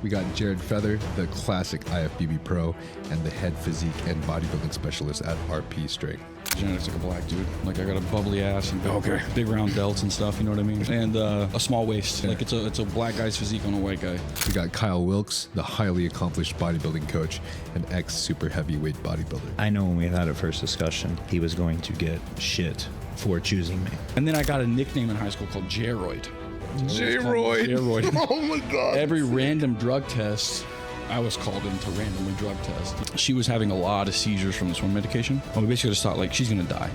We got Jared Feather, the classic IFBB pro, and the head physique and bodybuilding specialist at RP Strength. Genetics like a black dude. Like I got a bubbly ass and big round delts and stuff, you know what I mean? And a small waist. Like it's a black guy's physique on a white guy. We got Kyle Wilkes, the highly accomplished bodybuilding coach and ex-super heavyweight bodybuilder. I know when we had our first discussion, he was going to get shit for choosing me. And then I got a nickname in high school called J-Roid. J-Roid. Oh my God. Every random drug test, I was called in to randomly drug test. She was having a lot of seizures from this one medication. And we basically just thought, like, she's going to die.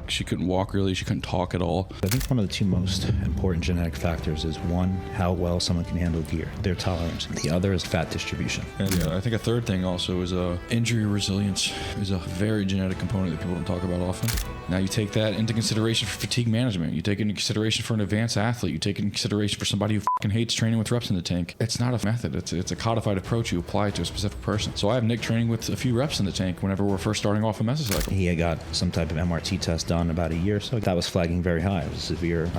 She couldn't walk really. She couldn't talk at all. I think one of the two most important genetic factors is one, how well someone can handle gear, their tolerance. The other is fat distribution. And I think a third thing also is injury resilience is a very genetic component that people don't talk about often. Now you take that into consideration for fatigue management. You take it into consideration for an advanced athlete. You take it into consideration for somebody who fucking hates training with reps in the tank. It's not a method. It's a codified approach you apply to a specific person. So I have Nick training with a few reps in the tank whenever we're first starting off a mesocycle. He had got some type of MRT test done about a year or so. That was flagging very high. It was a severe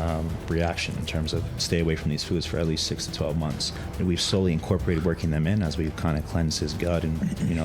reaction in terms of stay away from these foods for at least 6 to 12 months. And we've slowly incorporated working them in as we've kind of cleansed his gut and,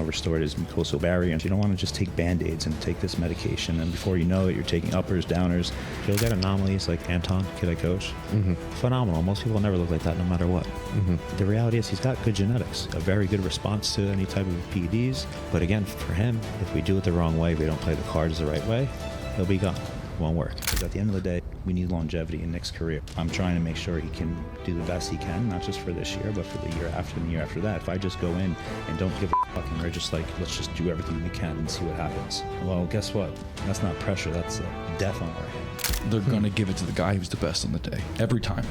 restored his mucosal barrier. And you don't want to just take Band-Aids and take this medication. And before you know it, you're taking uppers, downers. You'll get anomalies like Anton, kid I coach. Mm-hmm. Phenomenal. Most people never look like that no matter what. Mm-hmm. The reality is he's got good genetics, a very good response to any type of PEDs. But again, for him, if we do it the wrong way, we don't play the cards the right way, he'll be gone. Won't work. Because at the end of the day, we need longevity in Nick's career. I'm trying to make sure he can do the best he can, not just for this year, but for the year after and the year after that. If I just go in and don't give a fuck and we're just like, let's just do everything we can and see what happens. Well, guess what? That's not pressure. That's death on our hands. They're going to give it to the guy who's the best on the day. Every time.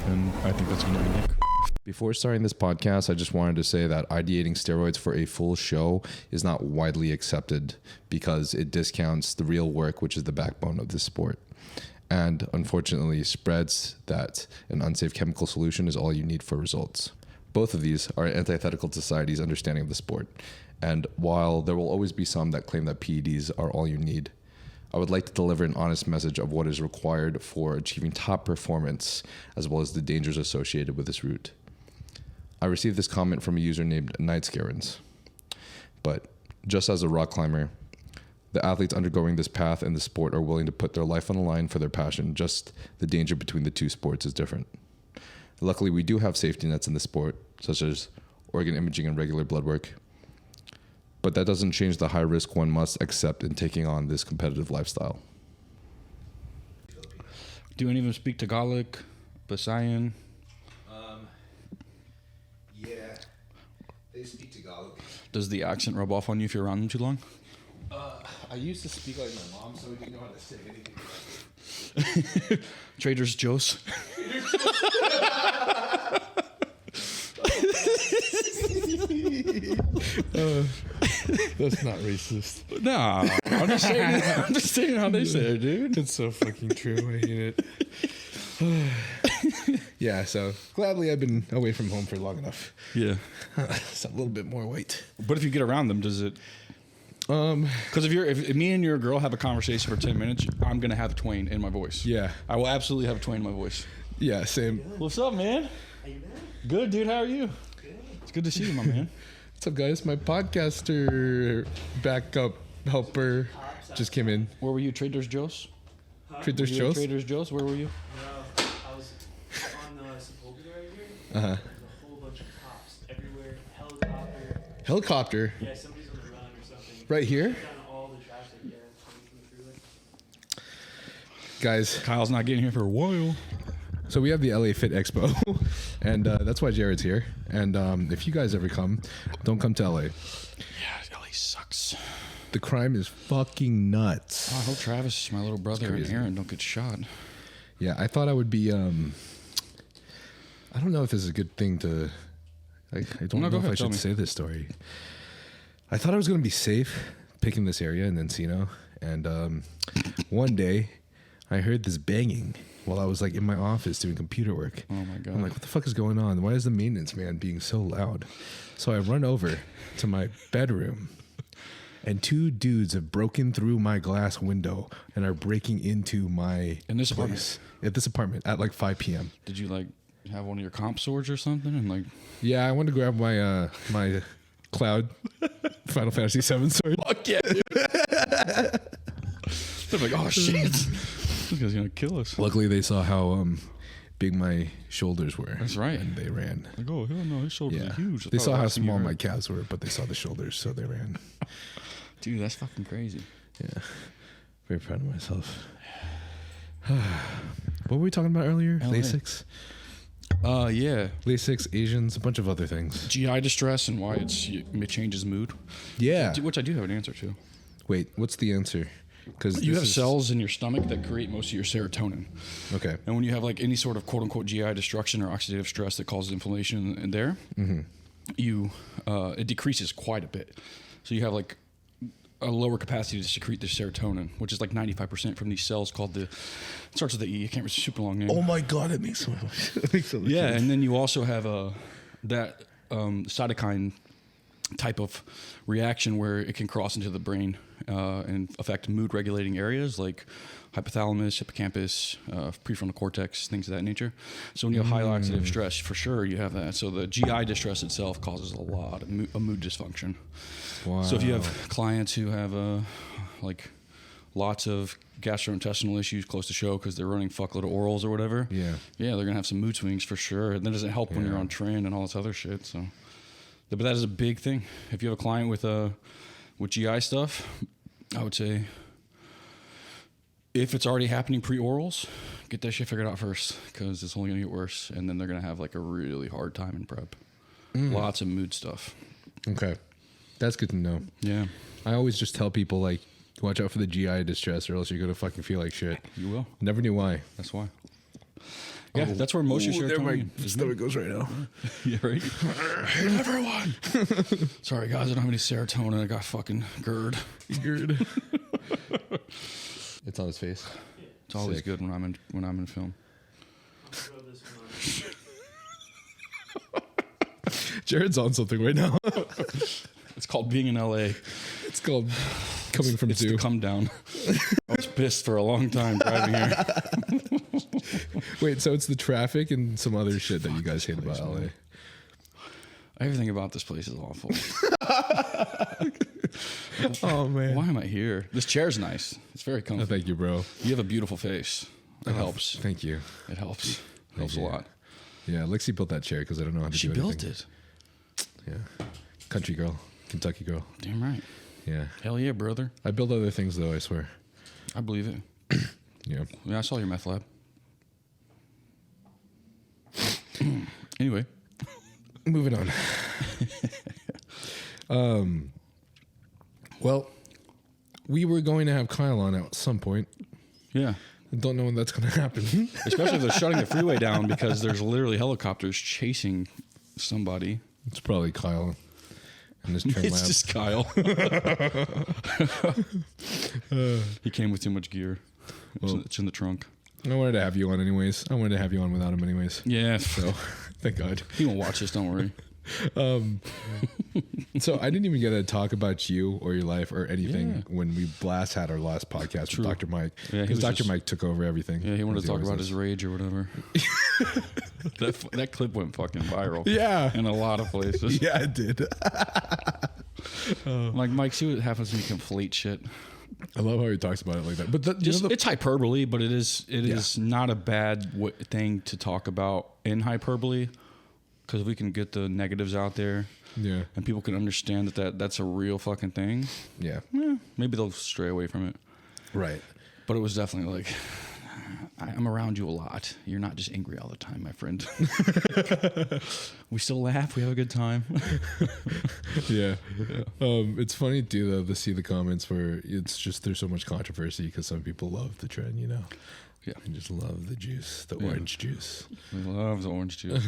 And I think that's going to be Nick. Before starting this podcast, I just wanted to say that ideating steroids for a full show is not widely accepted because it discounts the real work, which is the backbone of this sport. And unfortunately spreads that an unsafe chemical solution is all you need for results. Both of these are antithetical to society's understanding of the sport. And while there will always be some that claim that PEDs are all you need, I would like to deliver an honest message of what is required for achieving top performance, as well as the dangers associated with this route. I received this comment from a user named Nightscarens. But just as a rock climber, the athletes undergoing this path in the sport are willing to put their life on the line for their passion. Just the danger between the two sports is different. Luckily, we do have safety nets in the sport, such as organ imaging and regular blood work. But that doesn't change the high risk one must accept in taking on this competitive lifestyle. Do any of them speak Tagalog, Visayan? Yeah, they speak Tagalog. Does the accent rub off on you if you're around them too long? I used to speak like my mom, so we didn't know how to say anything. Traders Joe's. That's not racist. Nah, I'm just saying how they say it, dude. It's so fucking true. I hate it. Yeah, so gladly I've been away from home for long enough. Yeah. It's a little bit more weight. But if you get around them, does it? Because if me and your girl have a conversation for 10 minutes, I'm gonna have a twang in my voice. Yeah, I will absolutely have a twang in my voice. Yeah, same. What's up, man? How you been? Good, dude. How are you? Good. It's good to see you, my man. What's up, guys? My podcaster backup helper just came in. Where were you, Traders Joe's? Traders Were you at Joe's? Traders Joe's. Where were you? No, I was on the Sepulveda right here. Uh-huh. There's a whole bunch of cops everywhere. Helicopter. Helicopter? Yeah, somebody's on the run or something. Right here? Down all the traffic, yeah, coming from the freeway. Guys, Kyle's not getting here for a while. so we have the LA Fit Expo, and that's why Jared's here. And if you guys ever come, don't come to LA. Yeah, LA sucks. The crime is fucking nuts. Oh, I hope Travis, my little brother, and crazy. Aaron don't get shot. Yeah, I thought I would be, I don't know if this is a good thing to, I don't No, know go if ahead, I tell should me. say this story. I thought I was going to be safe picking this area in Encino. And one day I heard this banging while I was like in my office doing computer work. Oh my God. I'm like, what the fuck is going on? Why is the maintenance man being so loud? So I run over to my bedroom and two dudes have broken through my glass window and are breaking into my In this place. At this apartment at like 5 p.m. Did you like Have one of your comp swords or something, and like. Yeah, I wanted to grab my my Cloud Final Fantasy VII sword. Fuck yeah, dude. They're like, oh shit, this guy's gonna kill us. Luckily, they saw how big my shoulders were. That's right. And they ran. Like, oh hell no, his shoulders are huge. They saw how small my calves were, but they saw the shoulders, so they ran. Dude, that's fucking crazy. Yeah, very proud of myself. What were we talking about earlier? LA. Lasix. Yeah. Lasix, Asians, a bunch of other things. GI distress and why it changes mood. Yeah. Which I do have an answer to. Wait, what's the answer? Because You have cells in your stomach that create most of your serotonin. Okay. And when you have like any sort of quote unquote GI destruction or oxidative stress that causes inflammation in there, it decreases quite a bit. So you have like a lower capacity to secrete the serotonin, which is like 95% from these cells called it starts with the E. I can't remember, it's a super long name. Oh my god, it makes so much. It makes so much Yeah, sense. and then you also have that cytokine type of reaction where it can cross into the brain and affect mood regulating areas like hypothalamus, hippocampus, prefrontal cortex, things of that nature. So when you have high oxidative stress, for sure you have that. So the GI distress itself causes a lot of mood dysfunction. Wow. So if you have clients who have like lots of gastrointestinal issues close to show because they're running fuckload of orals or whatever, yeah, they're gonna have some mood swings for sure. And that doesn't help when you're on Tren and all this other shit. So, but that is a big thing. If you have a client with GI stuff, I would say if it's already happening pre-orals, get that shit figured out first because it's only gonna get worse, and then they're gonna have like a really hard time in prep. Lots of mood stuff. Okay. That's good to know. Yeah. I always just tell people, like, watch out for the GI distress or else you're going to fucking feel like shit. You will. Never knew why. That's why. Yeah, that's where most of your serotonin is. Stomach goes right now. Yeah, right? Hey, everyone. Sorry, guys, I don't have any serotonin. I got fucking GERD. GERD. It's on his face. It's always Sick. good when I'm in film. Throw this one on. Jared's on something right now. It's called being in LA. It's called coming from It's zoo. the come down. I was pissed for a long time driving here. Wait, so it's the traffic and some other shit that you guys hate about LA. Everything about this place is awful. Oh man. Why am I here? This chair's nice. It's very comfy. Oh, thank you, bro. You have a beautiful face. It helps. Thank you. It helps. Helps a you. lot. Yeah, Lexi built that chair because I don't know how to She do built anything. it. Yeah. Country girl. Kentucky girl. Damn right. Yeah. Hell yeah, brother. I build other things though, I swear. I believe it. Yeah. Yeah, I saw your meth lab. Anyway. Moving on. Well, we were going to have Kyle on at some point. Yeah. I don't know when that's going to happen. Especially if they're shutting the freeway down because there's literally helicopters chasing somebody. It's probably Kyle and his Tren It's lab. just Kyle. He came with too much gear. It's in the trunk. I wanted to have you on anyways. I wanted to have you on without him anyways. Yeah. So, thank God. He won't watch this, don't worry. So I didn't even get to talk about you or your life or anything Yeah. when we last had our last podcast True. with Dr. Mike. Yeah, he Because was Dr. just- Mike took over everything. Yeah, he wanted as to talk always about does. his rage or whatever. That clip went fucking viral. Yeah. In a lot of places. Yeah, it did. I'm like, Mike, see what happens when you conflate shit. I love how he talks about it like that. But It's hyperbole, but it is not a bad thing to talk about in hyperbole because we can get the negatives out there. Yeah. And people can understand that's a real fucking thing. Yeah. Maybe they'll stray away from it. Right. But it was definitely like, I'm around you a lot. You're not just angry all the time, my friend. We still laugh. We have a good time. Yeah. It's funny too though to see the comments where it's just there's so much controversy because some people love the Tren, you know. Yeah. And just love the juice, the orange juice. We love the orange juice.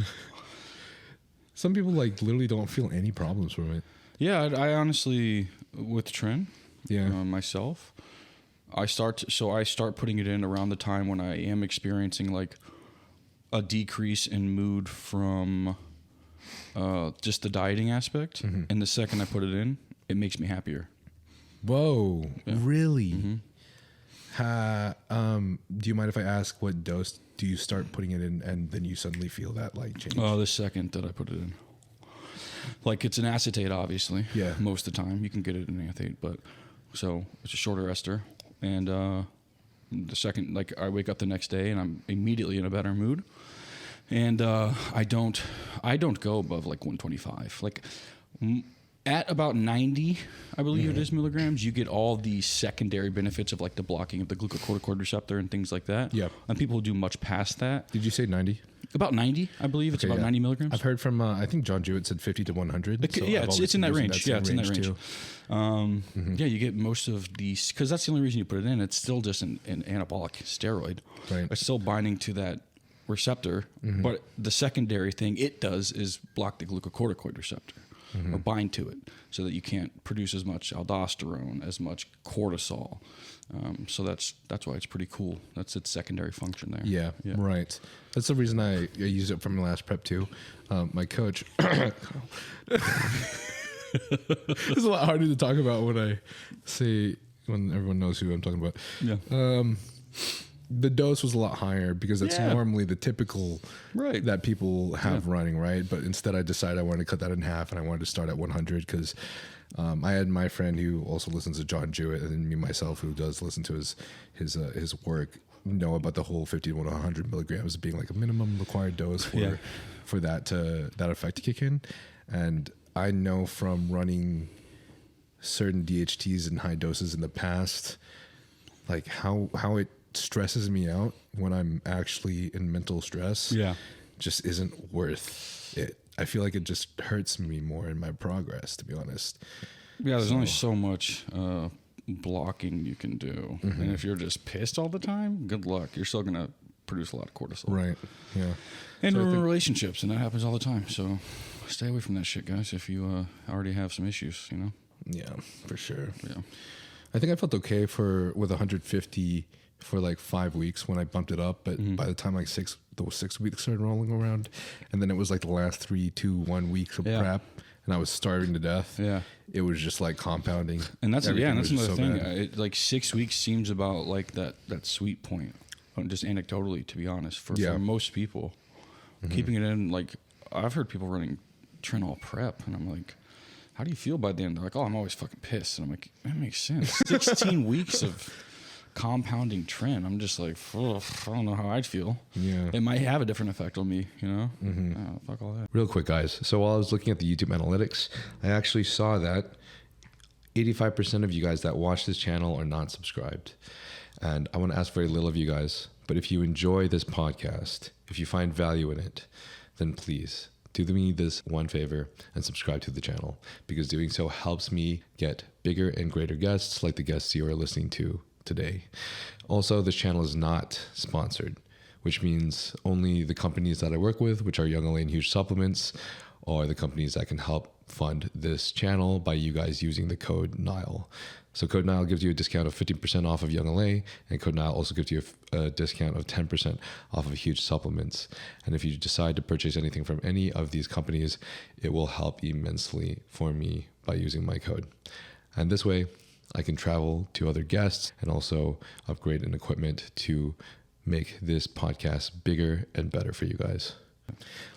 Some people like literally don't feel any problems from it. Yeah, I honestly, with Tren, Yeah. myself, I start putting it in around the time when I am experiencing like a decrease in mood from just the dieting aspect. And the second I put it in, it makes me happier. Whoa. Yeah. Really? Do you mind if I ask what dose do you start putting it in, and then you suddenly feel that like change? Oh, the second that I put it in. Like it's an acetate, obviously. Yeah. Most of the time, you can get it in acetate, but so it's a shorter ester, and the second, like I wake up the next day and I'm immediately in a better mood, and I don't go above like 125, like. At about 90, I believe it is milligrams, you get all the secondary benefits of like the blocking of the glucocorticoid receptor and things like that. Yeah. And people who do much past that. Did you say 90? About 90, I believe. It's about 90 milligrams. I've heard from, I think John Jewett said 50 to 100. So yeah, it's in that range. Yeah, it's in that range. Too. Yeah, you get most of these, because that's the only reason you put it in. It's still just an anabolic steroid. Right. It's still binding to that receptor, but the secondary thing it does is block the glucocorticoid receptor. Or bind to it, so that you can't produce as much aldosterone, as much cortisol. So that's why it's pretty cool. That's its secondary function there. Yeah, right. That's the reason I used it from the last prep too. My coach. It's a lot harder to talk about when everyone knows who I'm talking about. Yeah. The dose was a lot higher because that's normally the typical that people have running, right? But instead I decided I wanted to cut that in half, and I wanted to start at 100 because I had my friend who also listens to John Jewett, and then me myself who does listen to his work know about the whole 50 to 100 milligrams being like a minimum required dose for that effect to kick in. And I know from running certain DHTs in high doses in the past, like how it stresses me out when I'm actually in mental stress. Just isn't worth it. I feel like it just hurts me more in my progress, to be honest. Yeah, there's only so much blocking you can do, and if you're just pissed all the time, good luck. You're still gonna produce a lot of cortisol. Right. Yeah. And ruin relationships, and that happens all the time. So stay away from that shit, guys. If you already have some issues, you know. Yeah, for sure. Yeah. I think I felt okay with 150 for like 5 weeks when I bumped it up, but by the time like those 6 weeks started rolling around, and then it was like the last 3, 2, 1 weeks of prep, and I was starving to death. Yeah, it was just like compounding. And that's another so thing. Like 6 weeks seems about like that sweet point, just anecdotally, to be honest, for most people. Keeping it in, like I've heard people running Tren all prep, and I'm like, how do you feel by the end? They're like, oh, I'm always fucking pissed, and I'm like, that makes sense. 16 weeks of compounding Tren. I'm just like, I don't know how I'd feel. Yeah, it might have a different effect on me, you know. Fuck all that. Real quick, guys. So while I was looking at the YouTube analytics, I actually saw that 85% of you guys that watch this channel are not subscribed, and I want to ask very little of you guys. But if you enjoy this podcast, if you find value in it, then please do me this one favor and subscribe to the channel, because doing so helps me get bigger and greater guests like the guests you are listening to today. Also, this channel is not sponsored, which means only the companies that I work with, which are Young LA and Huge Supplements, are the companies that can help fund this channel by you guys using the code NILE. So code NILE gives you a discount of 15% off of Young LA, and code NILE also gives you a discount of 10% off of Huge Supplements. And if you decide to purchase anything from any of these companies, it will help immensely for me by using my code. And this way, I can travel to other guests and also upgrade in equipment to make this podcast bigger and better for you guys.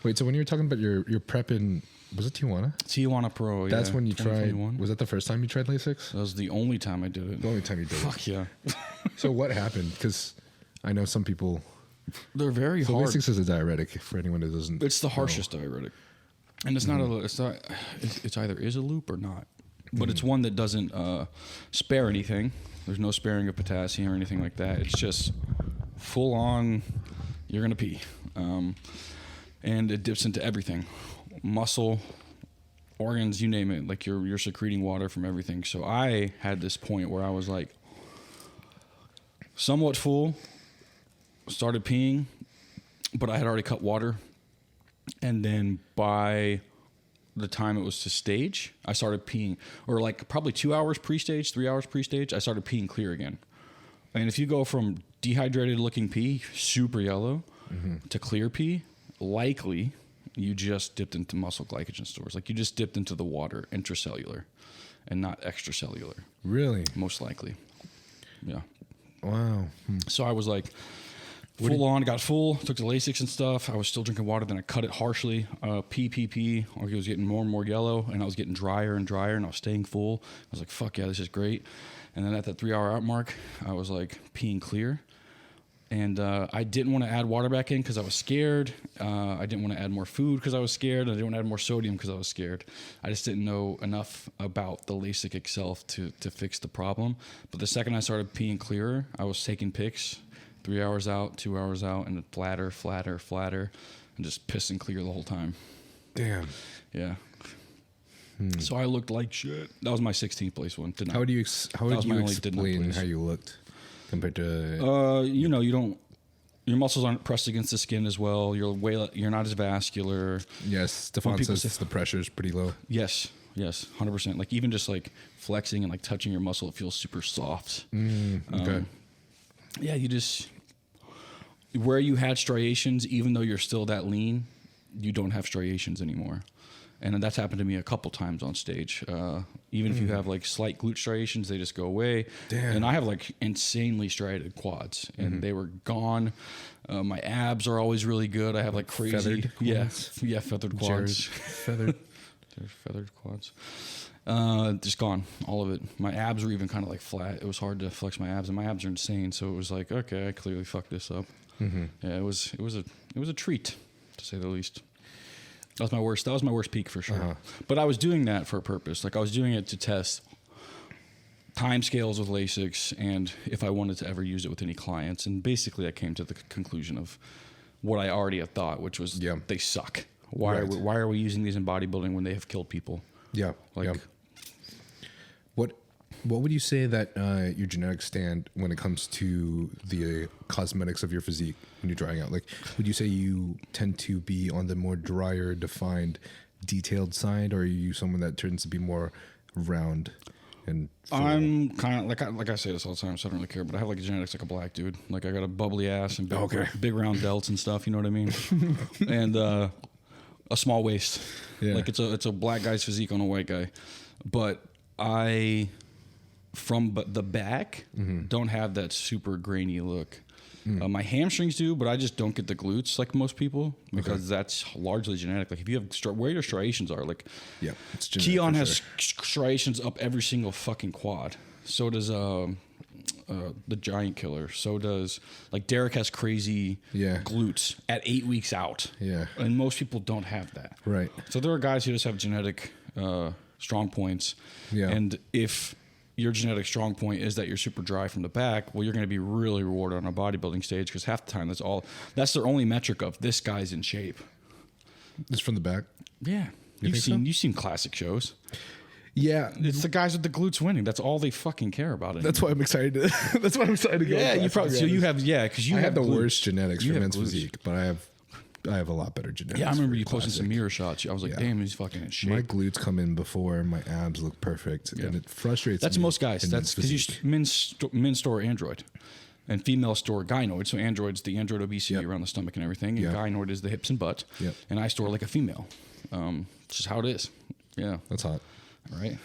Wait, so when you were talking about your prep in, was it Tijuana? Tijuana Pro, That's when you tried, was that the first time you tried Lasix? That was the only time I did it. The only time you did it? Fuck yeah. So what happened? Because I know some people... They're very hard. Lasix is a diuretic for anyone that doesn't It's the harshest diuretic. And it's not it's either is a loop or not. But it's one that doesn't spare anything. There's no sparing of potassium or anything like that. It's just full on, you're going to pee. And it dips into everything. Muscle, organs, you name it. Like you're secreting water from everything. So I had this point where I was like somewhat full, started peeing, but I had already cut water. And then by the time it was to stage, I started peeing, or like probably 2 hours pre-stage, 3 hours pre-stage, I started peeing clear again. And if you go from dehydrated looking pee, super yellow, to clear pee, likely you just dipped into muscle glycogen stores. Like you just dipped into the water, intracellular, and not extracellular. Really? Most likely. Yeah. Wow. So I was like full on, got full, took the Lasix and stuff. I was still drinking water, then I cut it harshly. PPP, it was getting more and more yellow, and I was getting drier and drier, and I was staying full. I was like, fuck yeah, this is great. And then at that 3 hour out mark, I was like peeing clear. And I didn't want to add water back in because I was scared. I didn't want to add more food because I was scared. I didn't want to add more sodium because I was scared. I just didn't know enough about the Lasix itself to fix the problem. But the second I started peeing clearer, I was taking pics, 3 hours out, 2 hours out, and flatter, and just pissing clear the whole time. Damn. Yeah. So I looked like shit. That was my 16th place one. How would you explain how you looked compared to? You know, you don't. Your muscles aren't pressed against the skin as well. You're not as vascular. Yes, Stefan says the pressure is pretty low. Yes, 100%. Like even just like flexing and like touching your muscle, it feels super soft. Okay. Yeah, you just where you had striations, even though you're still that lean, you don't have striations anymore. And that's happened to me a couple times on stage. Even if you have like slight glute striations, they just go away. Damn. And I have like insanely striated quads, and they were gone. My abs are always really good. I have like crazy, feathered quads? feathered quads. Feathered. They're feathered quads. Just gone, all of it. My abs were even kind of like flat. It was hard to flex my abs, and my abs are insane. So it was like, okay, I clearly fucked this up. Yeah, it was a treat, to say the least. That was my worst peak for sure. But I was doing that for a purpose. Like I was doing it to test time scales with Lasix and if I wanted to ever use it with any clients. And basically I came to the conclusion of what I already had thought, which was they suck. Why are we using these in bodybuilding when they have killed people? Yeah. What would you say that your genetics stand when it comes to the cosmetics of your physique when you're drying out? Like, would you say you tend to be on the more drier, defined, detailed side, or are you someone that tends to be more round and full? I'm kind of like I say this all the time, so I don't really care. But I have like genetics like a black dude. Like I got a bubbly ass and big round delts and stuff. You know what I mean? And a small waist. Yeah. Like it's a black guy's physique on a white guy, but from the back, don't have that super grainy look. My hamstrings do, but I just don't get the glutes like most people because that's largely genetic. Like if you have where your striations are, like it's genetic. Keon has striations up every single fucking quad. So does the Giant Killer. So does like Derek has crazy glutes at 8 weeks out. Yeah, and most people don't have that. Right. So there are guys who just have genetic strong points. Yeah, and if your genetic strong point is that you're super dry from the back, well, you're going to be really rewarded on a bodybuilding stage because half the time that's their only metric of this guy's in shape. Just from the back? Yeah. You've seen classic shows. Yeah. It's the guys with the glutes winning. That's all they fucking care about anymore. That's why I'm excited to go. Yeah, you probably, so you have, because you have the glutes. worst genetics for men's physique, but I have a lot better genetics. Yeah, I remember you posting some mirror shots. I was like, damn, he's fucking in shape. My glutes come in before my abs look perfect, and it frustrates me. That's most guys. That's because men's store Android, and female store Gynoid. So Android's the android obesity around the stomach and everything, and Gynoid is the hips and butt. Yep. And I store like a female. It's just how it is. Yeah. That's hot. All right.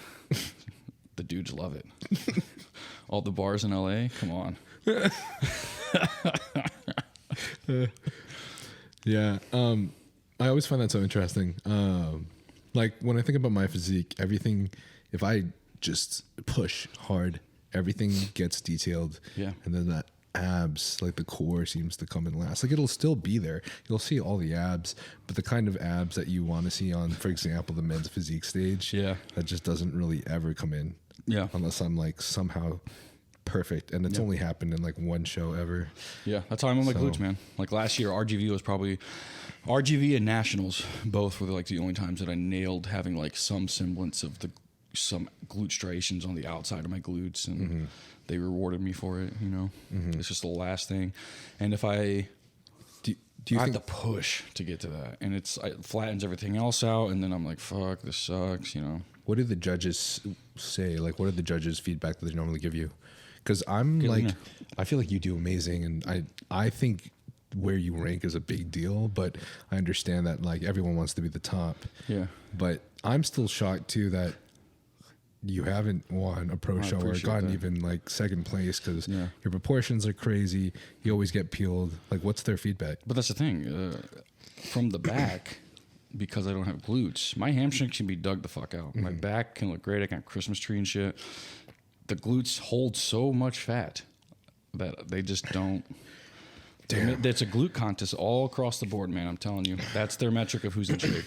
The dudes love it. All the bars in LA, come on. Yeah, I always find that so interesting. Like when I think about my physique, everything, if I just push hard, everything gets detailed. Yeah. And then that abs, like the core seems to come in last. Like it'll still be there. You'll see all the abs, but the kind of abs that you want to see on, for example, the men's physique stage, that just doesn't really ever come in. Yeah. Unless I'm like somehow perfect, and it's only happened in like one show ever. Yeah, that's how I'm on my glutes, man. Like last year, RGV and Nationals both were like the only times that I nailed having like some semblance of some glute striations on the outside of my glutes, and they rewarded me for it. You know, it's just the last thing. And if I do you have to push to get to that, and it flattens everything else out, and then I'm like, fuck, this sucks. You know. What do the judges say? Like, what are the judges' feedback that they normally give you? Because I feel like you do amazing, and I think where you rank is a big deal, but I understand that like everyone wants to be the top. Yeah. But I'm still shocked too that you haven't won a pro I show or appreciate gotten that. even like second place because Yeah. your proportions are crazy. You always get peeled. Like, what's their feedback? But that's the thing. From the back, because I don't have glutes, my hamstrings can be dug the fuck out. My back can look great. I can have Christmas tree and shit. The glutes hold so much fat that they just don't. Damn. It's a glute contest all across the board, man. I'm telling you. That's their metric of who's in shape.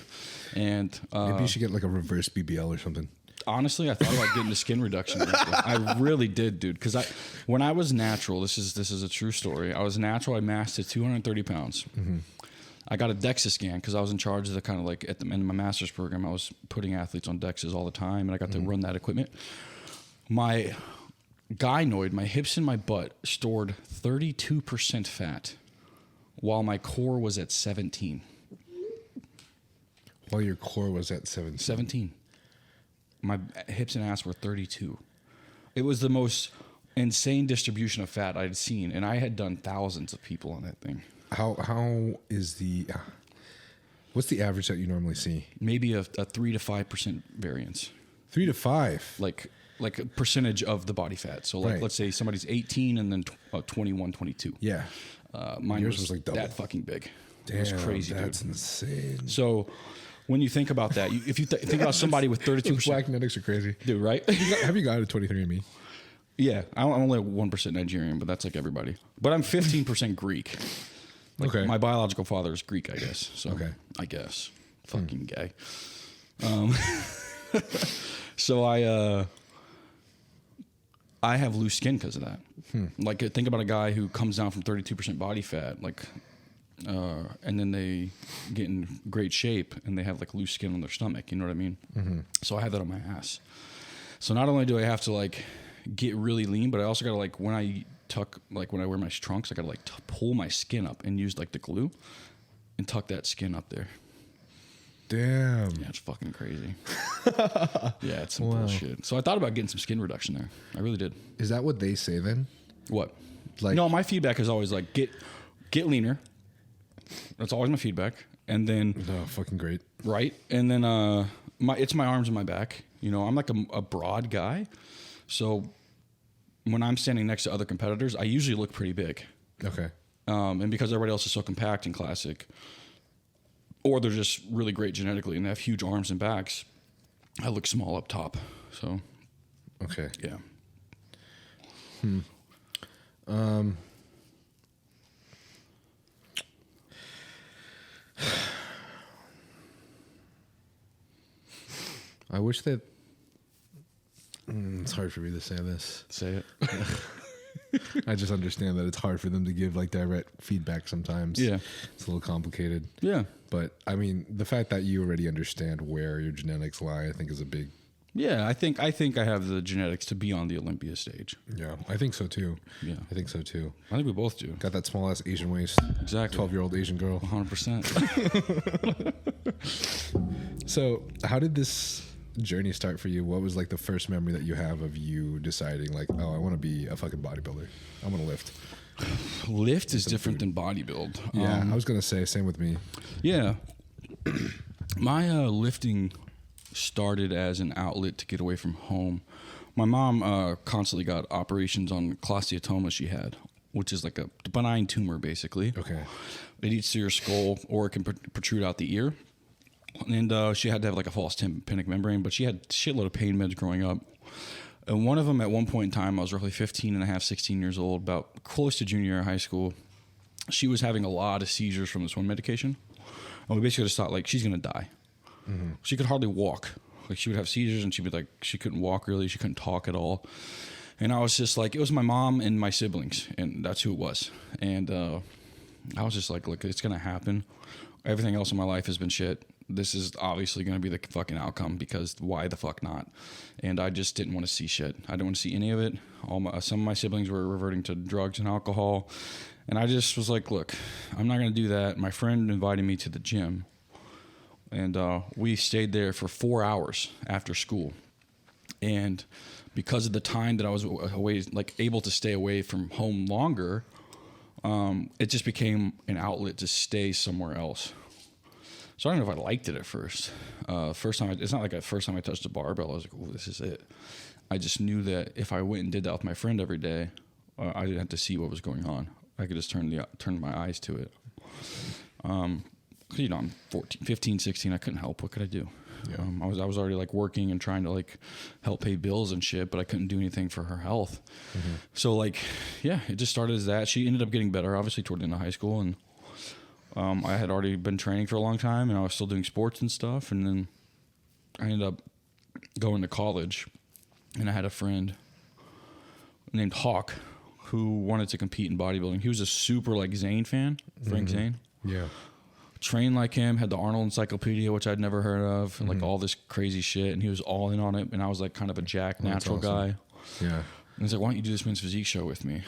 And Maybe you should get like a reverse BBL or something. honestly, I thought about getting the skin reduction. I really did, dude. Because when I was natural, this is a true story. I was natural. I massed to 230 pounds. I got a DEXA scan because I was in charge of the kind of like at the end of my master's program. I was putting athletes on DEXAs all the time, and I got to run that equipment. My gynoid, my hips and my butt, stored 32% fat, while my core was at 17. While your core was at 17. My hips and ass were 32. It was the most insane distribution of fat I'd seen, and I had done thousands of people on that thing. How is the what's the average that you normally see? Maybe a 3 to 5% variance, 3 to 5. like a percentage of the body fat. So like Right. let's say somebody's 18 and then 21, 22. Yeah. Mine Yours was was like double. that fucking big. Damn, it was crazy, that's dude. insane. So when you think about that, if you think about somebody with 32%, Those black genetics are crazy. dude, right? Have you got a 23andMe? Yeah, I'm only 1% Nigerian, but that's like everybody. But I'm 15% Greek. Like Okay. My biological father is Greek, I guess. So Okay. I guess. Fucking gay. So I have loose skin because of that. Like think about a guy who comes down from 32% body fat, like, and then they get in great shape and they have like loose skin on their stomach. You know what I mean? So I have that on my ass. So not only do I have to like get really lean, but I also gotta like when I wear my trunks, I gotta like pull my skin up and use like the glue and tuck that skin up there. Damn. Yeah, it's fucking crazy. Yeah, it's some bullshit. So I thought about getting some skin reduction there. I really did. Is that what they say then? What? Like- no, my feedback is always like get leaner. That's always my feedback. And then No, fucking great. right, and then it's my arms and my back. You know, I'm like a broad guy, so when I'm standing next to other competitors, I usually look pretty big. Okay. And because everybody else is so compact and classic, or they're just really great genetically and they have huge arms and backs, I look small up top. So, Okay. yeah. I wish that it's hard for me to say this. Say it. I just understand that it's hard for them to give like direct feedback sometimes. Yeah. It's a little complicated. Yeah. But I mean, the fact that you already understand where your genetics lie, I think is a big. Yeah, I think I have the genetics to be on the Olympia stage. Yeah, I think so too. Yeah. I think so too. I think we both do. Got that small ass Asian waist. Exactly. 12-year-old Asian girl. 100%. So, how did this journey start for you? What was like the first memory that you have of you deciding like, oh, I want to be a fucking bodybuilder. I want to lift. Lift is different than bodybuild. Yeah, I was gonna say same with me. Yeah. My lifting started as an outlet to get away from home. My mom constantly got operations on cholesteatoma she had, which is like a benign tumor, basically. Okay. It eats through your skull, or it can protrude out the ear. And she had to have like a false tympanic membrane, but she had shitload of pain meds growing up. And one of them at one point in time, I was roughly 15 and a half, 16 years old, about close to junior year of high school. She was having a lot of seizures from this one medication. And we basically just thought like, she's going to die. Mm-hmm. She could hardly walk. Like she would have seizures and she'd be like, she couldn't walk really. She couldn't talk at all. And I was just like, it was my mom and my siblings, and that's who it was. And I was just like, look, it's going to happen. Everything else in my life has been shit. This is obviously going to be the fucking outcome, because why the fuck not? And I just didn't want to see shit. I didn't want to see any of it. Some of my siblings were reverting to drugs and alcohol. And I just was like, look, I'm not going to do that. My friend invited me to the gym. And we stayed there for 4 hours after school. And because of the time that I was away, like able to stay away from home longer, it just became an outlet to stay somewhere else. So I don't know if I liked it at first. First time, it's not like the first time I touched a barbell, I was like, oh, this is it. I just knew that if I went and did that with my friend every day, I didn't have to see what was going on. I could just turn my eyes to it. You know, I'm 15, 16. I couldn't help. What could I do? Yeah. I was already like working and trying to like help pay bills and shit, but I couldn't do anything for her health. Mm-hmm. So like, yeah, it just started as that. She ended up getting better, obviously, toward the end of high school, and I had already been training for a long time, and I was still doing sports and stuff. And then I ended up going to college, and I had a friend named Hawk who wanted to compete in bodybuilding. He was a super like Zane fan, Frank Zane. Yeah. Trained like him, had the Arnold Encyclopedia, which I'd never heard of, and like all this crazy shit, and he was all in on it, and I was like kind of a jack natural guy. Yeah. And he's like, why don't you do this men's physique show with me?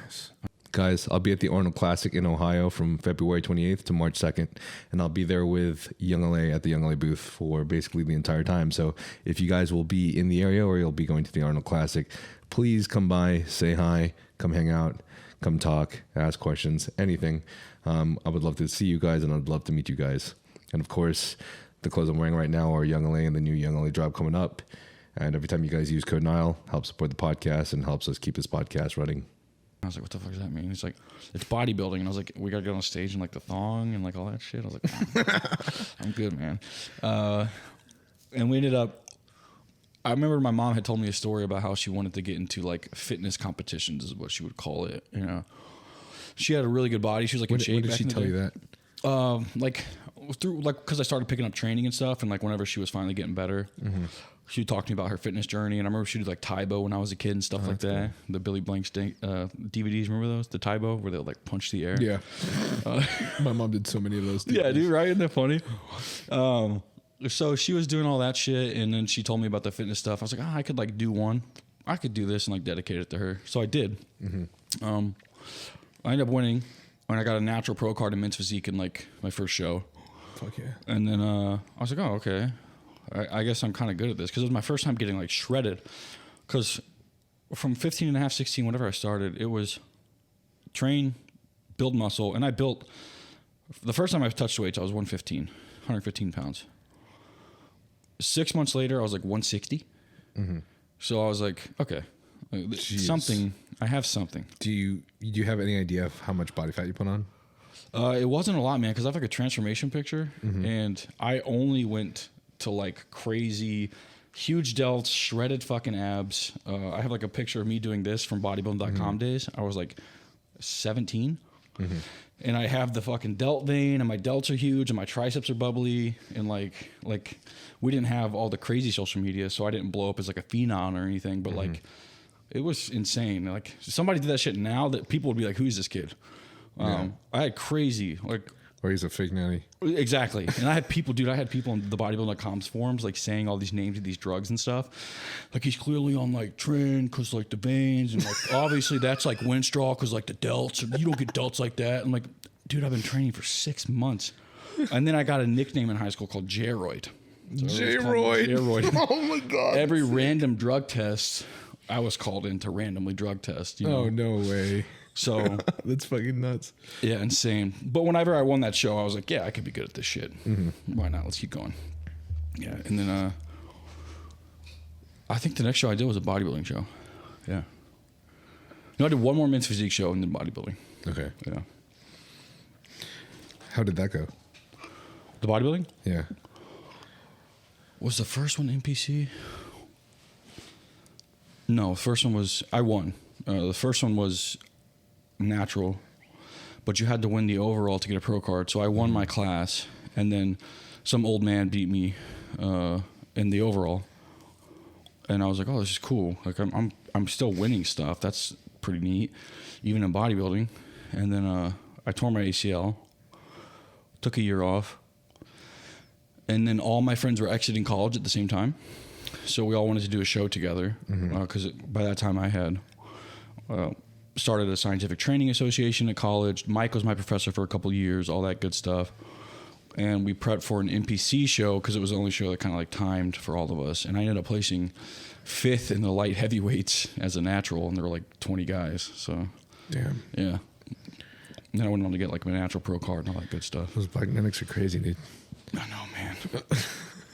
Nice. Guys, I'll be at the Arnold Classic in Ohio from February 28th to March 2nd, and I'll be there with Young LA at the Young LA booth for basically the entire time. So if you guys will be in the area or you'll be going to the Arnold Classic, please come by, say hi, come hang out, come talk, ask questions, anything. I would love to see you guys, and I'd love to meet you guys. And of course, the clothes I'm wearing right now are Young LA and the new Young LA drop coming up. And every time you guys use code Nile, helps support the podcast and helps us keep this podcast running. I was like, what the fuck does that mean? He's like, it's bodybuilding. And I was like, we got to get on stage and like the thong and like all that shit. I was like, I'm good, man. And we ended up, I remember my mom had told me a story about how she wanted to get into like fitness competitions is what she would call it. You know, she had a really good body. She was like in shape. When did she tell you that? Like through like, cause I started picking up training and stuff. And like whenever she was finally getting better, she would talk to me about her fitness journey. And I remember she did like Taibo when I was a kid and stuff like that. Cool. The Billy Blanks DVDs, remember those? The Taibo where they would like punch the air. Yeah. My mom did so many of those DVDs. Yeah, dude, right? Isn't that funny? So she was doing all that shit, and then she told me about the fitness stuff. I was like, I could like do one. I could do this and like dedicate it to her. So I did. I ended up winning, and I got a natural pro card in men's physique in like my first show. Fuck yeah. And then I was like, oh, okay. I guess I'm kind of good at this, because it was my first time getting like shredded. Because from 15 and a half, 16, whenever I started, it was train, build muscle. And I built, the first time I touched weights, I was 115 pounds. 6 months later, I was like 160. So I was like, okay, something, I have something. Do you have any idea of how much body fat you put on? It wasn't a lot, man, because I have like a transformation picture, and I only went to like crazy, huge delts, shredded fucking abs. I have like a picture of me doing this from bodybuilding.com days. I was like 17. And I have the fucking delt vein, and my delts are huge, and my triceps are bubbly, and like we didn't have all the crazy social media, so I didn't blow up as like a phenom or anything, but like it was insane. Like somebody did that shit now, that people would be like, who's this kid? I had crazy, like, or he's a fake nanny. Exactly. And I had people on the bodybuilding.com's forums like saying all these names of these drugs and stuff. Like he's clearly on like Tren because like the veins, and like obviously that's like Winstraw because like the delts. You don't get delts like that. I'm like, dude, I've been training for 6 months. And then I got a nickname in high school called J-Roid. J-Roid. Oh my God. Every random drug test, I was called in to randomly drug test. You know? Oh, no way. So that's fucking nuts. Yeah, insane. But whenever I won that show, I was like, yeah, I could be good at this shit. Why not? Let's keep going. Yeah, and then I think the next show I did was a bodybuilding show. Yeah. No, I did one more men's physique show and then bodybuilding. Okay. Yeah. How did that go? The bodybuilding? Yeah. Was the first one NPC? No, the first one was, I won. The first one was natural, but you had to win the overall to get a pro card. So I won my class, and then some old man beat me in the overall, and I was like, oh, this is cool. Like I'm still winning stuff. That's pretty neat, even in bodybuilding. And then I tore my ACL, took a year off, and then all my friends were exiting college at the same time, so we all wanted to do a show together, because by that time I had started a scientific training association at college. Mike was my professor for a couple of years, all that good stuff. And we prepped for an NPC show because it was the only show that kind of like timed for all of us. And I ended up placing 5th in the light heavyweights as a natural, and there were like 20 guys. So, damn. Yeah. And then I went on to get like my natural pro card and all that good stuff. Those Black Medics are crazy, dude. I know, man.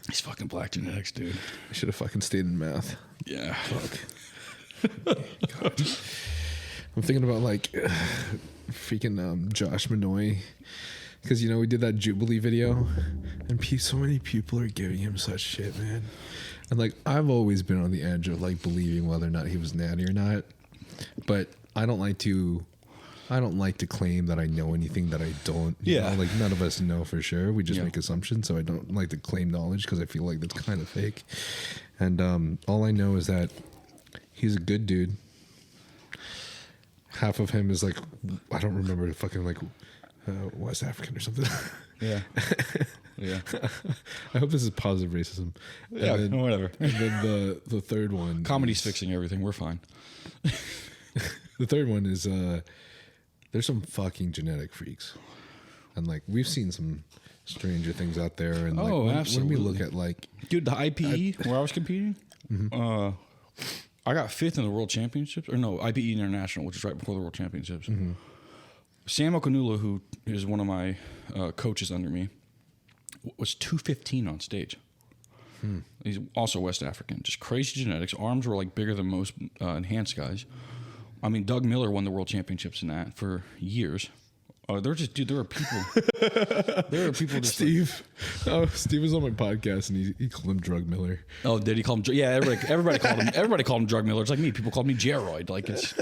These fucking black genetics, dude. I should have fucking stayed in math. Yeah. Fuck. God. I'm thinking about like freaking Josh Manoy, because we did that Jubilee video, and so many people are giving him such shit, man. And like I've always been on the edge of like believing whether or not he was natty or not, but I don't like to claim that I know anything that I don't. You know? Like none of us know for sure. We just make assumptions. So I don't like to claim knowledge because I feel like that's kind of fake. And all I know is that he's a good dude. Half of him is like, I don't remember, fucking like West African or something. Yeah. Yeah. I hope this is positive racism. Yeah, and then, whatever. And then the third one. Comedy's fixing everything. We're fine. The third one is there's some fucking genetic freaks. And like we've seen some stranger things out there. And like absolutely. When we look at like, dude, the IPE where I was competing, I got 5th in the World Championships, or no, IPE International, which is right before the World Championships. Mm-hmm. Sam Okanula, who is one of my coaches under me, was 215 on stage. He's also West African. Just crazy genetics. Arms were like bigger than most enhanced guys. I mean, Doug Miller won the World Championships in that for years. There were people. There are people. Just Steve. Steve was on my podcast and he called him Drug Miller. Oh, did he call him? Yeah, everybody called him. Everybody called him Drug Miller. It's like me. People called me Geroid. Like it's.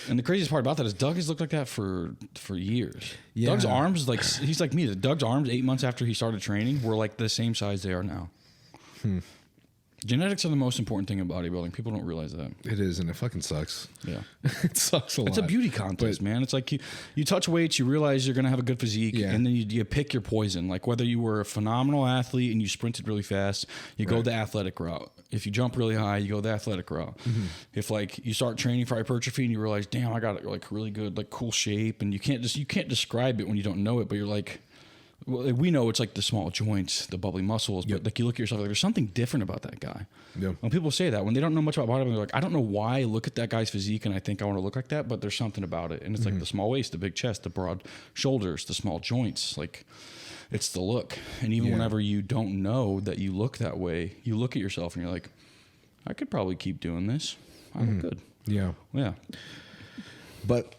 And the craziest part about that is Doug has looked like that for years. Yeah. Doug's arms, like he's like me. Doug's arms 8 months after he started training were like the same size they are now. Genetics are the most important thing in bodybuilding. People don't realize that. It is, and it fucking sucks. Yeah. It sucks a lot. It's a beauty contest, man. It's like you touch weights, you realize you're going to have a good physique, and then you pick your poison. Like whether you were a phenomenal athlete and you sprinted really fast, you go the athletic route. If you jump really high, you go the athletic route. Mm-hmm. If like you start training for hypertrophy and you realize, damn, I got like really good, like cool shape, and you can't describe it when you don't know it, but you're like, well, we know it's like the small joints, the bubbly muscles, but like you look at yourself, like there's something different about that guy. Yep. When people say that, when they don't know much about bodybuilding, they're like, I don't know why I look at that guy's physique and I think I want to look like that, but there's something about it. And it's like the small waist, the big chest, the broad shoulders, the small joints, like it's the look. And even whenever you don't know that you look that way, you look at yourself and you're like, I could probably keep doing this. I look good. Yeah. Yeah. But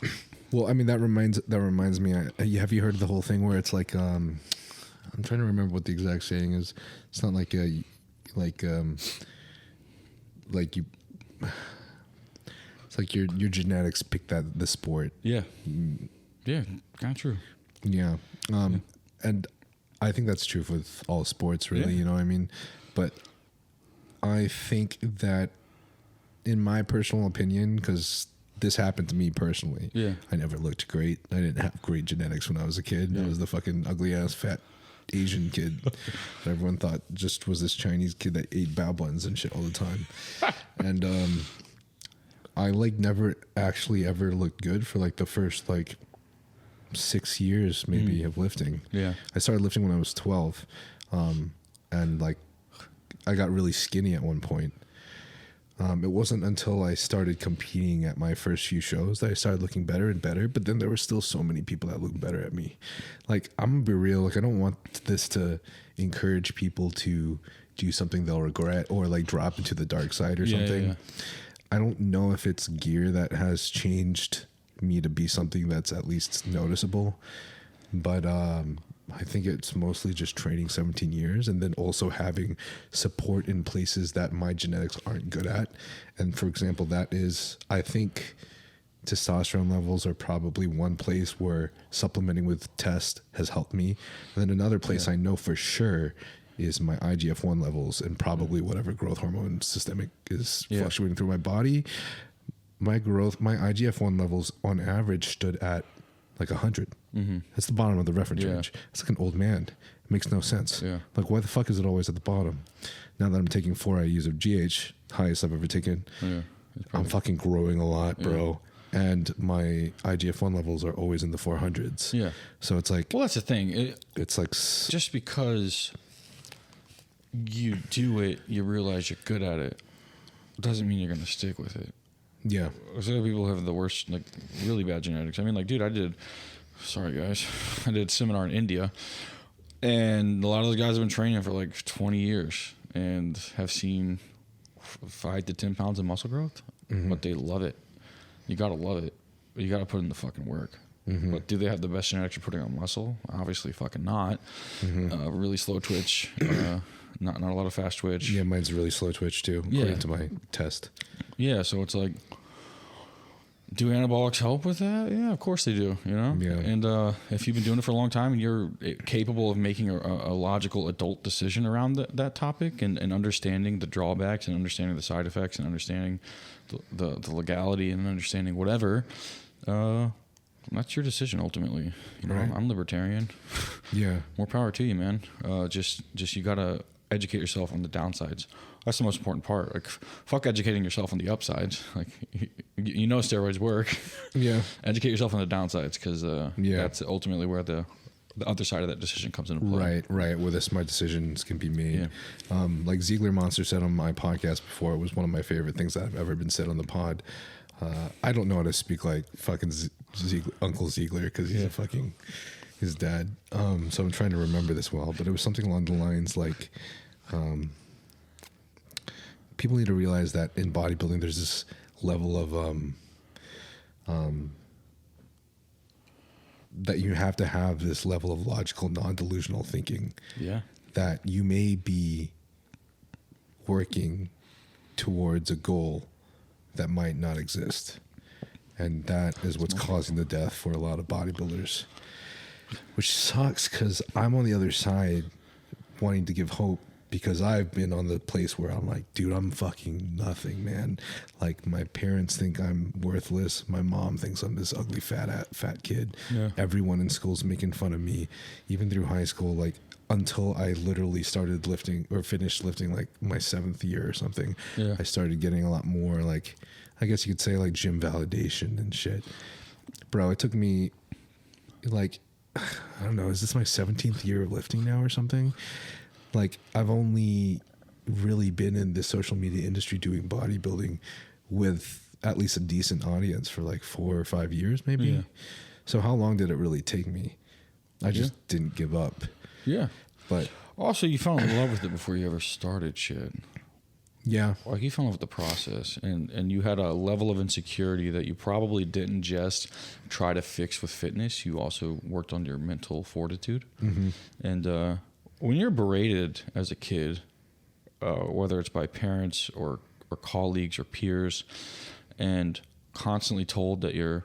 well, I mean, that reminds me. Have you heard the whole thing where it's like, I'm trying to remember what the exact saying is. It's not like you. It's like your genetics pick the sport. Yeah. Yeah. Kind of true. Yeah. And I think that's true with all sports, really. Yeah. You know what I mean? But I think that, in my personal opinion, because this happened to me personally. Yeah. I never looked great. I didn't have great genetics when I was a kid. Yeah. I was the fucking ugly ass fat Asian kid that everyone thought just was this Chinese kid that ate bao buns and shit all the time. And I like never actually ever looked good for like the first like 6 years maybe of lifting. Yeah. I started lifting when I was 12. And like I got really skinny at one point. It wasn't until I started competing at my first few shows that I started looking better and better, but then there were still so many people that looked better at me. Like, I'm gonna be real, like I don't want this to encourage people to do something they'll regret or like drop into the dark side or something. Yeah. I don't know if it's gear that has changed me to be something that's at least noticeable, but I think it's mostly just training 17 years and then also having support in places that my genetics aren't good at. And for example, that is, I think testosterone levels are probably one place where supplementing with test has helped me. And then another place I know for sure is my IGF1 levels and probably whatever growth hormone systemic is fluctuating through my body. My IGF1 levels on average stood at like 100. Mm-hmm. That's the bottom of the reference range. It's like an old man. It makes no sense. Yeah. Like, why the fuck is it always at the bottom? Now that I'm taking 4 IUs of GH, highest I've ever taken, I'm fucking growing a lot, bro. And my IGF-1 levels are always in the 400s. Yeah. So it's like... Well, that's the thing. It's like... Just because you do it, you realize you're good at it, doesn't mean you're going to stick with it. Yeah. Some people have the worst, like, really bad genetics. I mean, like, dude, sorry guys, I did a seminar in India. And a lot of those guys have been training for like 20 years and have seen 5 to 10 pounds of muscle growth, but they love it. You got to love it. You got to put in the fucking work. But do they have the best genetics for putting on muscle? Obviously fucking not. Really slow twitch. Not a lot of fast twitch. Yeah, mine's really slow twitch too, according to my test. Yeah, so it's like, do anabolics help with that? Yeah, of course they do, you know? Yeah. And if you've been doing it for a long time and you're capable of making a logical adult decision around that topic and understanding the drawbacks and understanding the side effects and understanding the legality and understanding whatever, that's your decision ultimately. You know, Right. I'm libertarian. Yeah. More power to you, man. Just you gotta educate yourself on the downsides. That's the most important part. Like, fuck educating yourself on the upsides. Like, you know steroids work. Yeah. Educate yourself on the downsides, because that's ultimately where the other side of that decision comes into play. Right. Where the smart decisions can be made. Yeah. Like Ziegler Monster said on my podcast before, it was one of my favorite things that have ever been said on the pod. I don't know how to speak like fucking Uncle Ziegler because he's a fucking his dad. So I'm trying to remember this well, but it was something along the lines like, people need to realize that in bodybuilding, there's this level of that you have to have this level of logical, non-delusional thinking. Yeah. That you may be working towards a goal that might not exist. And that is what's causing the death for a lot of bodybuilders. Which sucks because I'm on the other side wanting to give hope, because I've been on the place where I'm like, dude, I'm fucking nothing, man. Like, my parents think I'm worthless. My mom thinks I'm this ugly fat kid. Yeah. Everyone in school's making fun of me. Even through high school, like, until I literally started lifting or finished lifting like my 7th year or something, I started getting a lot more, like, I guess you could say, like, gym validation and shit. Bro, it took me like, I don't know, is this my 17th year of lifting now or something? Like, I've only really been in the social media industry doing bodybuilding with at least a decent audience for like 4 or 5 years, maybe. Yeah. So how long did it really take me? I just didn't give up. Yeah. But Also, you fell in love with it before you ever started shit. yeah, Like, you fell in love with the process, and you had a level of insecurity that you probably didn't just try to fix with fitness. You also worked on your mental fortitude. And when you're berated as a kid, whether it's by parents or colleagues or peers, and constantly told that you're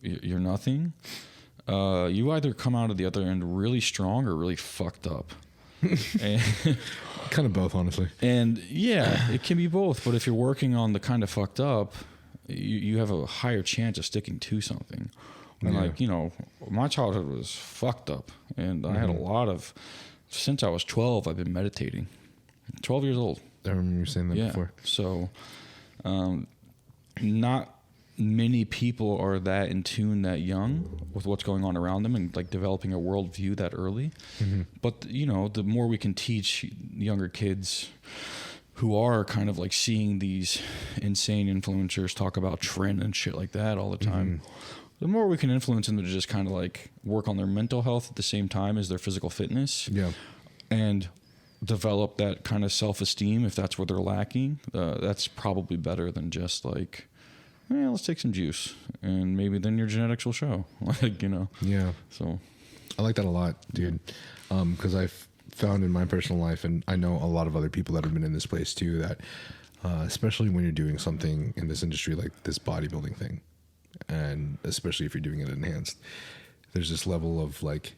nothing, you either come out of the other end really strong or really fucked up. And kind of both, honestly. And yeah, it can be both. But if you're working on the kind of fucked up, you have a higher chance of sticking to something. And like, you know, my childhood was fucked up, and I had a lot of, since I was 12, I've been meditating. 12 years old. I remember you saying that before. So, not many people are that in tune that young with what's going on around them and like developing a worldview that early. But, you know, the more we can teach younger kids who are kind of like seeing these insane influencers talk about Tren and shit like that all the time, the more we can influence them to just kind of like work on their mental health at the same time as their physical fitness. Yeah. And develop that kind of self-esteem if that's where they're lacking. That's probably better than just like, let's take some juice and maybe then your genetics will show. Like, you know. Yeah. So I like that a lot, dude. Because I've found in my personal life, and I know a lot of other people that have been in this place too, that especially when you're doing something in this industry like this bodybuilding thing, and especially if you're doing it enhanced, there's this level of like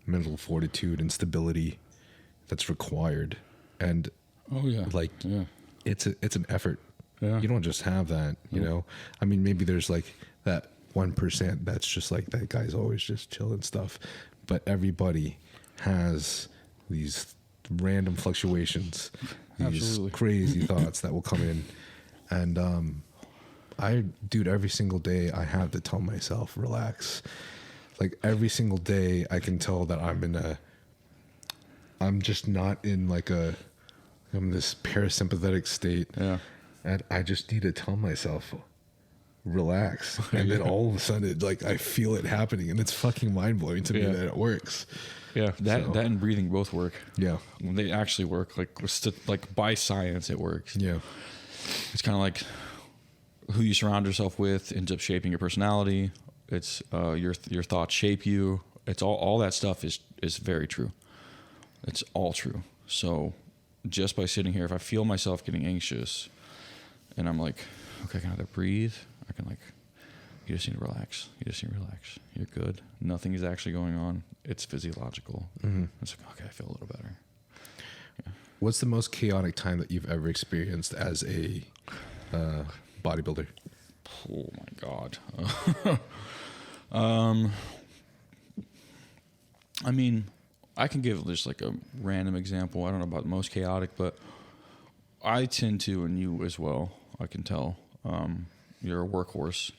mental fortitude and stability that's required. And it's an effort. Yeah. You don't just have that, you know. I mean, maybe there's like that 1% that's just like, that guy's always just chilling stuff, but everybody has these random fluctuations, these crazy thoughts that will come in. And dude, every single day I have to tell myself, relax. Like, every single day I can tell that I'm just not in like I'm this parasympathetic state. Yeah. And I just need to tell myself, relax. And then all of a sudden, like, I feel it happening, and it's fucking mind blowing to me that it works. Yeah, that and breathing both work. Yeah. When they actually work, like by science, it works. Yeah. It's kind of like who you surround yourself with ends up shaping your personality. It's your thoughts shape you. It's all that stuff is very true. It's all true. So just by sitting here, if I feel myself getting anxious, and I'm like, okay, I can either breathe, I can like, you just need to relax. You just need to relax. You're good. Nothing is actually going on. It's physiological. Mm-hmm. It's like, okay, I feel a little better. Yeah. What's the most chaotic time that you've ever experienced as a bodybuilder? Oh my God. I mean, I can give just like a random example. I don't know about the most chaotic, but I tend to, and you as well, I can tell, you're a workhorse.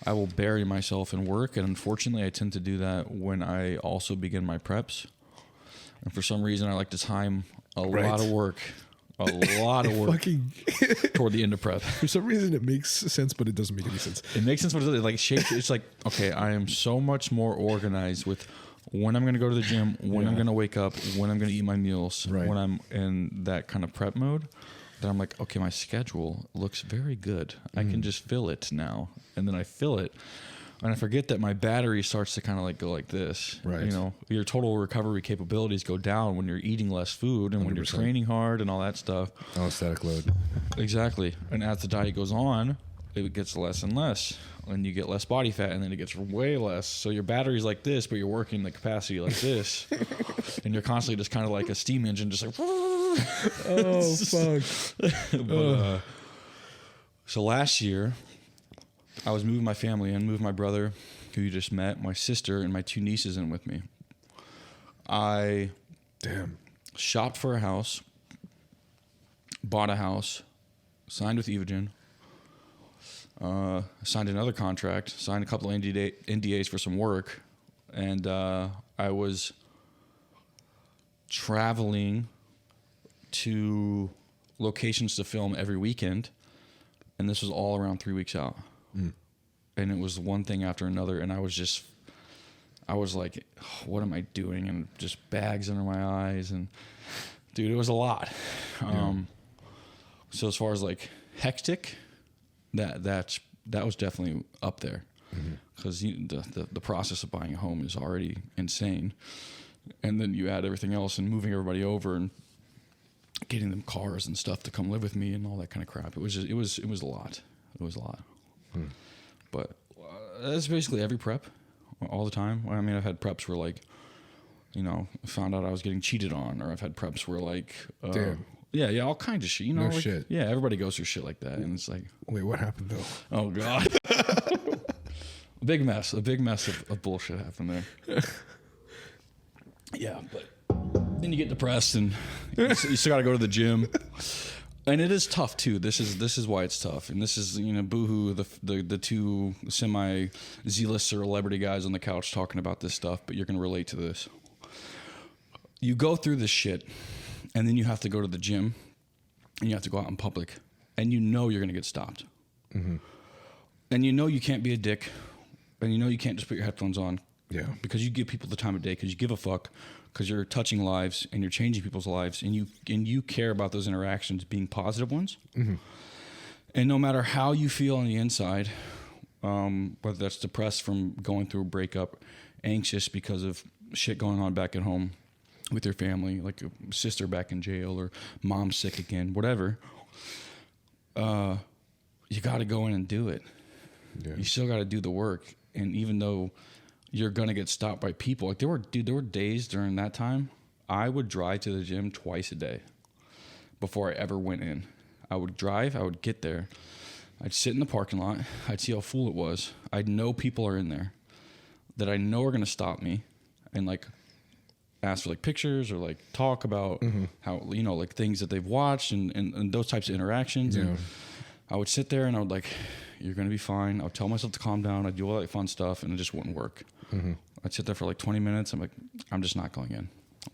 I will bury myself in work, and unfortunately I tend to do that when I also begin my preps. And for some reason I like to time a lot of work toward the end of prep. For some reason it makes sense, but it doesn't make any sense. It makes sense, but it's like shaped. It's like, okay, I am so much more organized with when I'm going to go to the gym, when I'm going to wake up, when I'm going to eat my meals, when I'm in that kind of prep mode, that I'm like, okay, my schedule looks very good. I can just fill it now. And then I fill it, and I forget that my battery starts to kind of like go like this. Right. You know, your total recovery capabilities go down when you're eating less food and 100%. When you're training hard and all that stuff. Static load. Exactly. And as the diet goes on, it gets less and less, and you get less body fat, and then it gets way less. So your battery's like this, but you're working the capacity like this, and you're constantly just kind of like a steam engine, just like. Oh fuck! But, so last year, I was moving my family in, moved my brother, who you just met, my sister, and my 2 nieces in with me. I shopped for a house, bought a house, signed with Evogen. Signed another contract, signed a couple of NDAs for some work, and I was traveling to locations to film every weekend, and this was all around 3 weeks out. And it was one thing after another, and I was like, oh, what am I doing? And just bags under my eyes, and dude, it was a lot. So as far as like hectic, that was definitely up there, because the process of buying a home is already insane, and then you add everything else and moving everybody over and getting them cars and stuff to come live with me and all that kind of crap. It was a lot. It was a lot. But that's basically every prep, all the time. I mean, I've had preps where like, you know, found out I was getting cheated on, or I've had preps where like, yeah, all kinds of shit. You know, No shit. Yeah, everybody goes through shit like that, and it's like, Wait, what happened though? oh god, a big mess of bullshit happened there. Yeah, but then you get depressed, and you still got to go to the gym, and it is tough too. This is why it's tough, and this is, you know, boohoo, the 2 semi Z-list celebrity guys on the couch talking about this stuff, but you're gonna relate to this. You go through this shit, and then you have to go to the gym, and you have to go out in public, and you know you're gonna get stopped, and you know you can't be a dick, and you know you can't just put your headphones on. Yeah. Because you give people the time of day, because you give a fuck, because you're touching lives and you're changing people's lives, and you care about those interactions being positive ones. And no matter how you feel on the inside, whether that's depressed from going through a breakup, anxious because of shit going on back at home with your family, like a sister back in jail or mom sick again, whatever, you got to go in and do it. Yeah. You still got to do the work. And even though you're going to get stopped by people, like there were days during that time, I would drive to the gym twice a day before I ever went in. I would drive, I would get there, I'd sit in the parking lot, I'd see how full it was. I'd know people are in there that I know are going to stop me and like ask for like pictures or like talk about how, you know, like things that they've watched and those types of interactions. Yeah. And I would sit there and I would like, you're going to be fine. I'll tell myself to calm down. I'd do all that fun stuff, and it just wouldn't work. I'd sit there for like 20 minutes. I'm like, I'm just not going in.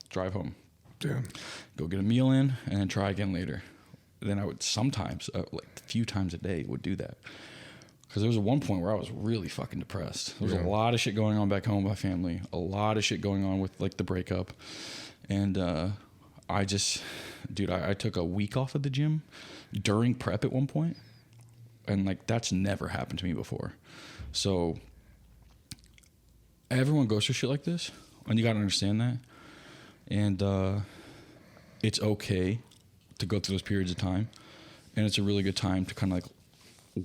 Drive home. Damn. Go get a meal in, and then try again later. Then I would sometimes, like a few times a day, would do that. Because there was one point where I was really fucking depressed. There was a lot of shit going on back home with my family. A lot of shit going on with like the breakup. And I took a week off of the gym during prep at one point. And like that's never happened to me before. So everyone goes through shit like this. And you got to understand that. And it's okay to go through those periods of time. And it's a really good time to kind of like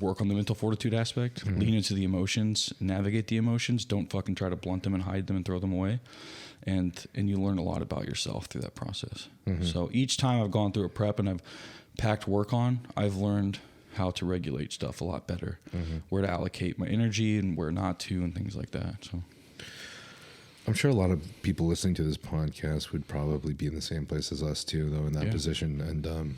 work on the mental fortitude aspect, lean into the emotions, navigate the emotions. Don't fucking try to blunt them and hide them and throw them away. And you learn a lot about yourself through that process. So each time I've gone through a prep and I've packed work on, I've learned how to regulate stuff a lot better, where to allocate my energy and where not to and things like that. So I'm sure a lot of people listening to this podcast would probably be in the same place as us too, though, in that position. And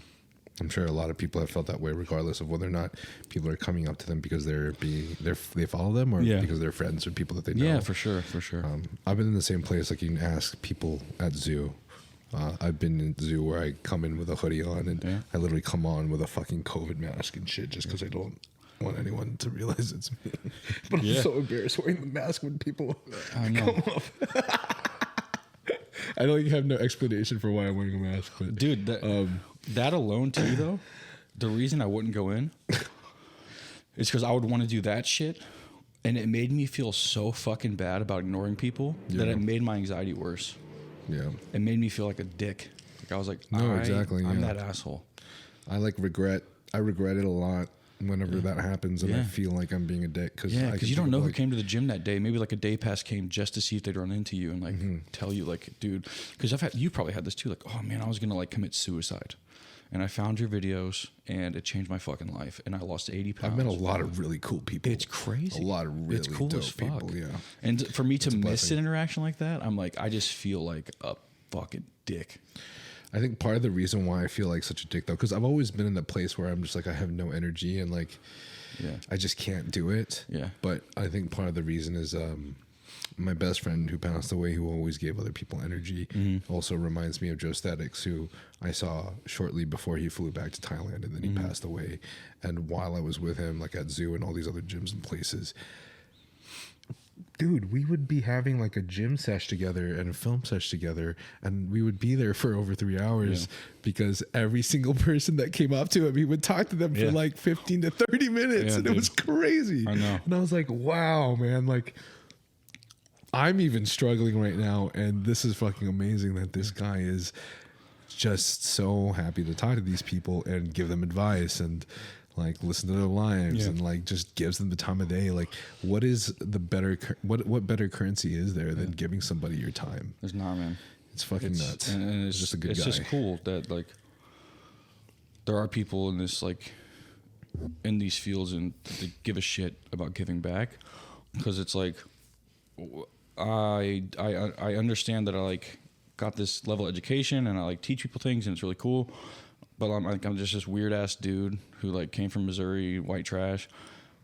I'm sure a lot of people have felt that way, regardless of whether or not people are coming up to them because they follow them, or because they're friends or people that they know. Yeah, for sure. I've been in the same place. Like, you can ask people at zoo. I've been in zoo where I come in with a hoodie on, and I literally come on with a fucking COVID mask and shit, just because I don't want anyone to realize it's me. But I'm so embarrassed wearing the mask when people come up. I know you have no explanation for why I'm wearing a mask, but dude, that alone too, though, the reason I wouldn't go in is because I would want to do that shit, and it made me feel so fucking bad about ignoring people that it made my anxiety worse. Yeah, it made me feel like a dick. Like I was like, exactly. I'm that asshole. I regret it a lot whenever that happens, and I feel like I'm being a dick because you don't know who came to the gym that day. Maybe like a day pass came just to see if they'd run into you and like tell you like, dude, because you probably had this too. Like, oh man, I was gonna like commit suicide, and I found your videos and it changed my fucking life, and I lost 80 pounds. I've met a lot of really cool people. It's crazy. A lot of really cool dope as fuck. people. Yeah, and for me to miss an interaction like that, I'm like, I just feel like a fucking dick. I think part of the reason why I feel like such a dick, though, because I've always been in the place where I'm just like, I have no energy and like, I just can't do it. Yeah. But I think part of the reason is my best friend who passed away, who always gave other people energy, also reminds me of Joe Statics, who I saw shortly before he flew back to Thailand, and then he passed away. And while I was with him, like at zoo and all these other gyms and places, dude, we would be having like a gym sesh together and a film sesh together, and we would be there for over 3 hours because every single person that came up to him, he would talk to them for like 15 to 30 minutes, and it was crazy. I know. And I was like, wow, man, like I'm even struggling right now, and this is fucking amazing that this guy is just so happy to talk to these people and give them advice and like listen to their lives and like just gives them the time of day. Like, what is the better what better currency is there than giving somebody your time? There's not, man. It's fucking nuts. And it's just a good guy. It's just cool that like there are people in this like in these fields and they give a shit about giving back, because it's like I understand that I like got this level of education and I like teach people things and it's really cool. But I'm just this weird ass dude who like came from Missouri, white trash.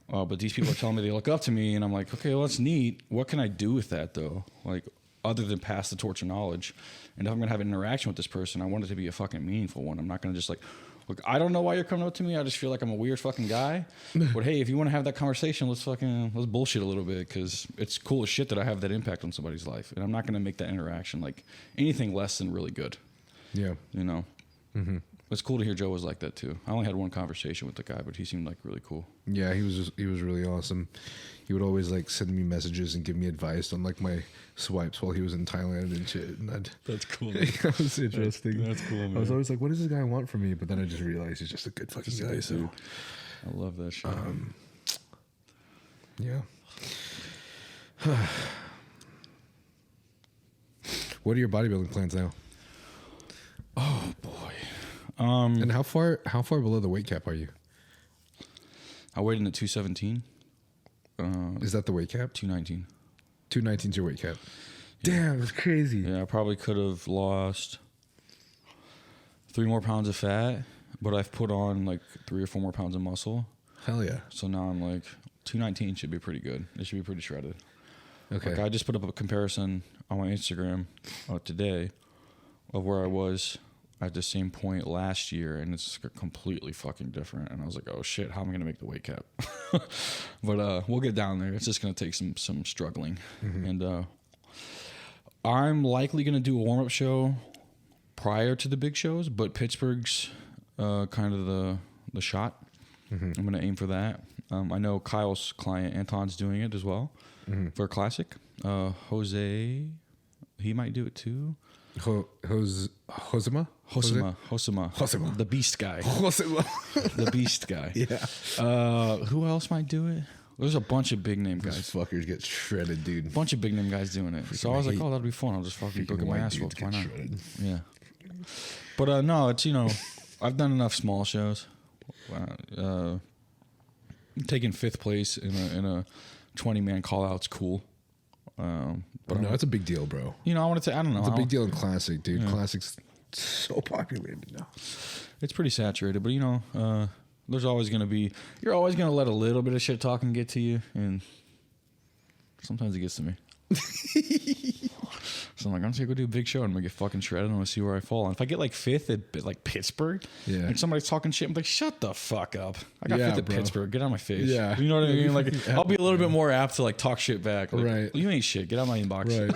But these people are telling me they look up to me, and I'm like, okay, well that's neat. What can I do with that though? Like, other than pass the torch of knowledge. And if I'm gonna have an interaction with this person, I want it to be a fucking meaningful one. I'm not gonna just like, look, I don't know why you're coming up to me. I just feel like I'm a weird fucking guy. But hey, if you want to have that conversation, let's bullshit a little bit, because it's cool as shit that I have that impact on somebody's life, and I'm not gonna make that interaction like anything less than really good. Yeah, you know. It's cool to hear Joe was like that too. I only had one conversation with the guy, but he seemed like really cool. Yeah, he was really awesome. He would always like send me messages and give me advice on like my swipes while he was in Thailand and shit. And that's cool. That was interesting. That's cool, man. I was always like, what does this guy want from me? But then I just realized he's just a good fucking guy. So I love that shit. Yeah. What are your bodybuilding plans now? Oh boy. And how far below the weight cap are you? I weighed in at 217. Is that the weight cap? 219. 219 is your weight cap. Damn, it's crazy. Yeah, I probably could have lost 3 more pounds of fat, but I've put on like 3 or 4 more pounds of muscle. Hell yeah. So now I'm like 219 should be pretty good. It should be pretty shredded. Okay. Like I just put up a comparison on my Instagram today of where I was at the same point last year, and it's completely fucking different. And I was like, oh shit, how am I gonna make the weight cap? But we'll get down there. It's just gonna take some struggling. And I'm likely gonna do a warm-up show prior to the big shows, but Pittsburgh's kind of the shot. I'm gonna aim for that. I know Kyle's client Anton's doing it as well for a classic. Jose, he might do it too. Hosema, the beast guy. Hosema. The beast guy. Yeah. Who else might do it? There's a bunch of big name Those guys. fuckers get shredded, dude. Bunch of big name guys doing it. So I was like, oh, that'll be fun. I'll just fucking go get my ass whooped. Why not? Yeah. But no, it's, you know, I've done enough small shows. Taking 5th place in a 20-man call out's cool. But no, it's a big deal, bro. You know, I want to say, I don't know. It's a big deal in Classic, dude. Yeah. Classic's so populated now. It's pretty saturated, but you know, there's always going to be, you're always going to let a little bit of shit talking get to you, and sometimes it gets to me. So I'm like, I'm just gonna go do a big show and I'm gonna get fucking shredded and I'm gonna see where I fall. And if I get like 5th at like Pittsburgh, and somebody's talking shit, I'm like, shut the fuck up. I got 5th at Pittsburgh. Get out of my face. Yeah. You know what I mean? Like, I'll be a little bit more apt to like talk shit back. Like, right. You ain't shit. Get out of my inbox. Right.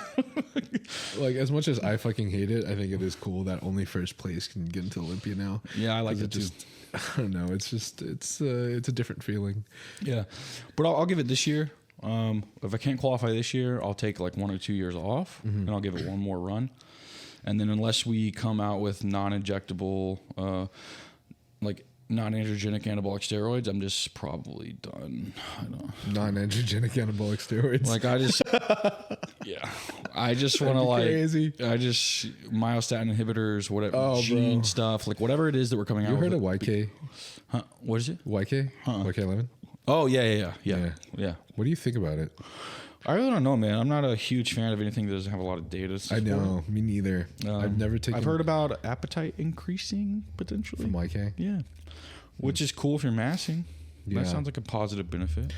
Like, as much as I fucking hate it, I think it is cool that only first place can get into Olympia now. Yeah, I like it too. I don't know. It's just, it's a different feeling. Yeah. But I'll give it this year. If I can't qualify this year, I'll take like 1 or 2 years off and I'll give it one more run. And then unless we come out with non-injectable, like non-androgenic anabolic steroids, I'm just probably done. I don't know. Non-androgenic anabolic steroids. Like I just, yeah, I just want to like, crazy. I just myostatin inhibitors, whatever, gene stuff, like whatever it is that we're coming out with. You heard of YK? Huh? What is it? YK? YK11? Oh, yeah. What do you think about it? I really don't know, man. I'm not a huge fan of anything that doesn't have a lot of data. I know. Me neither. I've never taken... I've heard about appetite increasing, potentially. From YK? Yeah. Which is cool if you're massing. Yeah. That sounds like a positive benefit.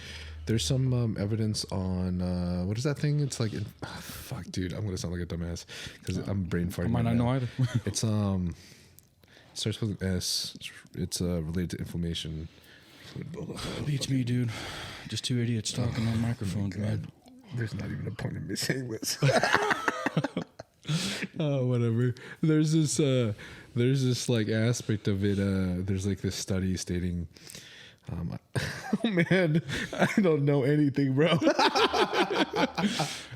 There's some evidence on... what is that thing? It's like... fuck, dude. I'm going to sound like a dumbass because I'm brain farting. I might not know either. It's... starts with an S. It's related to inflammation. Beats me, dude. Just 2 idiots talking on microphones, man. There's not even a point in me saying this. Oh, whatever. There's this like aspect of it. There's like this study stating, oh man, I don't know anything, bro.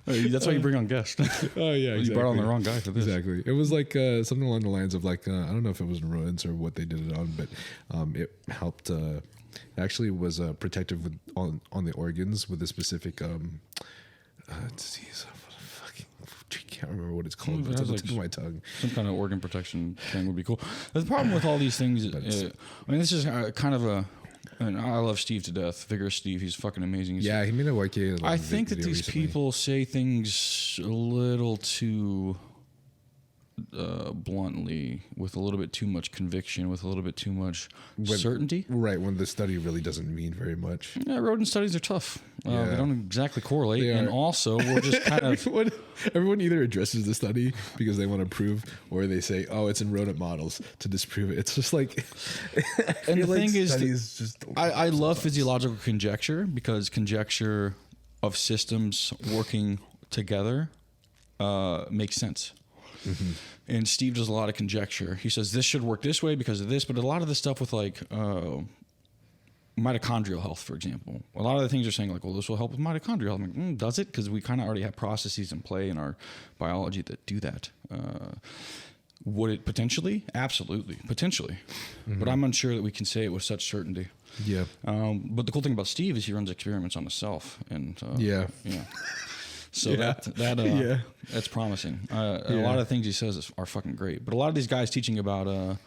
That's why you bring on guests. Oh yeah, exactly. You brought on the wrong guy for this. Exactly. It was like something along the lines of like I don't know if it was in rodents or what they did it on, but it helped. Actually was protective on the organs with a specific disease. I can't remember what it's called. But it's on the tip of my tongue. Some kind of organ protection thing would be cool. The problem with all these things, I mean, this is kind of a. And I love Steve to death. Vigorous Steve, he's fucking amazing. Yeah, he made a YK. I think that these people say things a little too bluntly, with a little bit too much conviction, with a little bit too much certainty. Right, when the study really doesn't mean very much. Yeah, rodent studies are tough. They don't exactly correlate. And also, we're just kind of... Everyone either addresses the study because they want to prove, or they say, oh, it's in rodent models to disprove it. It's just like... And the thing is, I love physiological conjecture, because conjecture of systems working together makes sense. Mm-hmm. And Steve does a lot of conjecture. He says this should work this way because of this, but a lot of the stuff with like mitochondrial health, for example, a lot of the things are saying like, well, this will help with mitochondrial health. I'm like, does it? Because we kind of already have processes in play in our biology that do that. Would it potentially? Absolutely, potentially. Mm-hmm. But I'm unsure that we can say it with such certainty. Yeah. But the cool thing about Steve is he runs experiments on himself, and yeah. So that's promising. A lot of things he says are fucking great. But a lot of these guys teaching about a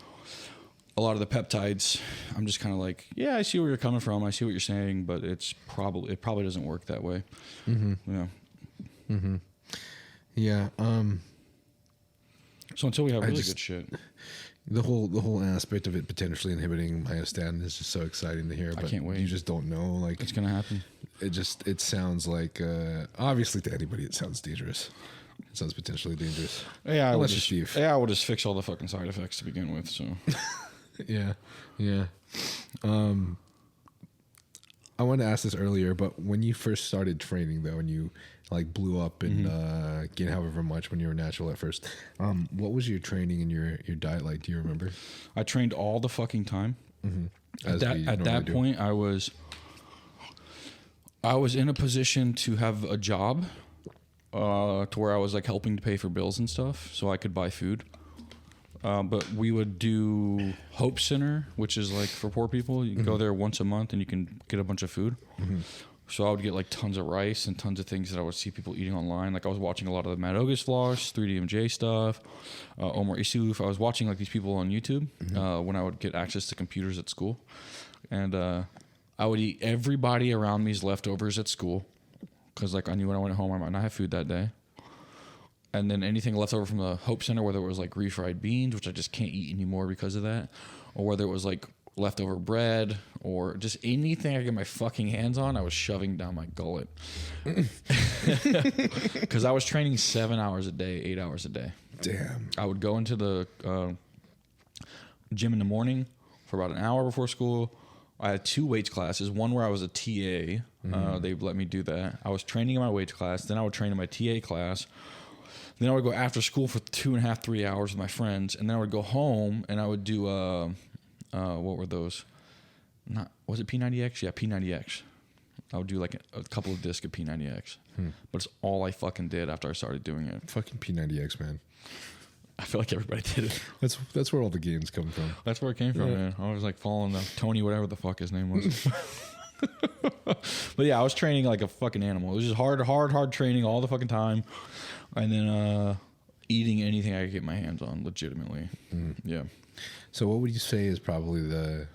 lot of the peptides, I'm just kind of like, yeah, I see where you're coming from. I see what you're saying, but it probably doesn't work that way. Mm-hmm. Yeah. Mm-hmm. Yeah. So until we have really good shit. The whole aspect of it potentially inhibiting myostatin is just so exciting to hear. But I can't wait. You just don't know, like it's gonna happen. It sounds like obviously to anybody it sounds dangerous. It sounds potentially dangerous. Yeah, I would Unless you're just Steve. yeah, I would just fix all the fucking side effects to begin with. So Yeah, yeah. I wanted to ask this earlier, but when you first started training, though, and you like blew up and gained however much when you were natural at first, what was your training and your diet like? Do you remember? I trained all the fucking time. As we At normally that do. point, I was in a position to have a job, to where I was like helping to pay for bills and stuff, so I could buy food. But we would do Hope Center, which is like for poor people. You can go there once a month and you can get a bunch of food. So I would get like tons of rice and tons of things that I would see people eating online. Like I was watching a lot of the Matt Ogus vlogs, 3DMJ stuff, Omar Issouf. I was watching like these people on YouTube when I would get access to computers at school. And I would eat everybody around me's leftovers at school because like I knew when I went home I might not have food that day. And then anything left over from the Hope Center, whether it was like refried beans, which I just can't eat anymore because of that, or whether it was like leftover bread or just anything I could get my fucking hands on, I was shoving down my gullet. Because I was training 7 hours a day, 8 hours a day. Damn. I would go into the gym in the morning for about an hour before school. I had 2 weights classes, one where I was a TA. They let me do that. I was training in my weights class. Then I would train in my TA class. Then I would go after school for 2.5, 3 hours with my friends. And then I would go home and I would do, what were those? Was it P90X? Yeah, P90X. I would do like a couple of discs of P90X. But it's all I fucking did after I started doing it. Fucking P90X, man. I feel like everybody did it. That's where all the gains come from. That's where it came from, man. I was like following Tony, whatever the fuck his name was. But yeah, I was training like a fucking animal. It was just hard training all the fucking time. And then eating anything I could get my hands on, legitimately. Yeah. So what would you say is probably the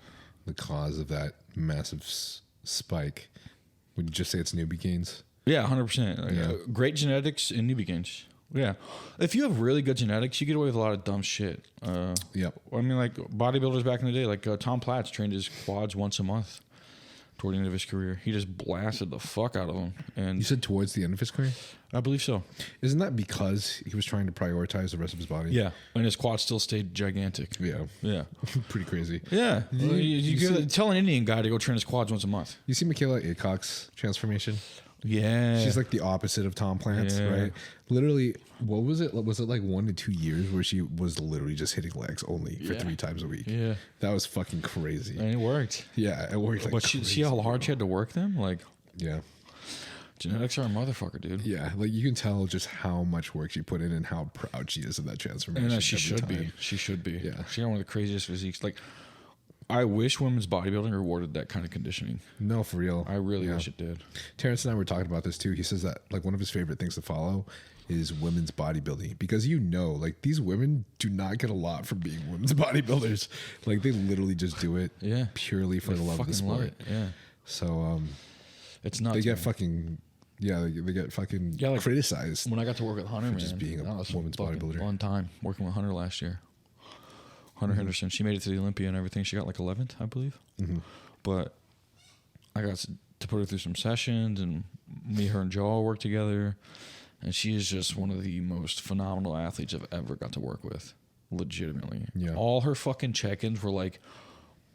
cause of that massive spike? Would you just say it's newbie gains? Yeah, 100%. Great genetics and newbie gains. Yeah. If you have really good genetics, you get away with a lot of dumb shit. Yep. I mean, like bodybuilders back in the day, like Tom Platz trained his quads once a month toward the end of his career. He just blasted the fuck out of them. And You said towards the end of his career? I believe so. Isn't that because he was trying to prioritize the rest of his body? Yeah. And his quads still stayed gigantic. Yeah. Yeah. Pretty crazy. Yeah. You Tell an Indian guy to go train his quads once a month. You see Michaela Aycock's transformation? Yeah. She's like the opposite of Tom Plants, right? Literally, what was it? Was it like 1 to 2 years where she was literally just hitting legs only for 3 times a week? Yeah. That was fucking crazy. And it worked. Yeah, it worked like But crazy. see how hard she had to work them? Like, Yeah. genetics are a motherfucker, dude. Yeah, like you can tell just how much work she put in and how proud she is of that transformation. And she every should be. time. She should be. Yeah. She got one of the craziest physiques. Like, I wish women's bodybuilding rewarded that kind of conditioning. No, for real. I really wish it did. Terrence and I were talking about this too. He says that like one of his favorite things to follow is women's bodybuilding because like these women do not get a lot from being women's bodybuilders. Like they literally just do it purely for the love of the Fucking love sport. it. Yeah. So It's nuts. they get man. fucking they get fucking like, criticized. When I got to work with Hunter, man, just being a that was women's fucking bodybuilder. One time working with Hunter last year. Hunter Henderson. She made it to the Olympia and everything. She got like 11th, I believe. But I got to put her through some sessions, and me, her, and Joel worked together. And she is just one of the most phenomenal athletes I've ever got to work with. Legitimately. Yeah. All her fucking check-ins were like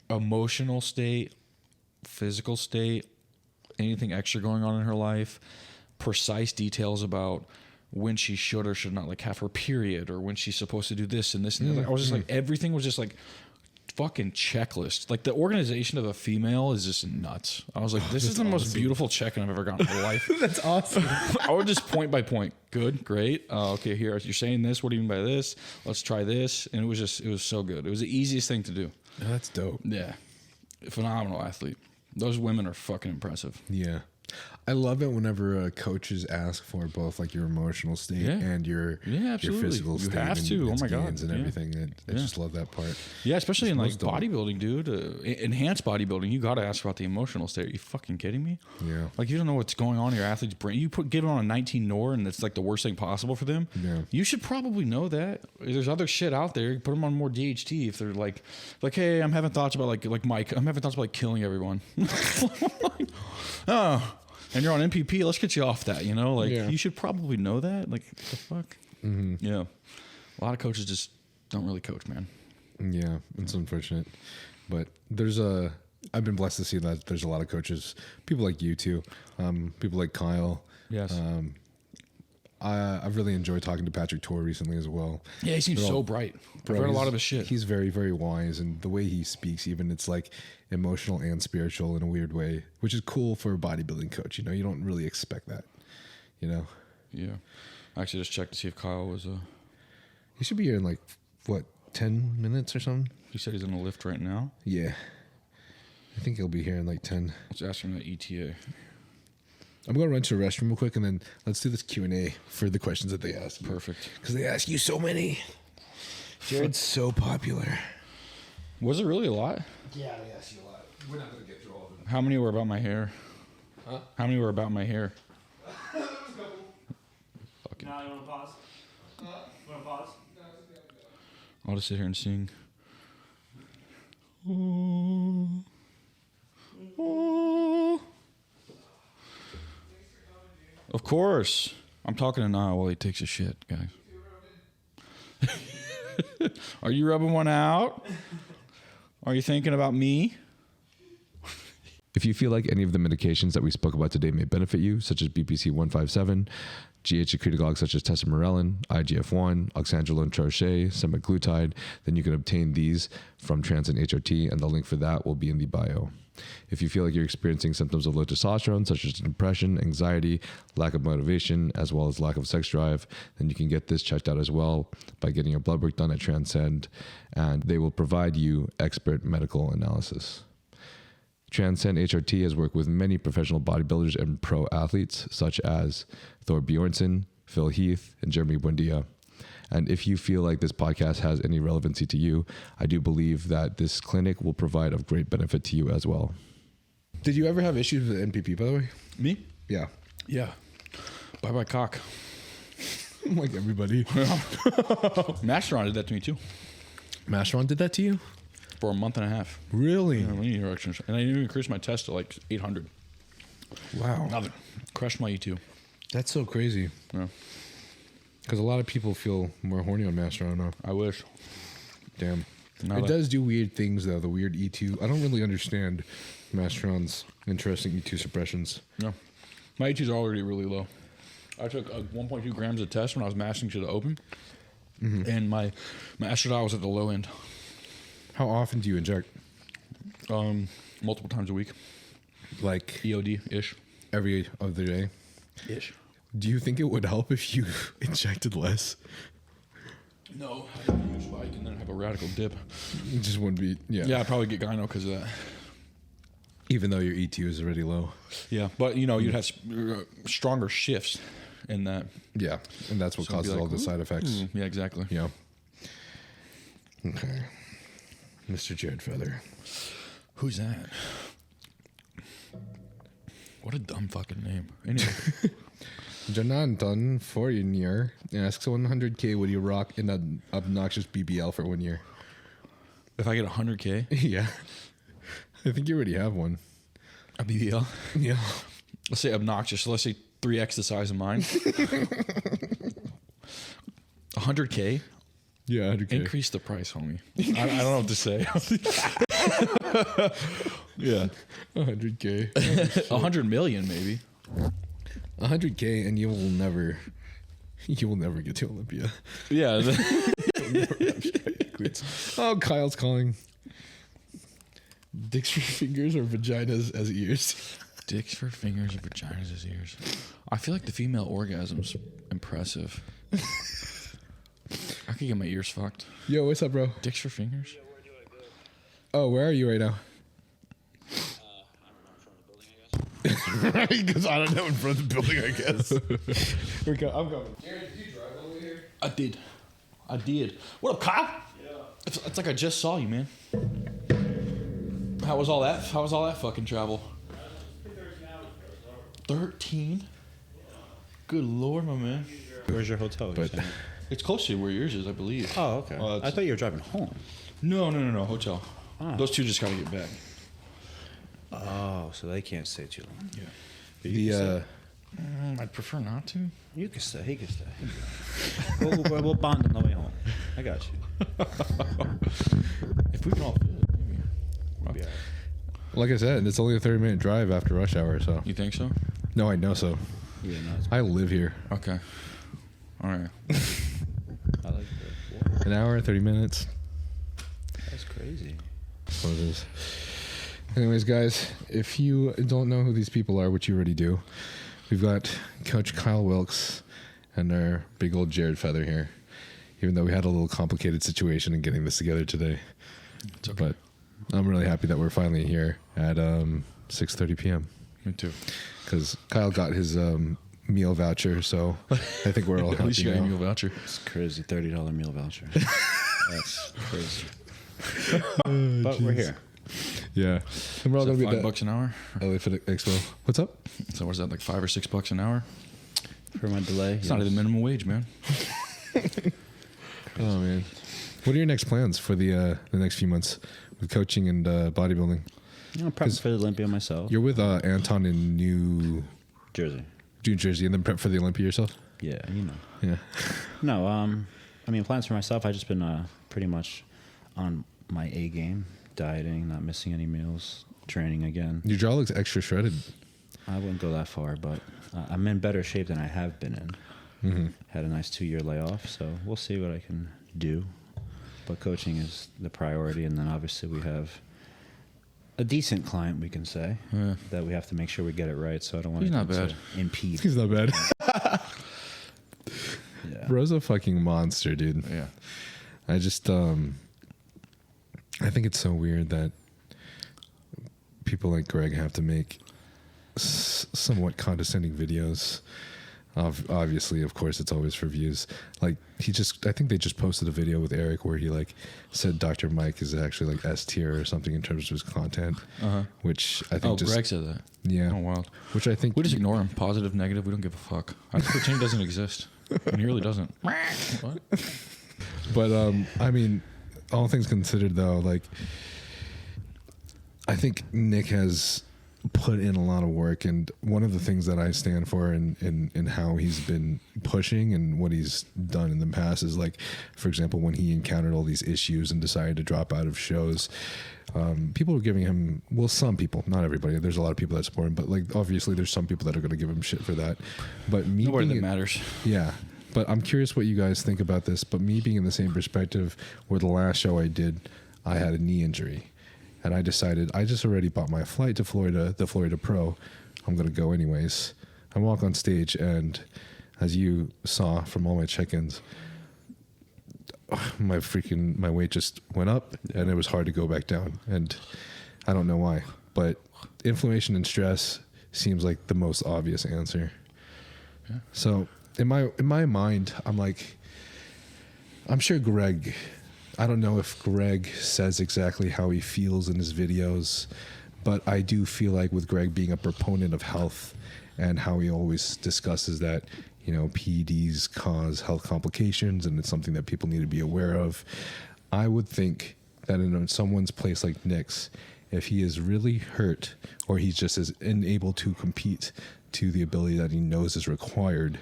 emotional state, physical state, anything extra going on in her life, precise details about when she should or should not like have her period, or when she's supposed to do this and this and that. I was just like, everything was just like fucking checklist. Like the organization of a female is just nuts. I was like, this is the most beautiful check-in I've ever gotten in my life. That's awesome. I would just point by point. Good, great. Okay, here, you're saying this. What do you mean by this? Let's try this. And it was so good. It was the easiest thing to do. That's dope. Yeah. Phenomenal athlete. Those women are fucking impressive. Yeah. I love it whenever coaches ask for both like your emotional state and your physical state. You have and to. Oh its my God. gains and everything. I just love that part. Yeah, especially in like most dope. bodybuilding, dude. Enhanced bodybuilding, you got to ask about the emotional state. Are you fucking kidding me? Yeah. Like you don't know what's going on in your athlete's brain. You give them on a 19 NOR and it's like the worst thing possible for them. Yeah. You should probably know that. There's other shit out there. Put them on more DHT if they're like, hey, I'm having thoughts about like Mike. I'm having thoughts about like killing everyone. Oh. and you're on MPP, let's get you off that. You know, like Yeah. you should probably know that. Like what the fuck? Yeah, a lot of coaches just don't really coach, man. Yeah, it's unfortunate, but I've been blessed to see that there's a lot of coaches, people like you too, people like Kyle. Yes. I've really enjoyed talking to Patrick Tor recently as well. Yeah, he seems so bright. I've read a lot of his shit. He's very, very wise, and the way he speaks, even it's like emotional and spiritual in a weird way, which is cool for a bodybuilding coach. You know, you don't really expect that. You know. Yeah. I actually just checked to see if Kyle was. He should be here in like what 10 minutes or something. He said he's in the lift right now. Yeah. I think he'll be here in like 10. Let's ask him the ETA. I'm going to run to the restroom real quick, and then let's do this Q&A for the questions that they asked. Perfect. Because they ask you so many. Jared's so popular. Was it really a lot? Yeah, they asked you a lot. We're not going to get through all of them. How many were about my hair? Huh? How many were about my hair? Now you want to pause? You want to pause? I'll just sit here and sing. Of course. I'm talking to Niall while he takes a shit, guys. Are you rubbing one out? Are you thinking about me? If you feel like any of the medications that we spoke about today may benefit you, such as BPC 157, GH secretagogues such as Tesamorelin, IGF1, oxandrolone troche, Semaglutide, then you can obtain these from Trensparent HRT, and the link for that will be in the bio. If you feel like you're experiencing symptoms of low testosterone, such as depression, anxiety, lack of motivation, as well as lack of sex drive, then you can get this checked out as well by getting your blood work done at Transcend, and they will provide you expert medical analysis. Transcend HRT has worked with many professional bodybuilders and pro athletes, such as Thor Bjornsson, Phil Heath, and Jeremy Buendia. And if you feel like this podcast has any relevancy to you, I do believe that this clinic will provide of great benefit to you as well. Did you ever have issues with NPP, by the way? Me? Yeah. Yeah. Bye-bye cock. Like everybody. Masteron did that to me too. Masteron did that to you? For a month and a half. Really? Yeah, knee erections. And I even increased my test to like 800. Wow. Nothing. Crushed my E2. That's so crazy. Yeah. Because a lot of people feel more horny on Masteron, huh? I wish. Damn. Now It that- does do weird things, though, the weird E2. I don't really understand Masteron's interesting E2 suppressions. No. My E2s are already really low. I took 1.2 grams of test when I was mashing to the open. And my estradiol was at the low end. How often do you inject? Multiple times a week. Like EOD-ish. every other day? Ish. Do you think it would help if you injected less? No, I have a huge spike and then have a radical dip. It just wouldn't be, Yeah, I'd probably get gyno because of that. Even though your E2 is already low. Yeah, but you know, you'd have stronger shifts in that. Yeah, and that's what So it'd be causes like, all the side effects. Yeah, exactly. Yeah. Okay. Mr. Jared Feather. Who's that? What a dumb fucking name. Anyway, Anton for a year asks 100K, would you rock an obnoxious BBL for 1 year? if I get 100K, Yeah. I think you already have one. a BBL. Yeah. Let's say obnoxious. So let's say 3x the size of mine. 100K. Yeah, 100K. Increase the price, homie. I don't know what to say. Yeah, 100K. 100 million maybe. 100K and you will never get to Olympia. Yeah. Oh, Kyle's calling. Dicks for fingers or vaginas as ears? Dicks for fingers and vaginas as ears. I feel like the female orgasm's impressive. I could get my ears fucked. Yo, what's up, bro? Dicks for fingers? Oh, where are you right now? Because I don't know, in front of the building, I guess. I'm coming. Jared, did you drive all the way here? I did. What up, Kyle? Yeah. It's like I just saw you, man. How was all that? How was all that fucking travel? 13? Good lord, my man. Where's your hotel? But It's close to where yours is, I believe. Oh, okay. Well, I thought you were driving home. No, hotel. Ah. Those two just gotta get back. Oh, so they can't stay too long. Yeah. I'd prefer not to. You can stay. He can stay. We'll bond on the way home. I got you. If we can all fit, maybe. We'll be all right. Like I said, it's only a 30-minute drive after rush hour, so. You think so? No, I know so. Yeah, no, it's I live here. Okay. All right. I like that. An hour, 30 minutes. That's crazy. That's what it is. Anyways, guys, if you don't know who these people are, which you already do, we've got Coach Kyle Wilkes and our big old Jared Feather here, even though we had a little complicated situation in getting this together today. It's okay. But I'm really happy that we're finally here at 6:30 p.m. Me too. Because Kyle got his meal voucher, so I think we're all At least happy you got a now. meal voucher. It's crazy. $30 meal voucher. That's crazy. Oh, But we're here. Yeah. And we're all Is going that to be $5 an hour? LA Fit Expo. What's up? So what's that, like $5 or $6 an hour? For my delay. It's not even minimum wage, man. Oh, man. What are your next plans for the next few months with coaching and bodybuilding? I'm prepping for the Olympia myself. You're with Anton in New Jersey. Jersey, and then prep for the Olympia yourself? Yeah, you know. Yeah. No, I mean, plans for myself, I've just been pretty much on my A game, dieting, not missing any meals, training again. Your jaw looks extra shredded. I wouldn't go that far, but I'm in better shape than I have been in. Mm-hmm. Had a nice 2-year layoff, so we'll see what I can do. But coaching is the priority, and then obviously we have a decent client, we can say, Yeah. that we have to make sure we get it right, so I don't want He's not to bad. impede. He's not bad. Yeah. Bro's a fucking monster, dude. Yeah. I just, I think it's so weird that people like Greg have to make somewhat condescending videos. Obviously, of course, it's always for views. Like I think they just posted a video with Eric where he like said Dr. Mike is actually like S tier or something in terms of his content, which I think Greg said that. Yeah. Oh, wild. Which I think We just ignore him. Positive, negative, we don't give a fuck. I just pretend he doesn't exist. And he really doesn't. What? But I mean, all things considered, though, like I think Nick has put in a lot of work, and one of the things that I stand for in how he's been pushing and what he's done in the past is, like, for example, when he encountered all these issues and decided to drop out of shows, people were giving him, well, some people, not everybody, there's a lot of people that support him, but like obviously there's some people that are going to give him shit for that. But me Nobody that being- matters. Yeah. But I'm curious what you guys think about this. But me being in the same perspective, where the last show I did, I had a knee injury. And I decided, I just already bought my flight to Florida, the Florida Pro. I'm going to go anyways. I walk on stage, and as you saw from all my check-ins, my weight just went up, and it was hard to go back down. And I don't know why. But inflammation and stress seems like the most obvious answer. Yeah. So in my mind, I'm like, I'm sure Greg, I don't know if Greg says exactly how he feels in his videos, but I do feel like with Greg being a proponent of health and how he always discusses that, you know, PEDs cause health complications and it's something that people need to be aware of, I would think that in someone's place like Nick's, if he is really hurt or he's just as unable to compete to the ability that he knows is required,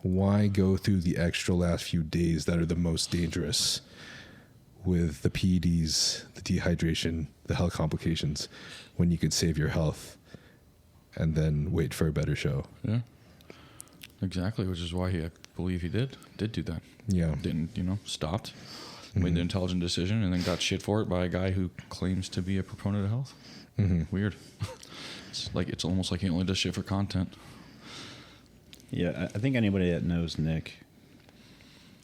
why go through the extra last few days that are the most dangerous with the PEDs, the dehydration, the health complications, when you could save your health and then wait for a better show? Yeah. Exactly, which is why I believe he did do that. Yeah. Didn't, stopped, made the intelligent decision, and then got shit for it by a guy who claims to be a proponent of health. Weird. It's almost like he only does shit for content. Yeah, I think anybody that knows Nick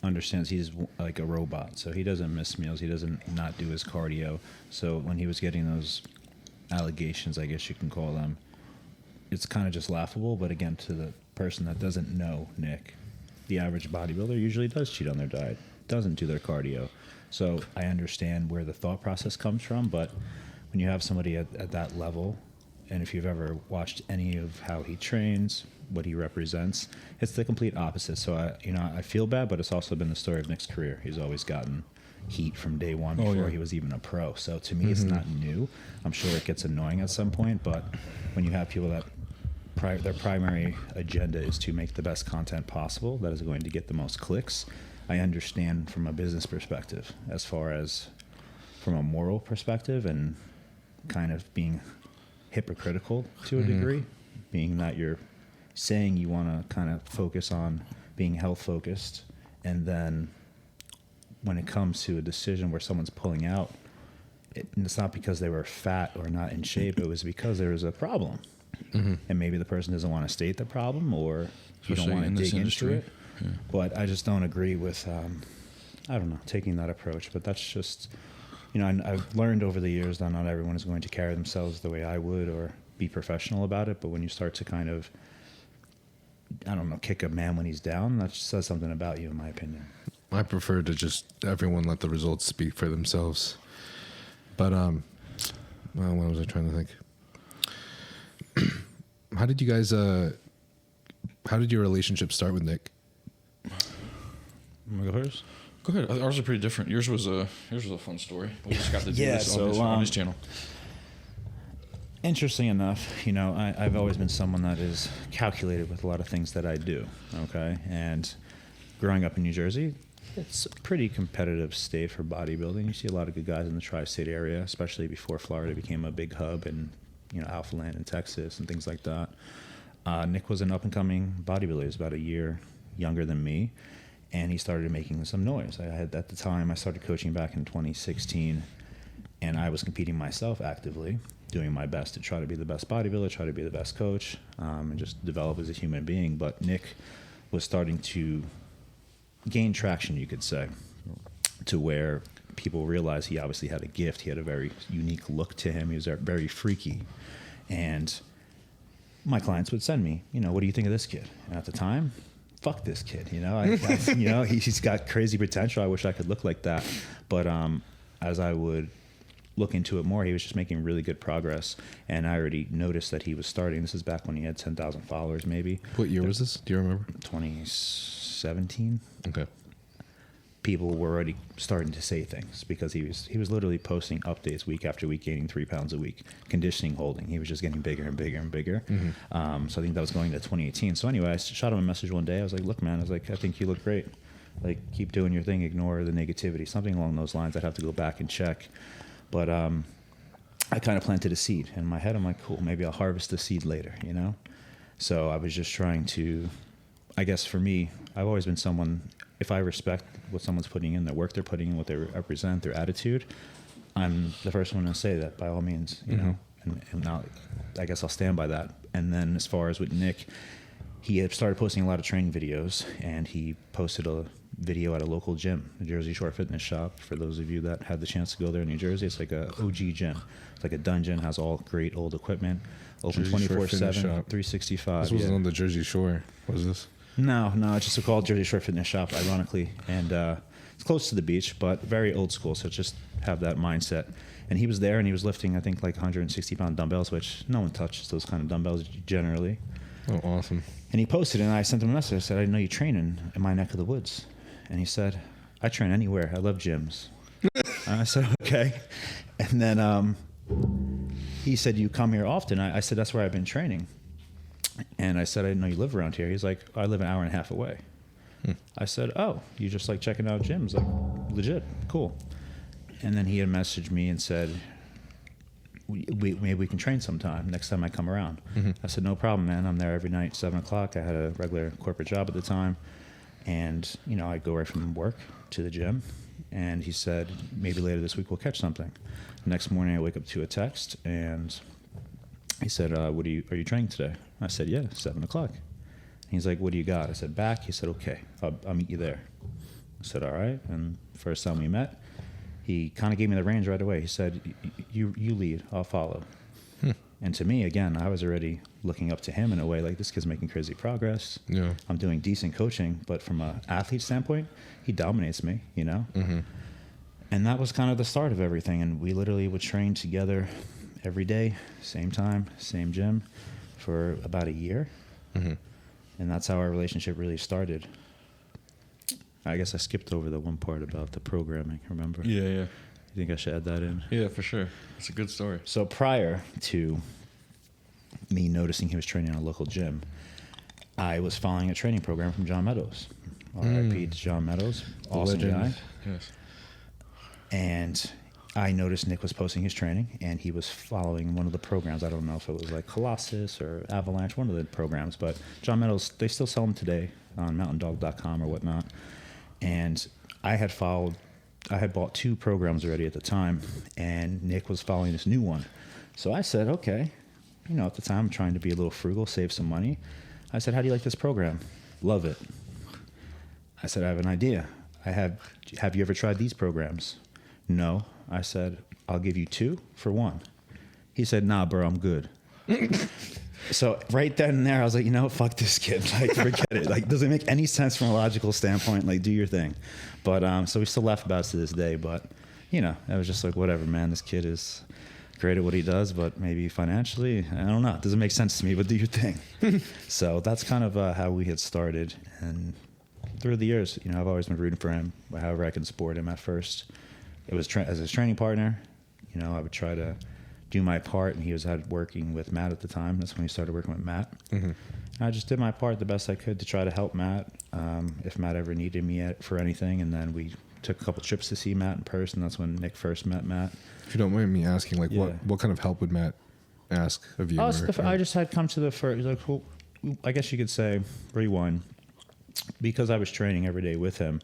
understands he's like a robot. So he doesn't miss meals. He doesn't not do his cardio. So when he was getting those allegations, I guess you can call them, it's kind of just laughable. But again, to the person that doesn't know Nick, the average bodybuilder usually does cheat on their diet, doesn't do their cardio. So I understand where the thought process comes from. But when you have somebody at that level, and if you've ever watched any of how he trains, what he represents, it's the complete opposite. So I feel bad, but it's also been the story of Nick's career. He's always gotten heat from day one before he was even a pro. So to me, it's not new. I'm sure it gets annoying at some point, but when you have people that their primary agenda is to make the best content possible that is going to get the most clicks. I understand from a business perspective, as far as from a moral perspective, and kind of being hypocritical to a degree, being that you're saying you want to kind of focus on being health focused, and then when it comes to a decision where someone's pulling out, it's not because they were fat or not in shape, it was because there was a problem. And maybe the person doesn't want to state the problem, or you don't want to dig into it. Yeah. But I just don't agree with, I don't know, taking that approach. But that's just, you know, I've learned over the years that not everyone is going to carry themselves the way I would or be professional about it. But when you start to kind of, I don't know, kick a man when he's down, that says something about you, in my opinion. I prefer to just everyone let the results speak for themselves. But well, what was I trying to think? How did you guys? How did your relationship start with Nick? Want to go first? Go ahead. Ours are pretty different. Yours was a fun story. We just got to do this so, on his channel. Interesting enough, you know, I've always been someone that is calculated with a lot of things that I do. Okay, and growing up in New Jersey, it's a pretty competitive state for bodybuilding. You see a lot of good guys in the tri-state area, especially before Florida became a big hub, and you know, Alpha Land in Texas and things like that. Nick was an up-and-coming bodybuilder. He was about a year younger than me, and he started making some noise. I had, at the time, I started coaching back in 2016, and I was competing myself actively, doing my best to try to be the best bodybuilder, try to be the best coach, and just develop as a human being. But Nick was starting to gain traction, you could say, to where people realized he obviously had a gift. He had a very unique look to him. He was very freaky. And my clients would send me, you know, what do you think of this kid? And at the time, fuck this kid, you know. You know, he's got crazy potential. I wish I could look like that. But as I would look into it more, he was just making really good progress. And I already noticed that he was starting. This is back when he had 10,000 followers, maybe. What year was this? Do you remember? 2017. Okay. People were already starting to say things because he was literally posting updates week after week, gaining 3 pounds a week, conditioning, holding. He was just getting bigger and bigger and bigger. So I think that was going to 2018. So anyway, I shot him a message one day. I was like, look, man, I was like, I think you look great. Like, keep doing your thing. Ignore the negativity. Something along those lines. I'd have to go back and check. But I kind of planted a seed in my head. I'm like, cool, maybe I'll harvest the seed later, you know? So I was just trying to, I guess for me, I've always been someone, if I respect what someone's putting in, their work they're putting in, what they represent, their attitude, I'm the first one to say that, by all means, you know, and now I guess I'll stand by that. And then as far as with Nick, he had started posting a lot of training videos, and he posted a video at a local gym, the Jersey Shore Fitness Shop. For those of you that had the chance to go there in New Jersey, it's like a OG gym. It's like a dungeon, has all great old equipment, open 24/7, 365. This wasn't on the Jersey Shore, was this? No, it's just called Jersey Shore Fitness Shop, ironically. And it's close to the beach, but very old school, so just have that mindset. And he was there, and he was lifting, I think, like 160-pound dumbbells, which no one touches those kind of dumbbells generally. Oh, awesome. And he posted, and I sent him a message. I said, I know you train in my neck of the woods. And he said, I train anywhere. I love gyms. And I said, okay. And then he said, you come here often? I said, that's where I've been training. And I said, I didn't know you live around here. He's like, I live an hour and a half away. I said, oh, you just like checking out gyms? Like, legit, cool. And then he had messaged me and said, maybe we can train sometime next time I come around. I said, no problem, man. I'm there every night, 7 o'clock. I had a regular corporate job at the time. And, you know, I'd go right from work to the gym. And he said, maybe later this week we'll catch something. The next morning I wake up to a text, and he said, are you training today? I said, yeah, 7 o'clock. He's like, what do you got? I said, back. He said, okay, I'll meet you there. I said, all right. And first time we met, he kind of gave me the reins right away. He said, you lead, I'll follow. And to me, again, I was already looking up to him in a way, like, this kid's making crazy progress. Yeah. I'm doing decent coaching, but from an athlete standpoint, he dominates me, you know? And that was kind of the start of everything. And we literally would train together every day, same time, same gym, for about a year. And that's how our relationship really started. I guess I skipped over the one part about the programming, remember? Yeah. You think I should add that in? Yeah, for sure. It's a good story. So prior to me noticing he was training in a local gym, I was following a training program from John Meadows. R.I.P. to John Meadows, awesome guy. Yes. And I noticed Nick was posting his training, and he was following one of the programs. I don't know if it was like Colossus or Avalanche, one of the programs, but John Meadows, they still sell them today on mountaindog.com or whatnot. And I had bought 2 programs already at the time, and Nick was following this new one. So I said, okay, at the time I'm trying to be a little frugal, save some money. I said, how do you like this program? Love it. I said, I have an idea. Have you ever tried these programs? No. I said, I'll give you 2 for 1. He said, nah, bro, I'm good. So right then and there, I was like, fuck this kid. Like, forget it. Like, does it make any sense from a logical standpoint? Like, do your thing. But so we still laugh about it to this day. But, I was just like, whatever, man. This kid is great at what he does, but maybe financially, I don't know. It doesn't make sense to me, but do your thing. So that's kind of how we had started. And through the years, I've always been rooting for him, however I can support him. At first, it was as his training partner. I would try to do my part, and he was working with Matt at the time. That's when he started working with Matt. Mm-hmm. I just did my part the best I could to try to help Matt if Matt ever needed me for anything. And then we took a couple trips to see Matt in person. That's when Nick first met Matt. If you don't mind me asking, like, what kind of help would Matt ask of you? I just had come to the first, like, well, I guess you could say, rewind. Because I was training every day with him,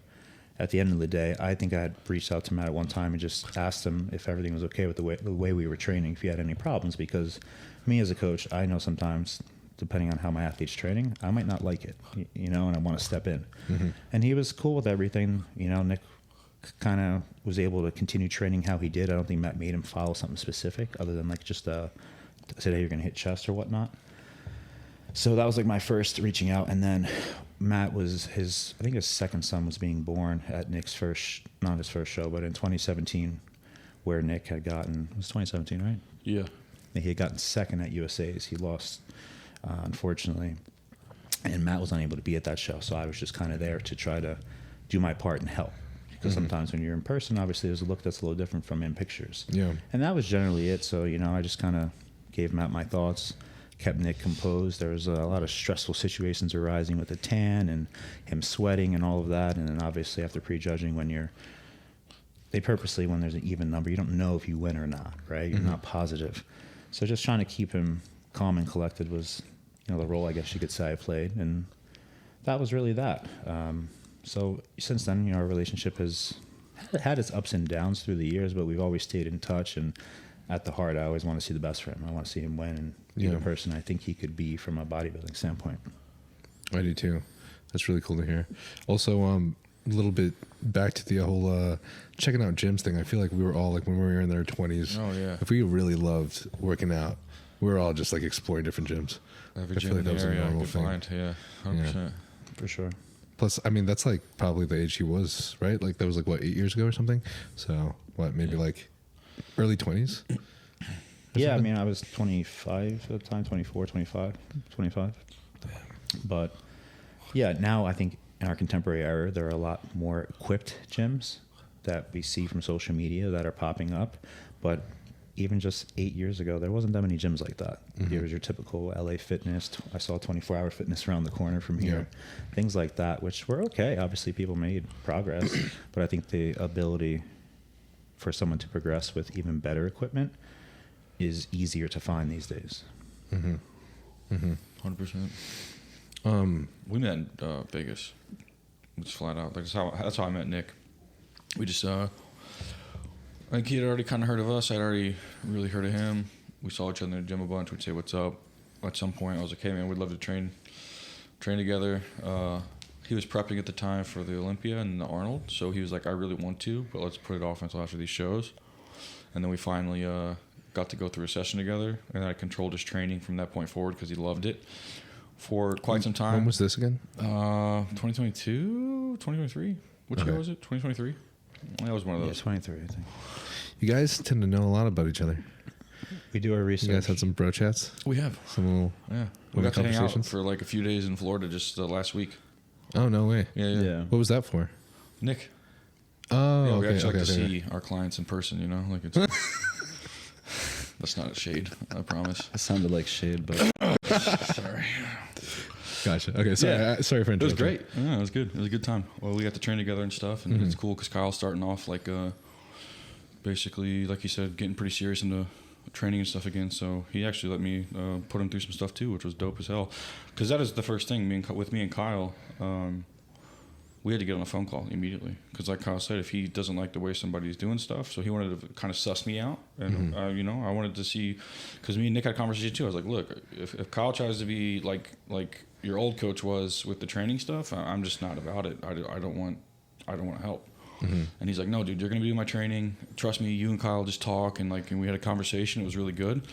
at the end of the day, I think I had reached out to Matt at one time and just asked him if everything was okay with the way we were training, if he had any problems. Because me as a coach, I know sometimes, depending on how my athlete's training, I might not like it, and I want to step in. Mm-hmm. And he was cool with everything. Nick kind of was able to continue training how he did. I don't think Matt made him follow something specific other than like just said, hey, you're going to hit chest or whatnot. So that was like my first reaching out. And then Matt was I think his second son was being born at Nick's not his first show, but in 2017, where Nick had gotten, it was 2017, right? Yeah. He had gotten second at USA's. He lost, unfortunately. And Matt was unable to be at that show. So I was just kind of there to try to do my part and help. Because sometimes when you're in person, obviously there's a look that's a little different from in pictures. Yeah. And that was generally it. So, I just kind of gave Matt my thoughts, kept Nick composed. There was a lot of stressful situations arising with the tan and him sweating and all of that. And then obviously after prejudging, when there's an even number, you don't know if you win or not, right? You're not positive. So just trying to keep him calm and collected was, the role I guess you could say I played. And that was really that. So since then, our relationship has had its ups and downs through the years, but we've always stayed in touch. And at the heart, I always want to see the best for him. I want to see him win and be the person I think he could be from a bodybuilding standpoint. I do too. That's really cool to hear. Also, a little bit back to the whole checking out gyms thing. I feel like we were all like when we were in our 20s. Oh yeah. If we really loved working out, we were all just like exploring different gyms. Every gym in the area, I could find. Yeah, 100%. For sure. Plus, I mean, that's like probably the age he was, right? Like that was like 8 years ago or something. So maybe like early 20s. Yeah, I mean, I was 25 at the time, 24, 25. But yeah, now I think in our contemporary era, there are a lot more equipped gyms that we see from social media that are popping up. But even just 8 years ago, there wasn't that many gyms like that. There was your typical LA Fitness. I saw 24-hour Fitness around the corner from here. Yeah. Things like that, which were okay. Obviously, people made progress. But I think the ability for someone to progress with even better equipment is easier to find these days. 100%. We met in Vegas. Just flat out. That's how I met Nick. We just I think he had already kind of heard of us. I'd already really heard of him. We saw each other in the gym a bunch. We'd say what's up. At some point, I was like, hey man, we'd love to train together. He was prepping at the time for the Olympia and the Arnold, so he was like, I really want to, but let's put it off until after these shows. And then we finally got to go through a session together, and I controlled his training from that point forward because he loved it for quite some time. When was this again? 2022, 2023. Which year was it? 2023. That was one of those. Yeah, 23, I think. You guys tend to know a lot about each other. We do our research. You guys had some bro chats? We have. Some little we got to hang out for like a few days in Florida just last week. Oh, no way. Yeah. What was that for? Nick. Oh, we actually like to see our clients in person, like it's That's not a shade, I promise. That sounded like shade, but Sorry. Gotcha. Okay. Sorry. Yeah. Sorry for It was interrupting. great. Yeah, it was good. It was a good time. Well, we got to train together and stuff, and it's cool because Kyle's starting off like basically, like you said, getting pretty serious into training and stuff again. So he actually let me put him through some stuff too, which was dope as hell. Because that is the first thing. With me and Kyle, we had to get on a phone call immediately. Because like Kyle said, if he doesn't like the way somebody's doing stuff, so he wanted to kind of suss me out. And you know, I wanted to see, because me and Nick had a conversation too. I was like, look, if Kyle tries to be like your old coach was with the training stuff, I'm just not about it. I don't want to help. And he's like, no, dude, you're going to be doing my training. Trust me, you and Kyle just talk. And we had a conversation. It was really good.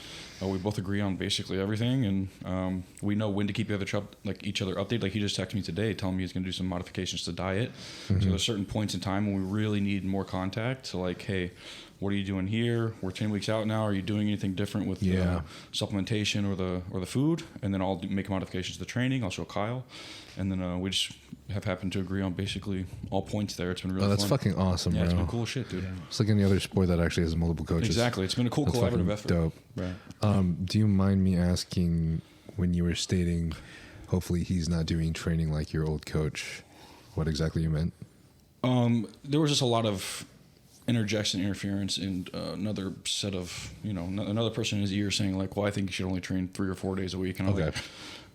We both agree on basically everything. And we know when to keep each other updated. Like he just texted me today telling me he's going to do some modifications to diet. So there's certain points in time when we really need more contact. So like, hey, what are you doing here? We're 10 weeks out now. Are you doing anything different with supplementation or the food? And then I'll make modifications to the training. I'll show Kyle. And then we just have happened to agree on basically all points there. It's been really that's fun. fucking awesome, Yeah, bro. it's been cool shit, dude. It's like any other sport that actually has multiple coaches. Exactly. It's been a cool That's collaborative fucking effort. dope. Right. Do you mind me asking, when you were stating, hopefully he's not doing training like your old coach, what exactly you meant? There was just a lot of interjection, interference, and another set of, another person in his ear saying like, well, I think you should only train 3 or 4 days a week. And I was like,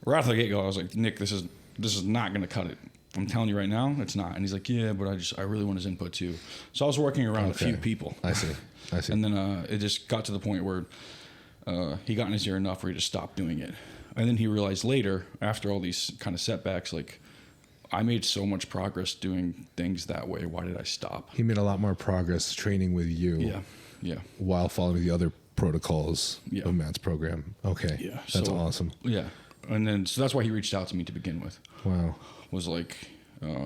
right off the get-go, I was like, Nick, this is not going to cut it. I'm telling you right now, it's not. And he's like, yeah, but I really want his input too. So I was working around a few people. I see. And then it just got to the point where he got in his ear enough where he just stopped doing it. And then he realized later, after all these kind of setbacks, like, I made so much progress doing things that way. Why did I stop? He made a lot more progress training with you. Yeah. While following the other protocols of Matt's program. Okay. Yeah. That's awesome. Yeah. And then, so that's why he reached out to me to begin with. Wow. Was like,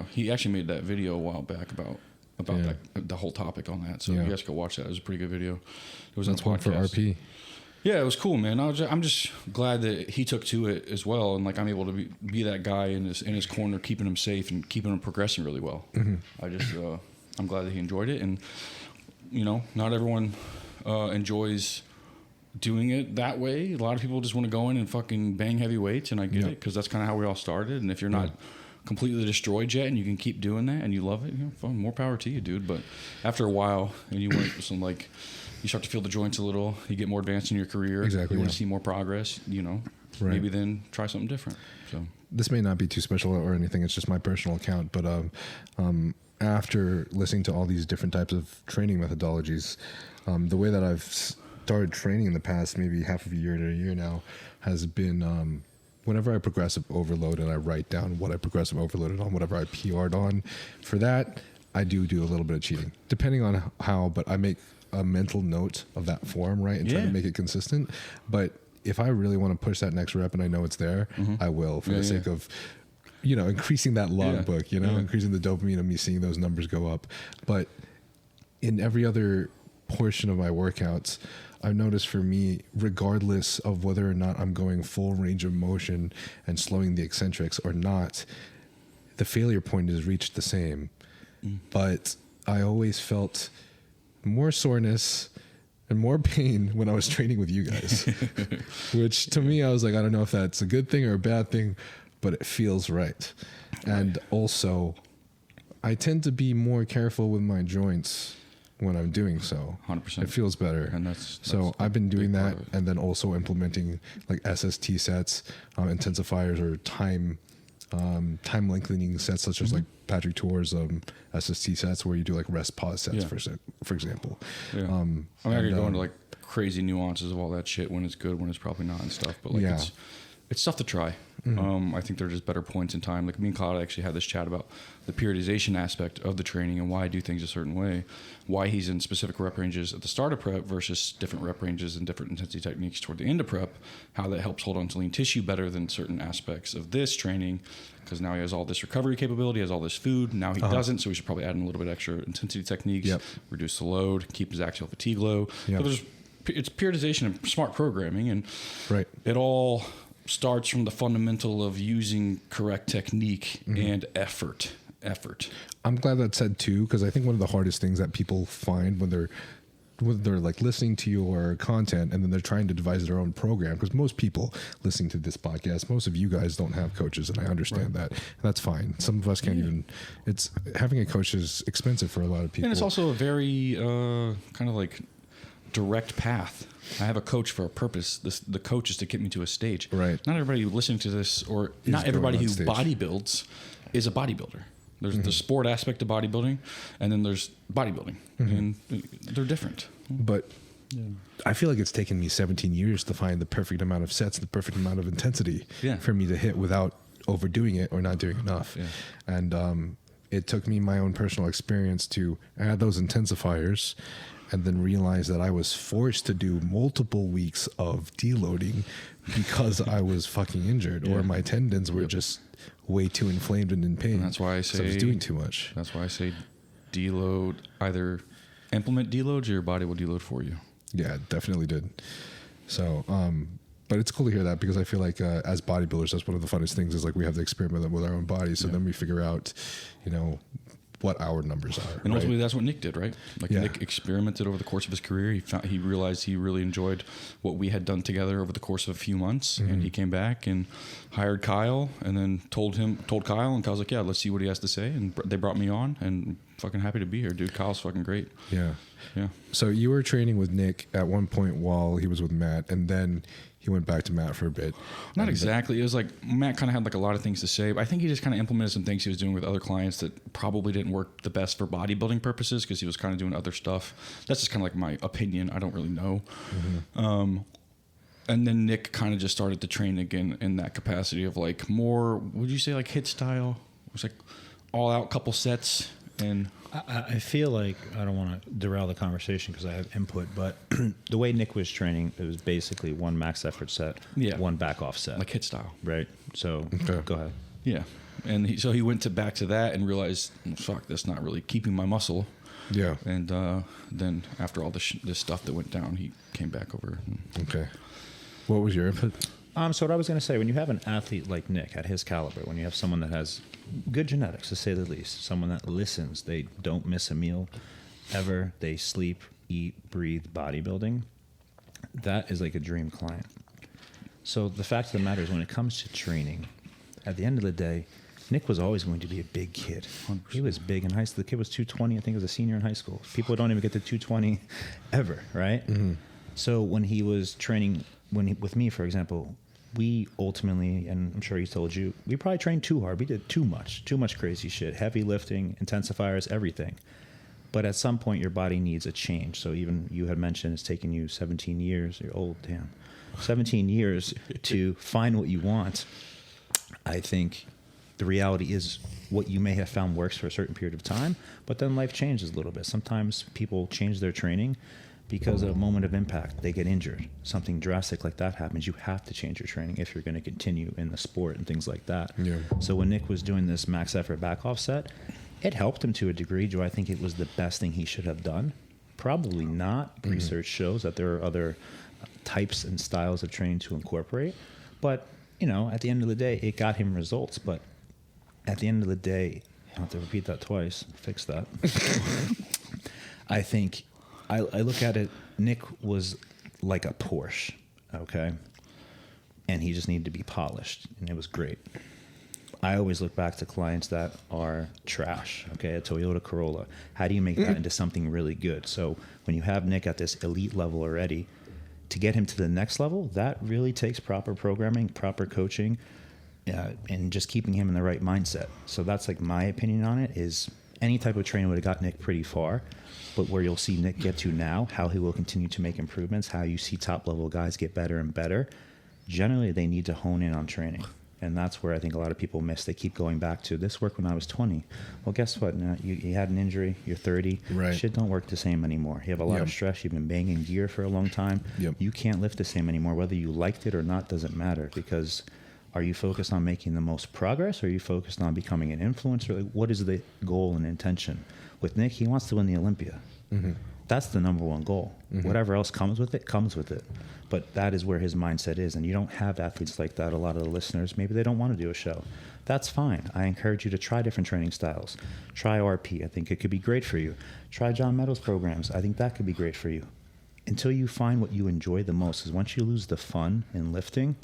he actually made that video a while back about the whole topic on that. So you guys go watch that. It was a pretty good video. It was That's on one for RP. Yeah, it was cool, man. I'm just glad that he took to it as well, and like I'm able to be that guy in his corner, keeping him safe and keeping him progressing really well. I'm glad that he enjoyed it, and not everyone enjoys doing it that way. A lot of people just want to go in and fucking bang heavy weights, and I get it because that's kind of how we all started. And if you're not completely destroyed yet, and you can keep doing that, and you love it, more power to you, dude. But after a while, and you want some like. You start to feel the joints a little. You get more advanced in your career. Exactly. You want to see more progress. Maybe then try something different. So this may not be too special or anything. It's just my personal account. But after listening to all these different types of training methodologies, the way that I've started training in the past, maybe half of a year to a year now, has been whenever I progressive overload and I write down what I progressive overloaded on, whatever I PR'd on. For that, I do a little bit of cheating, depending on how. But I make a mental note of that form, right, and try to make it consistent. But if I really want to push that next rep and I know it's there, I will, for the sake of increasing that logbook, increasing the dopamine of me seeing those numbers go up. But in every other portion of my workouts, I've noticed for me, regardless of whether or not I'm going full range of motion and slowing the eccentrics or not, the failure point is reached the same. But I always felt more soreness and more pain when I was training with you guys, which to me, I was like, I don't know if that's a good thing or a bad thing, but it feels right. And also, I tend to be more careful with my joints when I'm doing so. 100%. It feels better. And that's I've been doing that, and then also implementing like SST sets, intensifiers, or time lengthening sets, such as like Patrick Tour's SST sets, where you do like rest pause sets, for example. I mean, I could go into like crazy nuances of all that shit, when it's good, when it's probably not, and stuff. But like it's stuff to try. I think there's just better points in time. Like me and Kyle actually had this chat about the periodization aspect of the training and why I do things a certain way, why he's in specific rep ranges at the start of prep versus different rep ranges and different intensity techniques toward the end of prep, how that helps hold on to lean tissue better than certain aspects of this training, because now he has all this recovery capability, has all this food. Now he doesn't, so we should probably add in a little bit extra intensity techniques, reduce the load, keep his axial fatigue low. So it's periodization and smart programming, and it all starts from the fundamental of using correct technique and effort. I'm glad that said too, because I think one of the hardest things that people find when they're they're like listening to your content and then they're trying to devise their own program, because most people listening to this podcast, most of you guys don't have coaches, and I understand that, and that's fine. Some of us can't even. It's having a coach is expensive for a lot of people, and it's also a very kind of like direct path. I have a coach for a purpose. The coach is to get me to a stage. Right. Not everybody listening to this, or not everybody who bodybuilds, is a bodybuilder. There's the sport aspect of bodybuilding, and then there's bodybuilding, and they're different. But I feel like it's taken me 17 years to find the perfect amount of sets, the perfect amount of intensity for me to hit without overdoing it or not doing enough. Yeah. And it took me my own personal experience to add those intensifiers, and then realize that I was forced to do multiple weeks of deloading because I was fucking injured or my tendons were just way too inflamed and in pain. And that's why I say I was doing too much. That's why I say deload. Either implement deloads or your body will deload for you. Yeah, it definitely did. So, but it's cool to hear that, because I feel like as bodybuilders, that's one of the funnest things is like we have to experiment with our own bodies. So then we figure out, what our numbers are. And ultimately, that's what Nick did, right? Like Nick experimented over the course of his career. He realized he really enjoyed what we had done together over the course of a few months, and he came back and hired Kyle, and then told Kyle, and Kyle's like, yeah, let's see what he has to say, and they brought me on, and fucking happy to be here, dude. Kyle's fucking great. Yeah. So you were training with Nick at one point while he was with Matt, and then he went back to Matt for a bit. Not exactly. It was like Matt kind of had like a lot of things to say, but I think he just kind of implemented some things he was doing with other clients that probably didn't work the best for bodybuilding purposes, because he was kind of doing other stuff. That's just kind of like my opinion. I don't really know. And then Nick kind of just started to train again in that capacity of like more, would you say like HIIT style? It was like all out couple sets. And I feel like, I don't want to derail the conversation because I have input, but the way Nick was training, it was basically one max effort set, one back off set. Like HIIT style. Right. So go ahead. Yeah. And so he went back to that and realized, fuck, that's not really keeping my muscle. Yeah. And then after all this stuff that went down, he came back over. Okay. What was your input? So what I was going to say, when you have an athlete like Nick at his caliber, when you have someone that has good genetics, to say the least, someone that listens, they don't miss a meal ever, they sleep, eat, breathe bodybuilding, that is like a dream client. So the fact of the matter is, when it comes to training, at the end of the day, Nick was always going to be a big kid. 100%. He was big in high school. The kid was 220, I think, as a senior in high school. People don't even get to 220 ever, right? So when he was training, with me, for example, we ultimately, and I'm sure he told you, we probably trained too hard. We did too much crazy shit, heavy lifting, intensifiers, everything. But at some point, your body needs a change. So even you had mentioned it's taken you 17 years. You're old, damn. 17 years to find what you want. I think the reality is what you may have found works for a certain period of time, but then life changes a little bit. Sometimes people change their training because of a moment of impact. They get injured. Something drastic like that happens. You have to change your training if you're going to continue in the sport and things like that. Yeah. So when Nick was doing this max effort back off set, it helped him to a degree. Do I think it was the best thing he should have done? Probably not. Research shows that there are other types and styles of training to incorporate. But, at the end of the day, it got him results. But at the end of the day, I have to repeat that twice. Fix that. I think I look at it, Nick was like a Porsche, okay? And he just needed to be polished, and it was great. I always look back to clients that are trash, okay? A Toyota Corolla. How do you make that into something really good? So when you have Nick at this elite level already, to get him to the next level, that really takes proper programming, proper coaching, and just keeping him in the right mindset. So that's like my opinion on it, is any type of training would have got Nick pretty far. But where you'll see Nick get to now, how he will continue to make improvements, how you see top-level guys get better and better, generally they need to hone in on training. And that's where I think a lot of people miss. They keep going back to, this worked when I was 20. Well, guess what? Now, you had an injury, you're 30. Right. Shit don't work the same anymore. You have a lot of stress. You've been banging gear for a long time. You can't lift the same anymore. Whether you liked it or not doesn't matter, because are you focused on making the most progress, or are you focused on becoming an influencer? Like, what is the goal and intention? With Nick, he wants to win the Olympia. That's the number one goal. Whatever else comes with it. But that is where his mindset is. And you don't have athletes like that. A lot of the listeners, maybe they don't want to do a show. That's fine. I encourage you to try different training styles. Try RP. I think it could be great for you. Try John Meadows' programs. I think that could be great for you. Until you find what you enjoy the most, because once you lose the fun in lifting,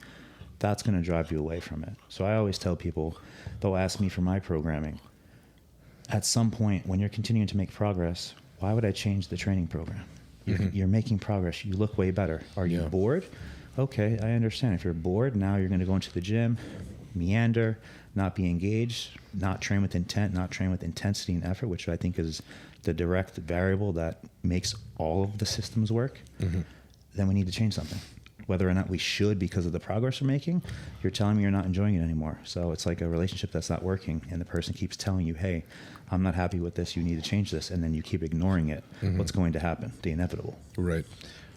that's going to drive you away from it. So I always tell people, they'll ask me for my programming. At some point, when you're continuing to make progress, why would I change the training program? You're making progress. You look way better. Are you bored? Okay, I understand. If you're bored, now you're going to go into the gym, meander, not be engaged, not train with intent, not train with intensity and effort, which I think is the direct variable that makes all of the systems work. Then we need to change something. Whether or not we should because of the progress we're making, you're telling me you're not enjoying it anymore. So it's like a relationship that's not working, and the person keeps telling you, hey, I'm not happy with this, you need to change this, and then you keep ignoring it. What's going to happen? The inevitable. Right.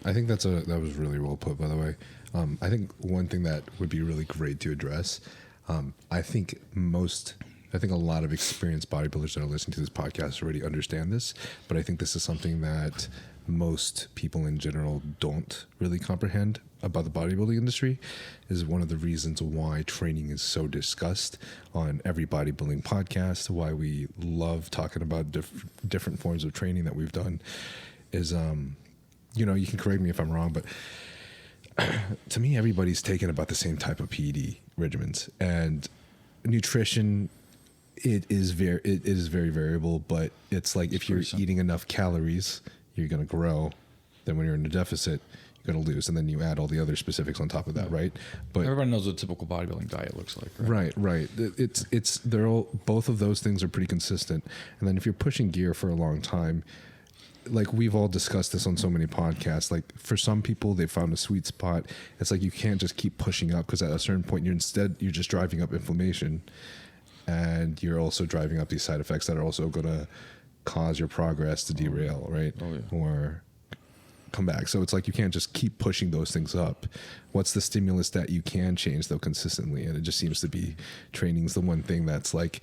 I think that was really well put, by the way. I think one thing that would be really great to address, I think a lot of experienced bodybuilders that are listening to this podcast already understand this, but I think this is something that most people in general don't really comprehend about the bodybuilding industry. Is one of the reasons why training is so discussed on every bodybuilding podcast, why we love talking about different forms of training that we've done is, you can correct me if I'm wrong, but to me, everybody's taking about the same type of PED regimens, and nutrition, it is very variable, but it's like if you're eating enough calories, you're going to grow. Then when you're in a deficit, you're going to lose. And then you add all the other specifics on top of that, right? But everybody knows what a typical bodybuilding diet looks like, right? Right. They're all, both of those things are pretty consistent. And then if you're pushing gear for a long time, like we've all discussed this on so many podcasts, like for some people, they found a sweet spot. It's like you can't just keep pushing up, because at a certain point, you're just driving up inflammation, and you're also driving up these side effects that are also going to cause your progress to derail, right? Or come back. So it's like you can't just keep pushing those things up. What's the stimulus that you can change though consistently? And it just seems to be training's the one thing that's like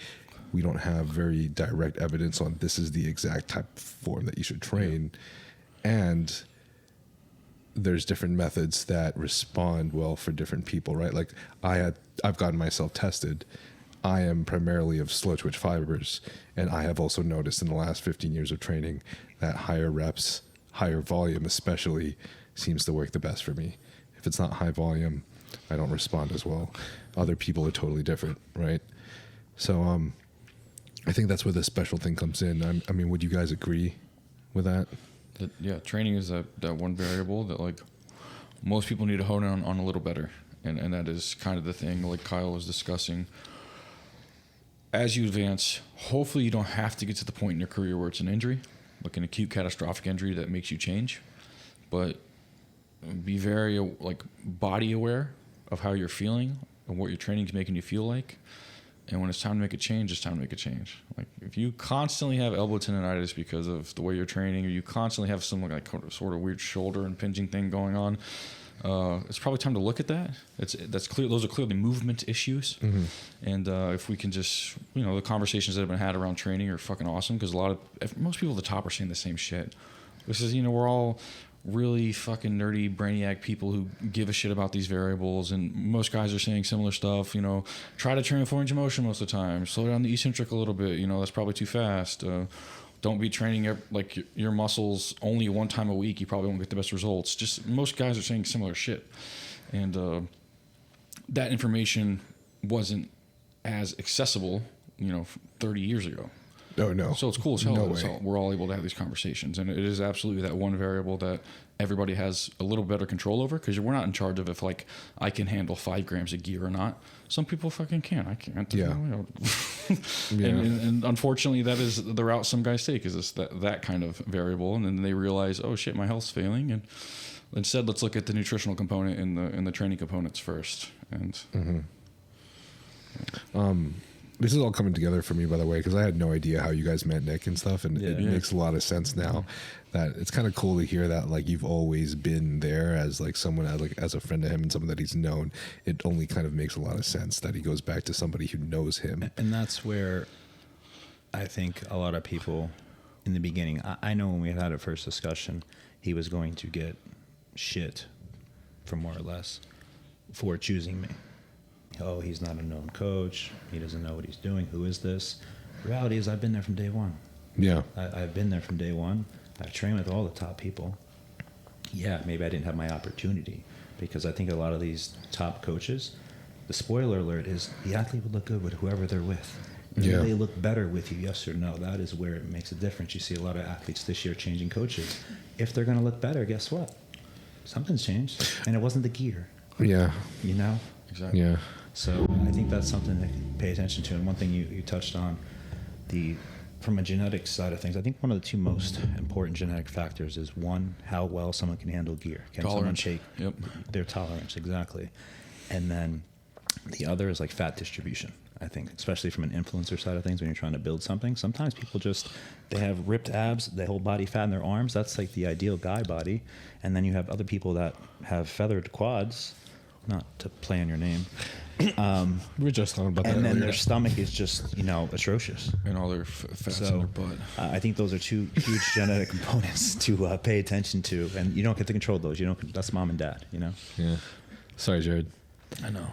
we don't have very direct evidence on this is the exact type of form that you should train. And there's different methods that respond well for different people, right? Like I've gotten myself tested. I am primarily of slow twitch fibers, and I have also noticed in the last 15 years of training that higher reps, higher volume especially, seems to work the best for me. If it's not high volume, I don't respond as well. Other people are totally different, right? So I think that's where the special thing comes in. I mean, would you guys agree with that? Yeah, training is that one variable that like most people need to hone in on a little better, and that is kind of the thing like Kyle was discussing. As you advance, hopefully you don't have to get to the point in your career where it's an injury, like an acute catastrophic injury that makes you change, but be very like body aware of how you're feeling and what your training is making you feel like. And when it's time to make a change, it's time to make a change. Like if you constantly have elbow tendonitis because of the way you're training, or you constantly have some like sort of weird shoulder impinging thing going on, it's probably time to look at that. That's clear. Those are clearly movement issues. And if we can just, the conversations that have been had around training are fucking awesome, because most people at the top are saying the same shit. This is, we're all really fucking nerdy brainiac people who give a shit about these variables, and most guys are saying similar stuff. Try to train with 4-range of motion most of the time. Slow down the eccentric a little bit. That's probably too fast. Don't be training like your muscles only one time a week. You probably won't get the best results. Just most guys are saying similar shit, and that information wasn't as accessible, 30 years ago. Oh, no. So it's cool as hell. No that we're all able to have these conversations, and it is absolutely that one variable that everybody has a little better control over, because we're not in charge of if like I can handle 5 grams of gear or not. Some people fucking can. I can't. Yeah. And unfortunately, that is the route some guys take, is that kind of variable, and then they realize, oh shit, my health's failing, and instead let's look at the nutritional component and the training components first. And this is all coming together for me, by the way, because I had no idea how you guys met Nick and stuff, and it makes a lot of sense now. That it's kind of cool to hear that like you've always been there as like someone as a friend to him and someone that he's known. It only kind of makes a lot of sense that he goes back to somebody who knows him. And that's where I think a lot of people in the beginning, I know when we had a first discussion, he was going to get shit, for more or less, for choosing me. Oh, he's not a known coach. He doesn't know what he's doing. Who is this? The reality is I've been there from day one. Yeah. I've been there from day one. I've trained with all the top people. Yeah, maybe I didn't have my opportunity, because I think a lot of these top coaches, the spoiler alert is the athlete would look good with whoever they're with. Yeah. Do they look better with you, yes or no? That is where it makes a difference. You see a lot of athletes this year changing coaches. If they're going to look better, guess what? Something's changed. And it wasn't the gear. Yeah. You know? Exactly. Yeah. So I think that's something to pay attention to. And one thing you touched on, from a genetic side of things, I think one of the two most important genetic factors is, one, how well someone can handle gear. Can Tolerance. someone take Yep. their tolerance? Exactly. And then the other is like fat distribution. I think, especially from an influencer side of things, when you're trying to build something, sometimes people they have ripped abs, they hold body fat in their arms. That's like the ideal guy body. And then you have other people that have feathered quads, not to play on your name. We were just talking about that And then earlier. their stomach is just, atrocious. And all their fats in So their butt. I think those are two huge genetic components to pay attention to. And you don't get to control those. That's mom and dad, Yeah. Sorry, Jared. I know.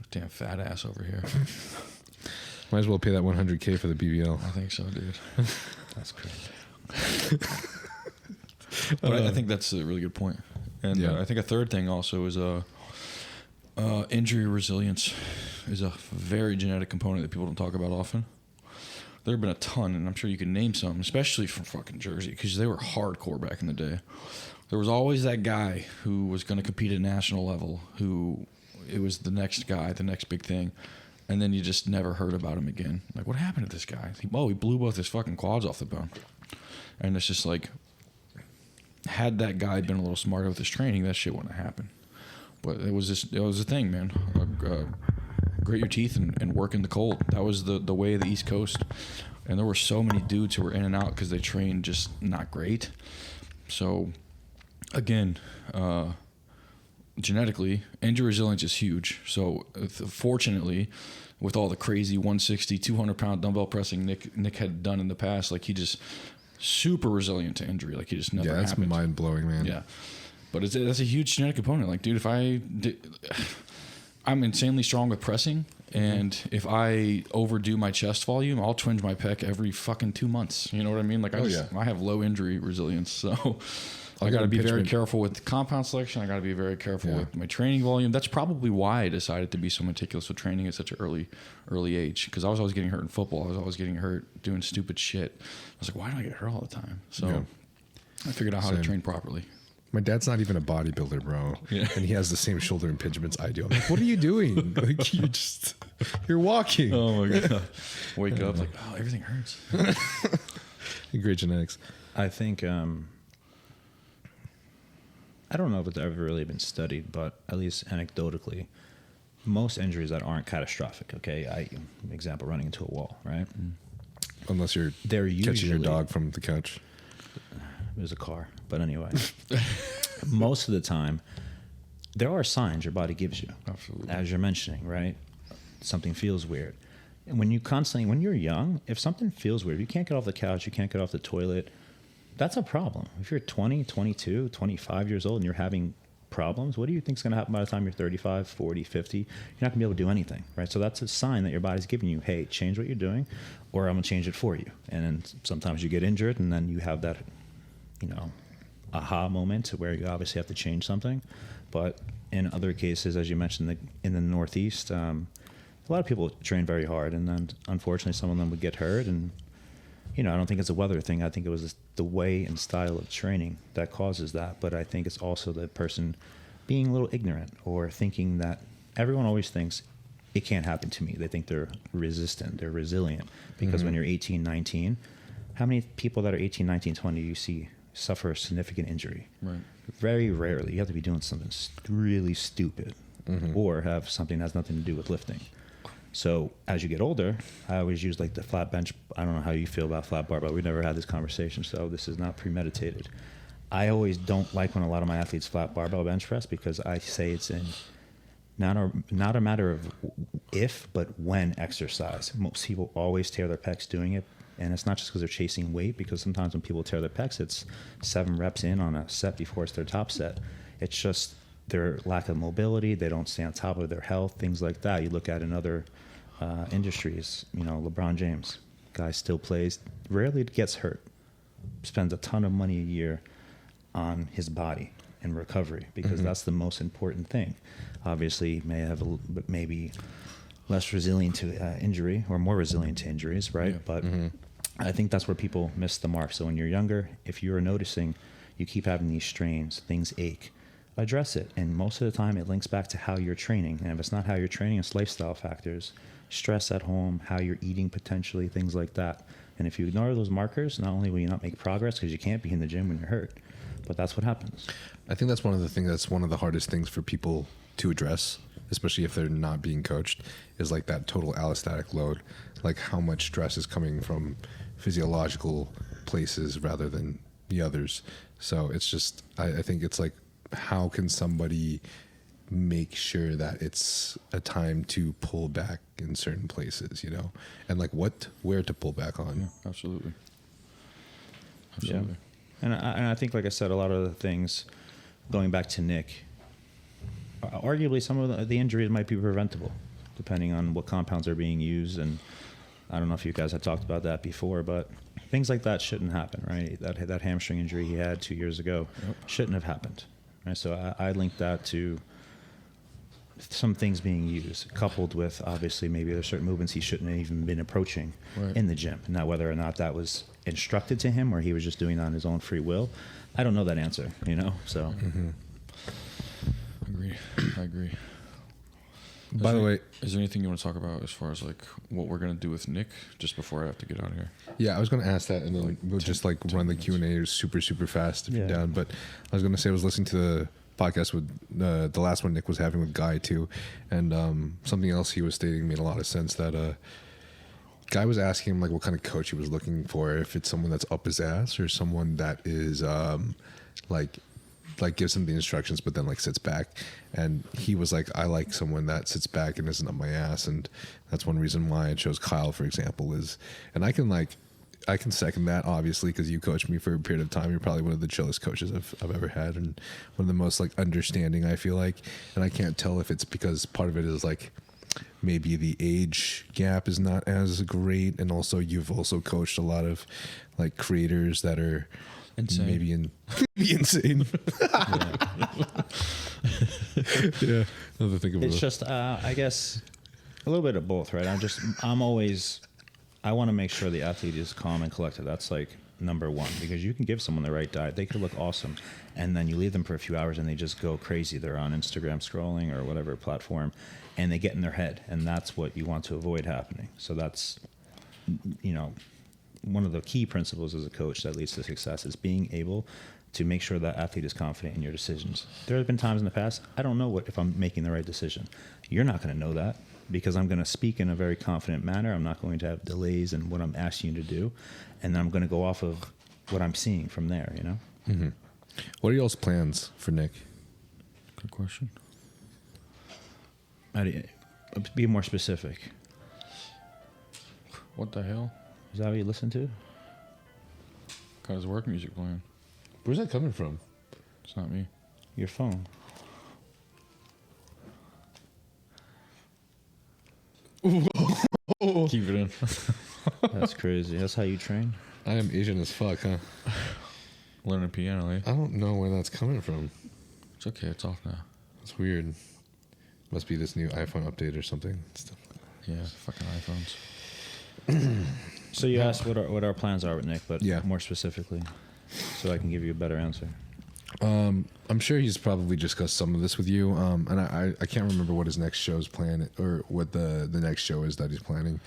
Damn fat ass over here. Might as well pay that $100K for the BBL. I think so, dude. That's crazy. But I think that's a really good point. And Yeah. I think a third thing also is injury resilience is a very genetic component that people don't talk about often. There have been a ton, and I'm sure you can name some, especially from fucking Jersey, because they were hardcore back in the day. There was always that guy who was going to compete at national level, who it was the next guy, the next big thing. And then you just never heard about him again. Like, what happened to this guy? He blew both his fucking quads off the bone. And it's just like, had that guy been a little smarter with his training, that shit wouldn't have happened. But it was a thing, man. Grit your teeth and work in the cold. That was the way of the East Coast. And there were so many dudes who were in and out because they trained just not great. So, again, genetically, injury resilience is huge. So, fortunately, with all the crazy 160, 200-pound dumbbell pressing Nick had done in the past, like, he just super resilient to injury. Like, he just never Yeah, that's happened. mind-blowing, man. Yeah. But that's a huge genetic component. Like, dude, I'm insanely strong with pressing, and if I overdo my chest volume, I'll twinge my pec every fucking 2 months. You know what I mean? Like, I have low injury resilience, so I got to be very careful with compound selection. I got to be very careful with my training volume. That's probably why I decided to be so meticulous with training at such an early age, because I was always getting hurt in football. I was always getting hurt doing stupid shit. I was like, why do I get hurt all the time? So I figured out how to train properly. My dad's not even a bodybuilder, bro. Yeah. And he has the same shoulder impingements I do. I'm like, what are you doing? Like, you're walking. Oh my God. Wake up like, oh, everything hurts. Great genetics. I think, I don't know if it's ever really been studied, but at least anecdotally, most injuries that aren't catastrophic, okay? Example, running into a wall, right? Unless you're They're catching your usually- dog from the couch. It was a car. But anyway, most of the time, there are signs your body gives you. Absolutely. As you're mentioning, right? Something feels weird. And when you're young, if something feels weird, you can't get off the couch, you can't get off the toilet, that's a problem. If you're 20, 22, 25 years old and you're having problems, what do you think is going to happen by the time you're 35, 40, 50? You're not going to be able to do anything, right? So that's a sign that your body's giving you, hey, change what you're doing, or I'm going to change it for you. And then sometimes you get injured, and then you have that, aha moment where you obviously have to change something. But in other cases, as you mentioned, in the Northeast, a lot of people train very hard, and then unfortunately some of them would get hurt. And I don't think it's a weather thing. I think it was the way and style of training that causes that. But I think it's also the person being a little ignorant, or thinking that everyone always thinks it can't happen to me. They think they're resistant, they're resilient. Because when you're 18, 19, how many people that are 18, 19, 20 do you see suffer a significant injury? Right. Very rarely. You have to be doing something really stupid, or have something that has nothing to do with lifting. So as you get older, I always use like the flat bench. I don't know how you feel about flat bar, but we never had this conversation, so this is not premeditated. I always don't like when a lot of my athletes flat barbell bench press, because I say it's not a matter of if, but when exercise. Most people always tear their pecs doing it, And it's not just because they're chasing weight, because sometimes when people tear their pecs, it's 7 reps in on a set before it's their top set. It's just their lack of mobility. They don't stay on top of their health, things like that. You look at in other industries, you know, LeBron James, guy still plays, rarely gets hurt, spends a ton of money a year on his body and recovery, because that's the most important thing. Obviously, may have maybe less resilient to injury, or more resilient to injuries, right? Yeah. But I think that's where people miss the mark. So when you're younger, if you're noticing you keep having these strains, things ache, address it. And most of the time it links back to how you're training. And if it's not how you're training, it's lifestyle factors, stress at home, how you're eating potentially, things like that. And if you ignore those markers, not only will you not make progress, because you can't be in the gym when you're hurt, but that's what happens. I think that's one of the things that's one of the hardest things for people to address, especially if they're not being coached, is like that total allostatic load, like how much stress is coming from physiological places rather than the others. So it's just, I think it's like, how can somebody make sure that it's a time to pull back in certain places, you know, and like where to pull back on? Yeah, absolutely. Yeah. And I think, like I said, a lot of the things, going back to Nick, arguably some of the injuries might be preventable depending on what compounds are being used. And I don't know if you guys had talked about that before, but things like that shouldn't happen, right? That hamstring injury he had 2 years ago shouldn't have happened, right? So I link that to some things being used, coupled with obviously maybe there's certain movements he shouldn't have even been approaching in the gym. Now, whether or not that was instructed to him or he was just doing it on his own free will, I don't know that answer, you know? So I agree. By the way, is there anything you want to talk about as far as like what we're going to do with Nick just before I have to get out of here? yeah, I was going to ask that, and then Like we'll 10 just like run the Q&A super fast if you're Yeah. down. But I was going to say, I was listening to the podcast with the last one Nick was having with Guy too, and something else he was stating made a lot of sense. That Guy was asking him like what kind of coach he was looking for, if it's someone that's up his ass or someone that is like gives him the instructions but then like sits back. And he was like, I like someone that sits back and isn't up my ass. And that's one reason why I chose Kyle, for example, is, and I can second that, obviously, because you coached me for a period of time. You're probably one of the chillest coaches I've ever had, and one of the most like understanding, I feel like. And I can't tell if it's because part of it is like maybe the age gap is not as great, and also you've also coached a lot of like creators that are insane. maybe insane. Yeah, another thing about it's just, I guess, a little bit of both, right? I want to make sure the athlete is calm and collected. That's like number one, because you can give someone the right diet. They could look awesome, and then you leave them for a few hours and they just go crazy. They're on Instagram scrolling or whatever platform, and they get in their head, and that's what you want to avoid happening. So that's, you know, one of the key principles as a coach that leads to success is being able to make sure that athlete is confident in your decisions. There have been times in the past, I don't know if I'm making the right decision. You're not going to know that, because I'm going to speak in a very confident manner. I'm not going to have delays in what I'm asking you to do. And then I'm going to go off of what I'm seeing from there, you know? Mm-hmm. What are y'all's plans for Nick? Good question. Be more specific. What the hell? Is that what you listen to? Got his work music playing. Where's that coming from? It's not me. Your phone. Keep it in. That's crazy. That's how you train? I am Asian as fuck, huh? Learning piano, eh? I don't know where that's coming from. It's okay. It's off now. It's weird. Must be this new iPhone update or something. Yeah, fucking iPhones. So you asked what our plans are with Nick, but Yeah. more specifically, so I can give you a better answer. I'm sure he's probably discussed some of this with you. And I can't remember what his next show's plan, or what the next show is that he's planning.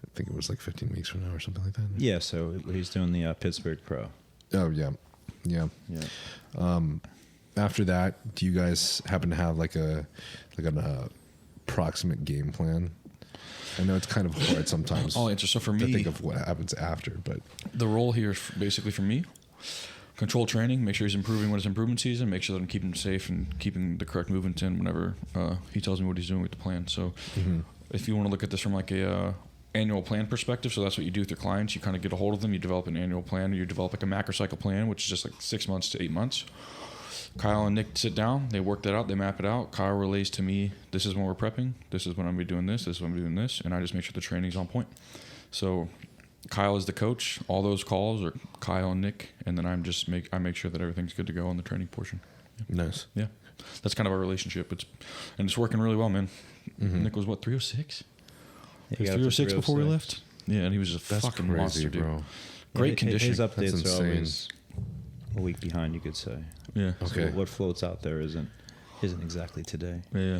I think it was like 15 weeks from now or something like that. Yeah, so he's doing the Pittsburgh Pro. Oh, yeah. Yeah. After that, do you guys happen to have like an approximate game plan? I know it's kind of hard sometimes. I'll answer. So for to me, think of what happens after, but the role here is basically for me, control training, make sure he's improving when it's improvement season, make sure that I'm keeping him safe and keeping the correct movement in whenever he tells me what he's doing with the plan. So if you want to look at this from like a annual plan perspective. So that's what you do with your clients. You kind of get a hold of them. You develop an annual plan. Or you develop like a macrocycle plan, which is just like 6 months to 8 months. Kyle and Nick sit down. They work that out. They map it out. Kyle relays to me, this is when we're prepping. This is when I'm going to be doing this. This is when I'm doing this. And I just make sure the training's on point. So Kyle is the coach. All those calls are Kyle and Nick. And then I make sure that everything's good to go on the training portion. Nice. Yeah. That's kind of our relationship. It's working really well, man. Nick was what, 306? He was 306 before we left. Yeah, and he was a fucking crazy, monster, dude. bro. Great conditioning. His updates That's are insane. always a week behind, you could say. Yeah. Okay. So what floats out there isn't exactly today. Yeah.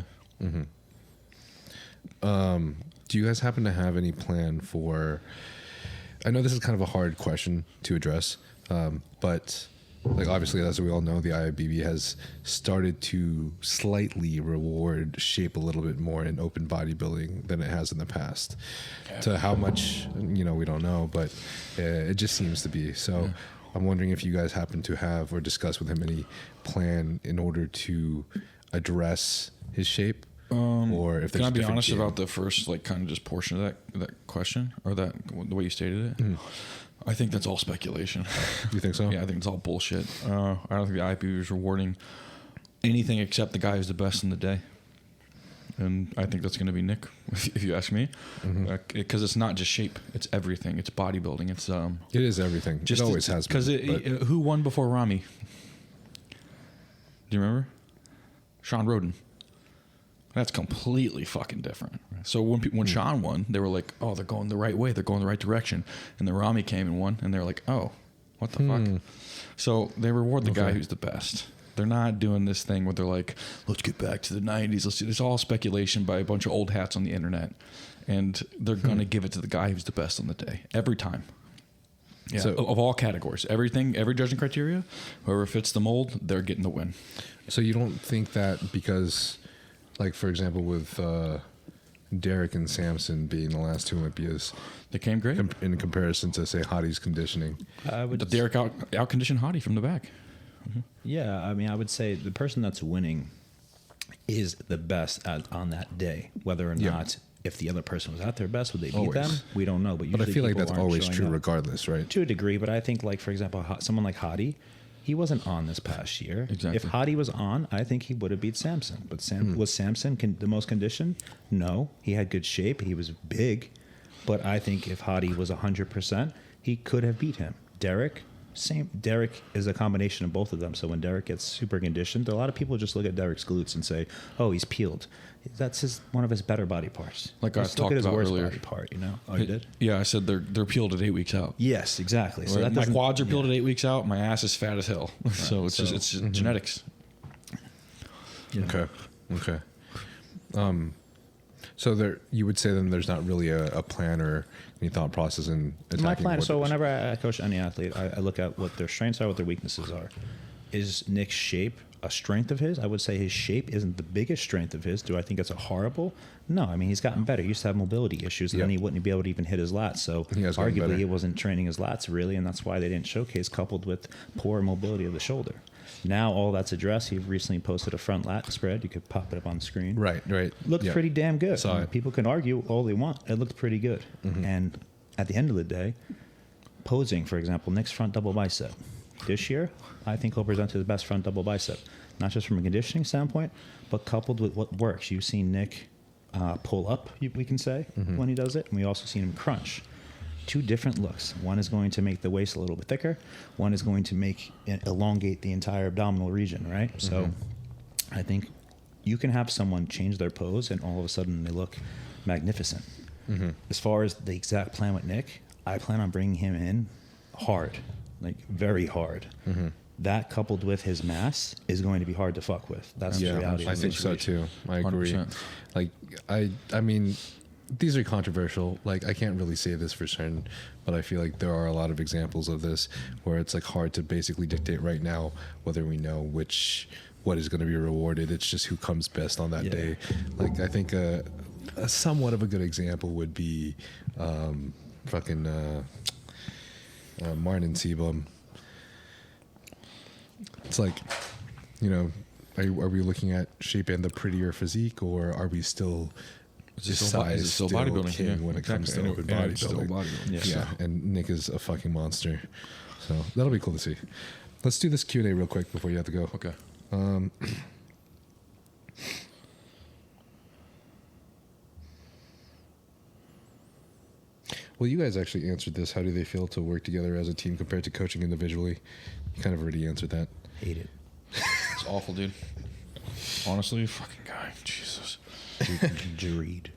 Do you guys happen to have any plan for? I know this is kind of a hard question to address, but like obviously, as we all know, the IFBB has started to slightly reward shape a little bit more in open bodybuilding than it has in the past. To how much, we don't know, but it just seems to be. So I'm wondering if you guys happen to have or discuss with him any plan in order to address his shape. Or if Can I be different honest game. about the first kind of just portion of that question or the way you stated it? I think that's all speculation. You think so? Yeah, I think it's all bullshit. I don't think the IFBB is rewarding anything except the guy who's the best in the day. And I think that's going to be Nick, if you ask me, because it's not just shape; it's everything. It's bodybuilding. It's It is everything. It always has been. Because who won before Rami? Do you remember? Sean Roden. That's completely fucking different. So when Sean won, they were like, "Oh, they're going the right way. They're going the right direction." And then Rami came and won, and they're like, "Oh, what the fuck?" So they reward the guy who's the best. They're not doing this thing where they're like, "Let's get back to the '90s." Let's do. It's all speculation by a bunch of old hats on the internet, and they're gonna give it to the guy who's the best on the day every time. Yeah, So- of all categories, everything, every judging criteria, whoever fits the mold, they're getting the win. So you don't think that because, like for example, with Derek and Samson being the last two Olympias, They came great. in comparison to say Hottie's conditioning, I would Derek out conditioned Hottie from the back. Yeah, I mean, I would say the person that's winning is the best on that day. Whether or not, if the other person was at their best, would they beat Always. them? We don't know. But usually but I feel like people that's aren't always showing true up. regardless, right? To a degree, but I think, like, for example, someone like Hottie, he wasn't on this past year. Exactly. If Hottie was on, I think he would have beat Samson. But was Samson the most conditioned? No. He had good shape. He was big. But I think if Hottie was 100%, he could have beat him. Derek, same. Derek is a combination of both of them. So when Derek gets super conditioned, a lot of people just look at Derek's glutes and say, "Oh, he's peeled." That's one of his better body parts. Like I Just talked look at his about worst earlier. body part. Oh, you did? Yeah, I said they're peeled at 8 weeks out. Yes, exactly. So Right? that My doesn't- quads are peeled at 8 weeks out. My ass is fat as hell. So it's just genetics. Yeah. Okay. So there, you would say then there's not really a plan or any thought process in attacking. My plan. what So it is. whenever I coach any athlete, I look at what their strengths are, what their weaknesses are. Is Nick's shape a strength of his? I would say his shape isn't the biggest strength of his. Do I think it's a horrible? No. I mean, he's gotten better. He used to have mobility issues, and then he wouldn't be able to even hit his lats. So He has gotten arguably, better. he wasn't training his lats really, and that's why they didn't showcase. Coupled with poor mobility of the shoulder. Now all that's addressed. He recently posted a front lat spread. You could pop it up on the screen. Right. Looked Yeah. pretty damn good. Saw it. People can argue all they want. It looked pretty good. And at the end of the day, posing, for example, Nick's front double bicep. This year, I think he'll present his best front double bicep. Not just from a conditioning standpoint, but coupled with what works. You've seen Nick pull up, we can say, when he does it. And we also seen him crunch. Two different looks. One is going to make the waist a little bit thicker. One is going to elongate the entire abdominal region, right? So I think you can have someone change their pose and all of a sudden they look magnificent. As far as the exact plan with Nick, I plan on bringing him in hard, like very hard. That coupled with his mass is going to be hard to fuck with. That's the reality. I of the think so situation. too. I agree. 100%. Like I mean, these are controversial. Like I can't really say this for certain, but I feel like there are a lot of examples of this where it's like hard to basically dictate right now whether we know what is going to be rewarded. It's just who comes best on that day. Like I think a somewhat of a good example would be fucking Martin Sebum. It's like, are we looking at shape and the prettier physique, or are we still size still still bodybuilding king when it comes to open And still bodybuilding. bodybuilding. Yeah, and Nick is a fucking monster. So that'll be cool to see. Let's do this Q&A real quick before you have to go. Okay. Well, you guys actually answered this. How do they feel to work together as a team compared to coaching individually? You kind of already answered that. Hate it. It's awful, dude. Honestly, fucking guy. Jesus. Jared.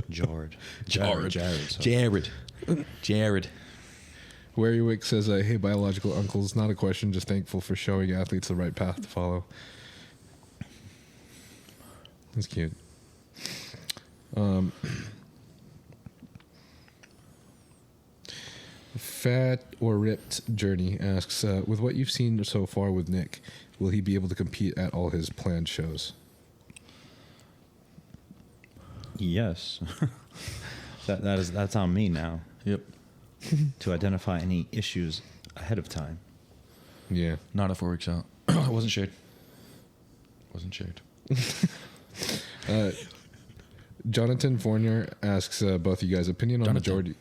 Jared. Jared. Wary Wick says, hey, biological uncles, not a question, just thankful for showing athletes the right path to follow. That's cute. Fat or Ripped Journey asks, with what you've seen so far with Nick, will he be able to compete at all his planned shows? Yes. That's on me now. Yep. To identify any issues ahead of time. Yeah. Not at 4 weeks out. It wasn't shade. Wasn't shade. Jonathan Fournier asks both you guys opinion on majority.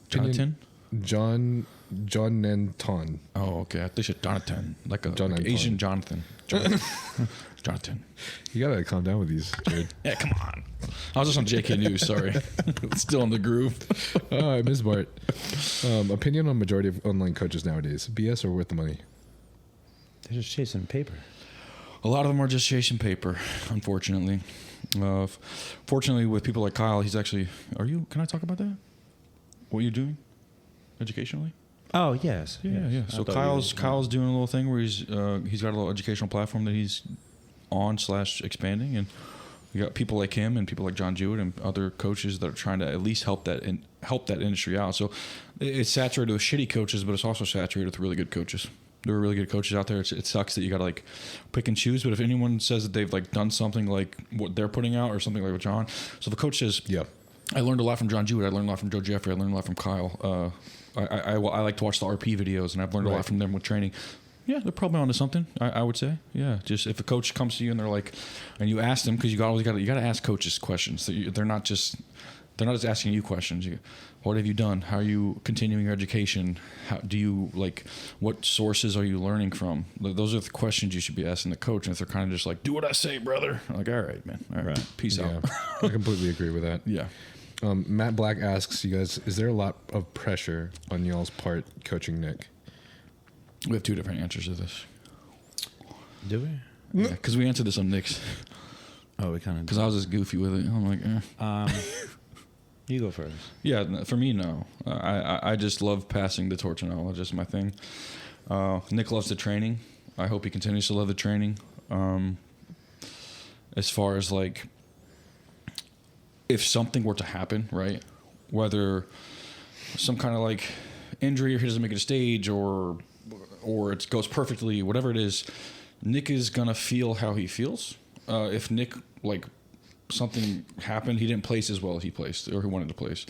Jonathan? John Nenton. Oh, okay. I think it's Jonathan. Like a John like Anton. Asian Jonathan. Jonathan. You gotta calm down with these, Jared. Yeah, come on. I was just on JK News, sorry. Still in the groove. Oh, I miss Bart. Opinion on majority of online coaches nowadays. BS or worth the money? They're just chasing paper. A lot of them are just chasing paper, unfortunately. Fortunately, with people like Kyle, he's actually... Can I talk about that? What are you doing educationally? Oh, yes. Yeah, yes. yeah. I So thought Kyle's doing a little thing where he's got a little educational platform that he's on/expanding, and you got people like him and people like John Jewett and other coaches that are trying to at least help that industry out. So it's saturated with shitty coaches, but it's also saturated with really good coaches. There are really good coaches out there. It sucks that you got to like pick and choose. But if anyone says that they've like done something like what they're putting out or something like with John, so the coach says, Yeah. I learned a lot from John Jewett. I learned a lot from Joe Jeffrey. I learned a lot from Kyle. I like to watch the RP videos, and I've learned a lot from them with training. Yeah, they're probably onto something. I would say. Yeah, just if a coach comes to you and they're like, and you ask them, because you got to ask coaches questions. They're not just asking you questions. What have you done? How are you continuing your education? How do you like? What sources are you learning from? Those are the questions you should be asking the coach. And if they're kind of just like, do what I say, brother. I'm like, all right, man. All right. Peace out. I completely agree with that. Yeah. Matt Black asks you guys, is there a lot of pressure on y'all's part coaching Nick? We have two different answers to this. Do we? Yeah, because we answered this on Nick's. Oh, we kind of. Because I was just goofy with it. I'm like, You go first. Yeah, for me, no. I just love passing the torch and all. It's just my thing. Nick loves the training. I hope he continues to love the training. As far as like, if something were to happen, right? Whether some kind of like injury or he doesn't make it to stage or it goes perfectly, whatever it is, Nick is going to feel how he feels. If Nick, like, something happened, he didn't place as well as he placed or he wanted to place,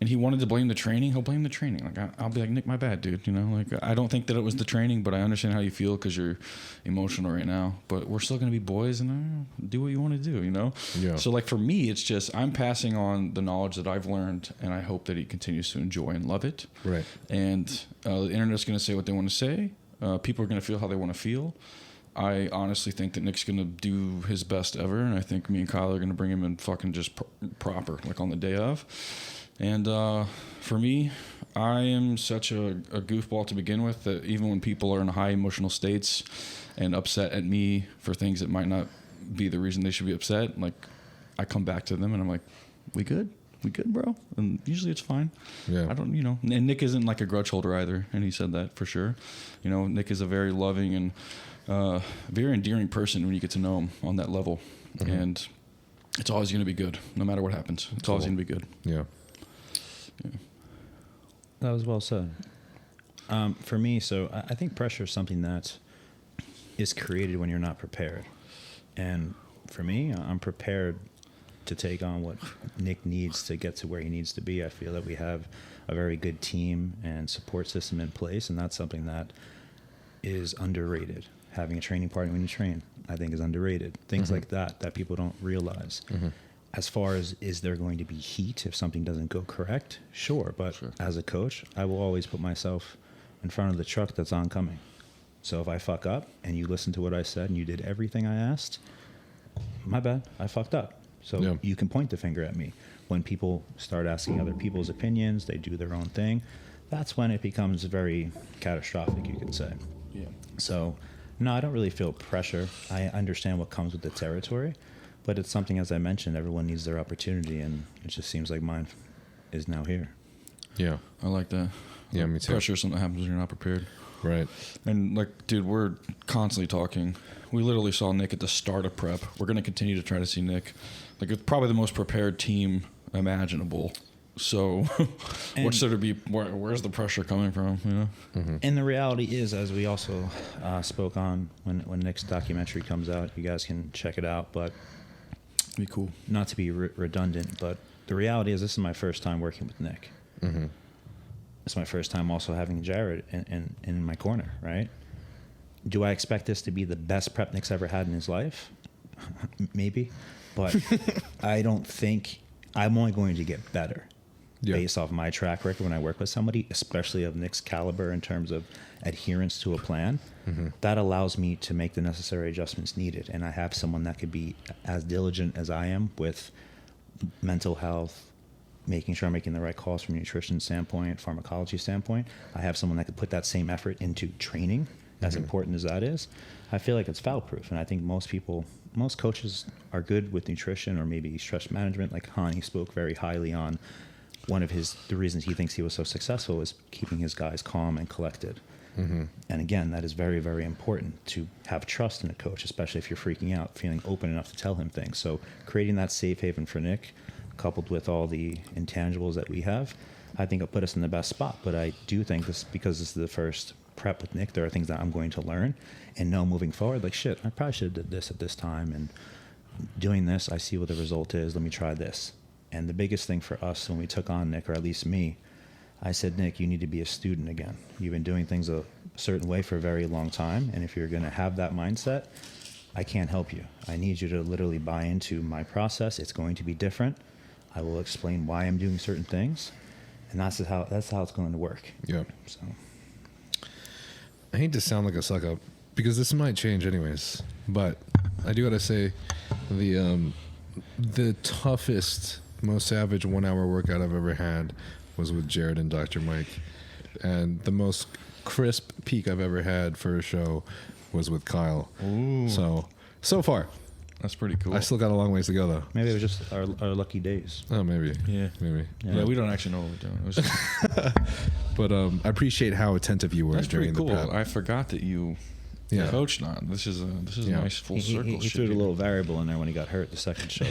and he wanted to blame the training, he'll blame the training. Like I'll be like, Nick, my bad, dude. You know, like I don't think that it was the training, but I understand how you feel because you're emotional right now, but we're still gonna be boys and do what you want to do, you know. Yeah. So like for me, it's just I'm passing on the knowledge that I've learned, and I hope that he continues to enjoy and love it. Right. And the internet's gonna say what they want to say. People are gonna feel how they want to feel. I honestly think that Nick's going to do his best ever, and I think me and Kyle are going to bring him in fucking just proper, like on the day of. And for me, I am such a goofball to begin with that even when people are in high emotional states and upset at me for things that might not be the reason they should be upset, like I come back to them and I'm like, we good? We good, bro? And usually it's fine. Yeah. I don't, you know, and Nick isn't like a grudge holder either, and he said that for sure. You know, Nick is a very loving and very endearing person when you get to know him on that level. And it's always going to be good, no matter what happens. It's always going to be good. Yeah. That was well said. For me, so I think pressure is something that is created when you're not prepared. And for me, I'm prepared to take on what Nick needs to get to where he needs to be. I feel that we have a very good team and support system in place, and that's something that is underrated. Having a training partner when you train, I think, is underrated. Things like that people don't realize. as far as is there going to be heat if something doesn't go correct? Sure. But as a coach, I will always put myself in front of the truck that's oncoming. So if I fuck up and you listen to what I said and you did everything I asked, my bad, I fucked up. So you can point the finger at me. When people start asking other people's opinions, they do their own thing. That's when it becomes very catastrophic, you could say. Yeah. So, no, I don't really feel pressure. I understand what comes with the territory. But it's something, as I mentioned, everyone needs their opportunity, and it just seems like mine is now here. Yeah. I like that. Yeah, me too. Pressure is something that happens when you're not prepared. Right. And like, dude, we're constantly talking. We literally saw Nick at the start of prep. We're going to continue to try to see Nick. Like, it's probably the most prepared team imaginable. So what's there to be, where's the pressure coming from, you know? Mm-hmm. And the reality is, as we also spoke on when Nick's documentary comes out, you guys can check it out, but Be cool. not to be redundant, but the reality is this is my first time working with Nick. Mm-hmm. It's my first time also having Jared in my corner, right? Do I expect this to be the best prep Nick's ever had in his life? Maybe. But I don't think I'm only going to get better based off my track record when I work with somebody, especially of Nick's caliber in terms of adherence to a plan. Mm-hmm. That allows me to make the necessary adjustments needed. And I have someone that could be as diligent as I am with mental health, making sure I'm making the right calls from a nutrition standpoint, pharmacology standpoint. I have someone that could put that same effort into training, as important as that is. I feel like it's foul-proof. And I think most coaches are good with nutrition or maybe stress management. Like Hani spoke very highly on one of the reasons he thinks he was so successful is keeping his guys calm and collected. Mm-hmm. And again, that is very, very important to have trust in a coach, especially if you're freaking out, feeling open enough to tell him things. So creating that safe haven for Nick, coupled with all the intangibles that we have, I think it'll put us in the best spot. But I do think this, because this is the first prep with Nick, there are things that I'm going to learn and know moving forward. Like, shit, I probably should have did this at this time. And doing this, I see what the result is. Let me try this. And the biggest thing for us when we took on Nick, or at least me, I said, Nick, you need to be a student again. You've been doing things a certain way for a very long time. And if you're going to have that mindset, I can't help you. I need you to literally buy into my process. It's going to be different. I will explain why I'm doing certain things. And that's how it's going to work. Yeah. So I hate to sound like a suck up because this might change anyways, but I do gotta say the toughest, most savage 1 hour workout I've ever had was with Jared and Dr. Mike, and the most crisp peak I've ever had for a show was with Kyle. Ooh. So far, That's pretty cool. I still got a long ways to go though. maybe it was just our lucky days. Oh, maybe. Yeah. Maybe. Yeah, we don't actually know what we're doing. It was just, But I appreciate how attentive you were that's pretty during the cool. prep. I forgot that you coached on. This is a Yeah. nice full He circle. threw shit. a little variable in there when he got hurt the second show.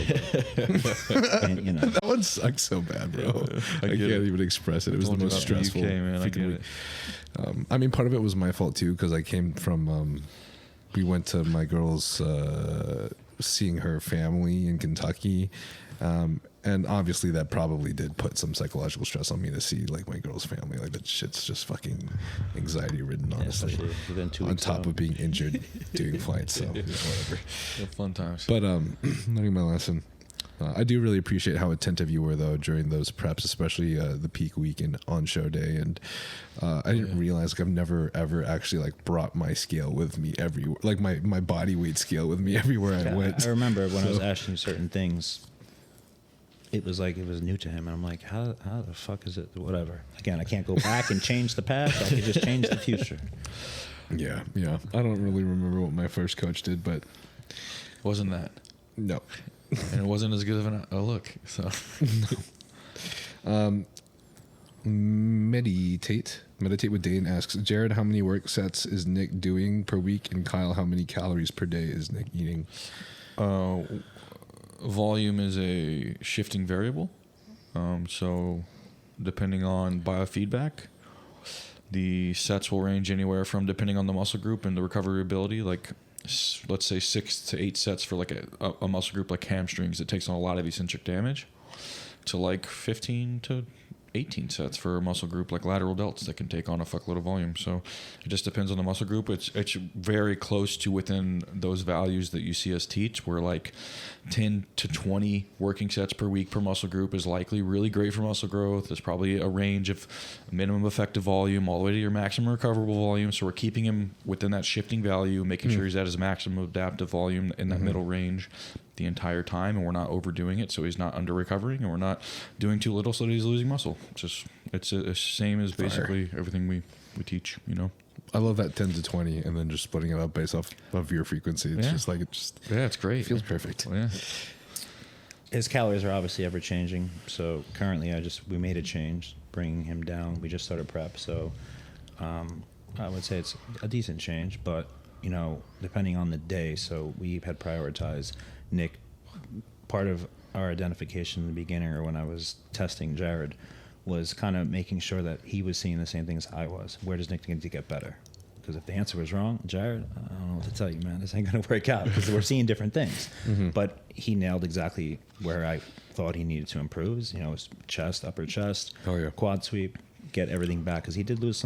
But, and, you know, That one sucks so bad, bro. I get can't it. even express it. It was the Told you most about the stressful. UK, man. I freaking get week. it. I mean, part of it was my fault too because I came from. We went to my girl's seeing her family in Kentucky, and obviously that probably did put some psychological stress on me to see like my girl's family. Like that shit's just fucking anxiety ridden, honestly. especially within 2 On weeks top out. of being injured doing flights, so whatever. Yeah, fun times. But learning my lesson. I do really appreciate how attentive you were though during those preps, especially the peak week and on show day. And I didn't realize like I've never ever actually like brought my scale with me everywhere, like my body weight scale with me everywhere I went. I remember when I was asking you certain things, it was like it was new to him, and I'm like, how the fuck is it? Whatever. Again, I can't go back and change the past. I can just change the future. Yeah. I don't really remember what my first coach did, but Wasn't that? no. And it wasn't as good of a look. So Meditate with Dane asks, Jared, how many work sets is Nick doing per week? And Kyle, how many calories per day is Nick eating? volume is a shifting variable. So depending on biofeedback, the sets will range anywhere from, depending on the muscle group and the recovery ability, like let's say 6 to 8 sets for like a muscle group like hamstrings that takes on a lot of eccentric damage, to like 15 to 18 sets for a muscle group like lateral delts that can take on a fuckload of volume. So it just depends on the muscle group. It's very close to within those values that you see us teach, where like 10 to 20 working sets per week per muscle group is likely really great for muscle growth. There's probably a range of minimum effective volume all the way to your maximum recoverable volume. So we're keeping him within that shifting value, making sure he's at his maximum adaptive volume in that middle range the entire time, and we're not overdoing it so he's not under recovering, and we're not doing too little so that he's losing muscle. It's the same as basically everything we teach, you know. I love that 10 to 20 and then just splitting it up based off of your frequency. It's just like, it's great. It feels perfect. Well, yeah. His calories are obviously ever changing. So currently we made a change, bringing him down. We just started prep. So I would say it's a decent change, but you know, depending on the day. So we had prioritized Nick. Part of our identification in the beginning, or when I was testing Jared, was kind of making sure that he was seeing the same things I was. Where does Nick need to get better? Because if the answer was wrong, Jared, I don't know what to tell you, man. This ain't going to work out because we're seeing different things. But he nailed exactly where I thought he needed to improve. You know, his chest, upper chest, quad sweep, get everything back. Because he did lose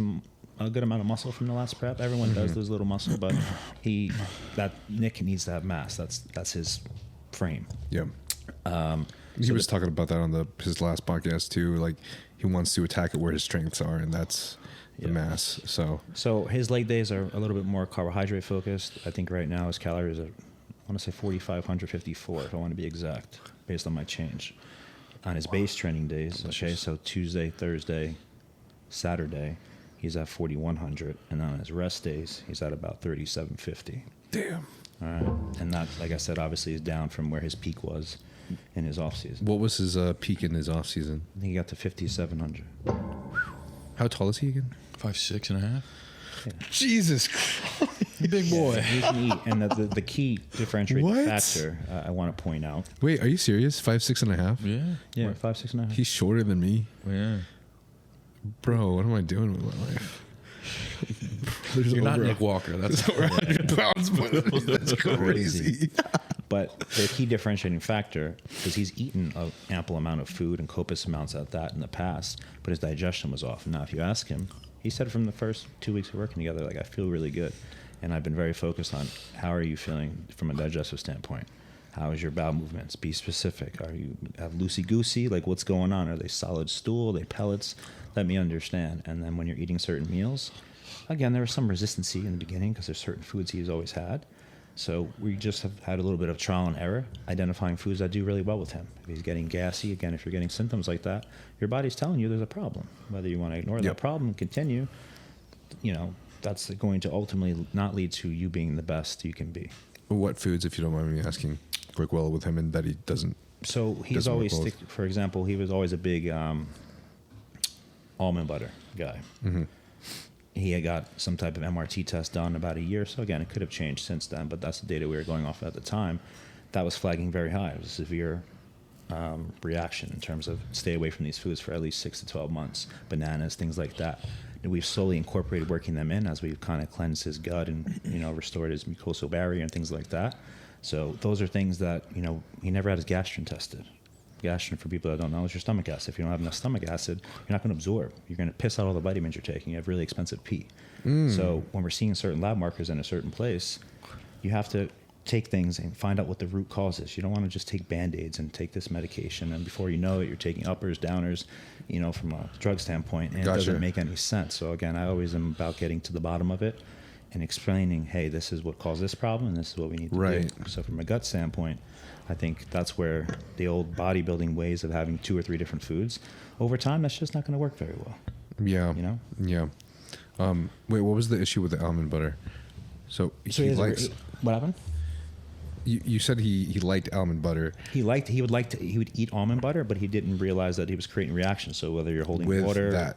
a good amount of muscle from the last prep. Everyone does lose a little muscle, but Nick needs to have mass. That's his frame. Yeah. He was talking about that on his last podcast too. Like, he wants to attack it where his strengths are, and that's the mass. So his leg days are a little bit more carbohydrate focused. I think right now his calories are, I want to say 4,554 if I want to be exact, based on my change. On his base training days, okay, so Tuesday, Thursday, Saturday, he's at 4,100, and on his rest days, he's at about 3,750. Damn. All right, and that, like I said, obviously is down from where his peak was in his off season. What was his peak in his off season? I think he got to 5,700. How tall is he again? 5'6.5". Yeah. Jesus Christ. Big boy. He can eat, and the key differentiating factor I want to point out. Wait, are you serious? 5'6.5"? Yeah. 5'6.5". He's shorter than me. Yeah. Bro, what am I doing with my life? You're not Nick Walker. That's over 100 pounds. That's crazy. But the key differentiating factor, because he's eaten an ample amount of food and copious amounts at that in the past, but his digestion was off. Now, if you ask him, he said from the first 2 weeks of working together, like, I feel really good. And I've been very focused on how are you feeling from a digestive standpoint? How is your bowel movements? Be specific. Are you have loosey-goosey? Like, what's going on? Are they solid stool? Are they pellets? Let me understand. And then when you're eating certain meals, again, there was some resistance in the beginning because there's certain foods he's always had. So we just have had a little bit of trial and error, identifying foods that do really well with him. If he's getting gassy, again, if you're getting symptoms like that, your body's telling you there's a problem. Whether you want to ignore that problem and continue, you know, that's going to ultimately not lead to you being the best you can be. What foods, if you don't mind me asking, work well with him and that he doesn't? So he's always, for example, he was always a big almond butter guy. Mm-hmm. He had got some type of MRT test done about a year. So again, it could have changed since then, but that's the data we were going off at the time. That was flagging very high. It was a severe reaction in terms of stay away from these foods for at least 6 to 12 months. Bananas, things like that. And we've slowly incorporated working them in as we've kind of cleansed his gut and, you know, restored his mucosal barrier and things like that. So those are things that, you know, he never had his gastrin tested. Gastrin, for people that don't know, is your stomach acid. If you don't have enough stomach acid, you're not going to absorb. You're going to piss out all the vitamins you're taking. You have really expensive pee. So when we're seeing certain lab markers in a certain place, you have to take things and find out what the root cause is. You don't want to just take Band-Aids and take this medication, and before you know it, you're taking uppers, downers, you know, from a drug standpoint, and it doesn't make any sense. So again, I always am about getting to the bottom of it and explaining, hey, this is what caused this problem, and this is what we need to do. So from a gut standpoint, I think that's where the old bodybuilding ways of having 2 or 3 different foods, over time, that's just not going to work very well. Yeah. You know? Yeah. Wait, what was the issue with the almond butter? So he likes... What happened? You said he liked almond butter. He would eat almond butter, but he didn't realize that he was creating reactions. So whether you're holding with water, that.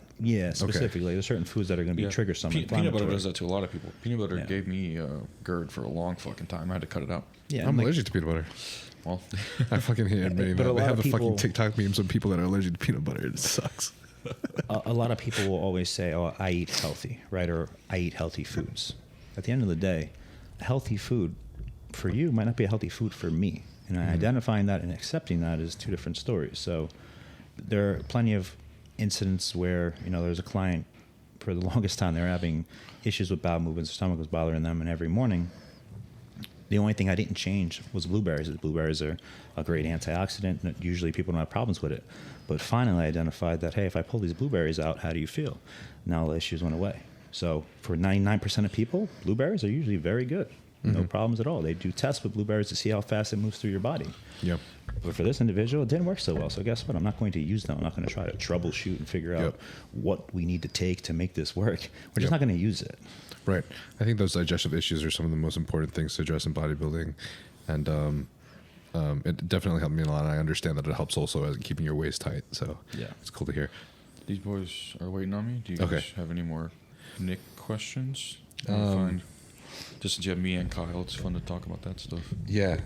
Specifically, there's certain foods that are going to be trigger some inflammatory. Peanut butter does that to a lot of people. Peanut butter gave me GERD for a long fucking time. I had to cut it out. Yeah, I'm allergic to peanut butter. Well, I fucking hate admitting that. They have the fucking TikTok memes of people that are allergic to peanut butter. It sucks. A lot of people will always say, "Oh, I eat healthy," right? Or I eat healthy foods. At the end of the day, healthy food for you might not be a healthy food for me. And identifying that and accepting that is 2 different stories. So there are plenty of incidents where, there's a client for the longest time, they're having issues with bowel movements, their stomach was bothering them, and every morning, the only thing I didn't change was blueberries. The blueberries are a great antioxidant, and usually people don't have problems with it. But finally I identified that, hey, if I pull these blueberries out, how do you feel? Now the issues went away. So for 99% of people, blueberries are usually very good. No problems at all. They do tests with blueberries to see how fast it moves through your body. Yep. But for this individual, it didn't work so well. So guess what? I'm not going to use them. I'm not going to try to troubleshoot and figure out what we need to take to make this work. We're just not going to use it. Right. I think those digestive issues are some of the most important things to address in bodybuilding. And it definitely helped me a lot. And I understand that it helps also as keeping your waist tight. So it's cool to hear. These boys are waiting on me. Do you guys have any more Nick questions? Fine. Just since you have me and Kyle, it's fun to talk about that stuff. Yeah.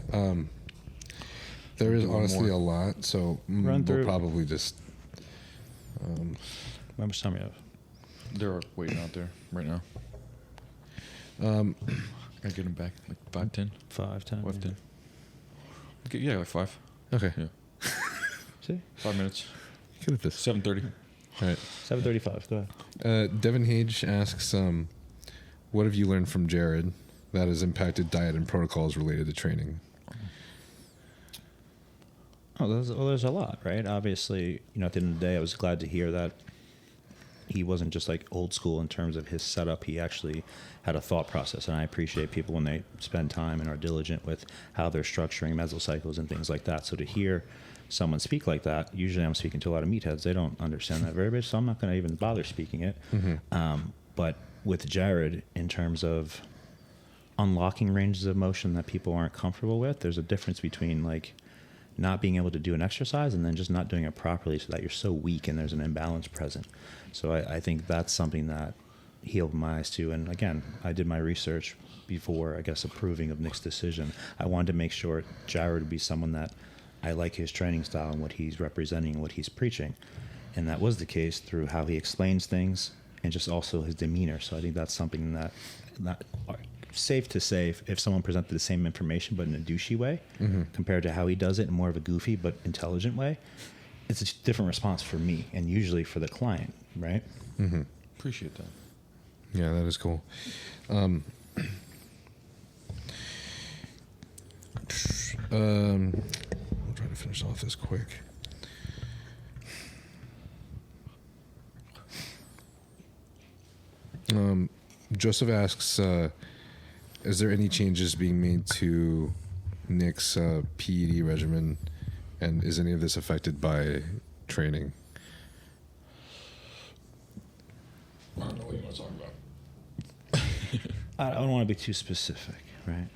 There is honestly a lot, so we'll probably just... How much time you have? They're waiting out there right now. I gotta get them back, like 5, 10? 5, 10. 5, 10. Okay, yeah, like 5. Okay. Yeah. See? 5 minutes. Good at this. 7:30. All right. 7:35. Go ahead. Devin Hage asks, what have you learned from Jared that has impacted diet and protocols related to training? There's a lot, right? Obviously, at the end of the day, I was glad to hear that he wasn't just like old school in terms of his setup. He actually had a thought process, and I appreciate people when they spend time and are diligent with how they're structuring mesocycles and things like that. So to hear someone speak like that, usually I'm speaking to a lot of meatheads. They don't understand that very much, so I'm not going to even bother speaking it. But with Jared, in terms of unlocking ranges of motion that people aren't comfortable with, there's a difference between like not being able to do an exercise and then just not doing it properly so that you're so weak and there's an imbalance present. So I think that's something that he opened my eyes to. And again, I did my research before, I guess, approving of Nick's decision. I wanted to make sure Jared would be someone that I like his training style and what he's representing and what he's preaching. And that was the case through how he explains things and just also his demeanor. So I think that's something that safe to say if someone presented the same information but in a douchey way compared to how he does it in more of a goofy but intelligent way, it's a different response for me and usually for the client, right? Appreciate that. Yeah, that is cool. I'll try to finish off this quick. Joseph asks, is there any changes being made to Nick's PED regimen, and is any of this affected by training? I don't know what you want to talk about. I don't want to be too specific, right?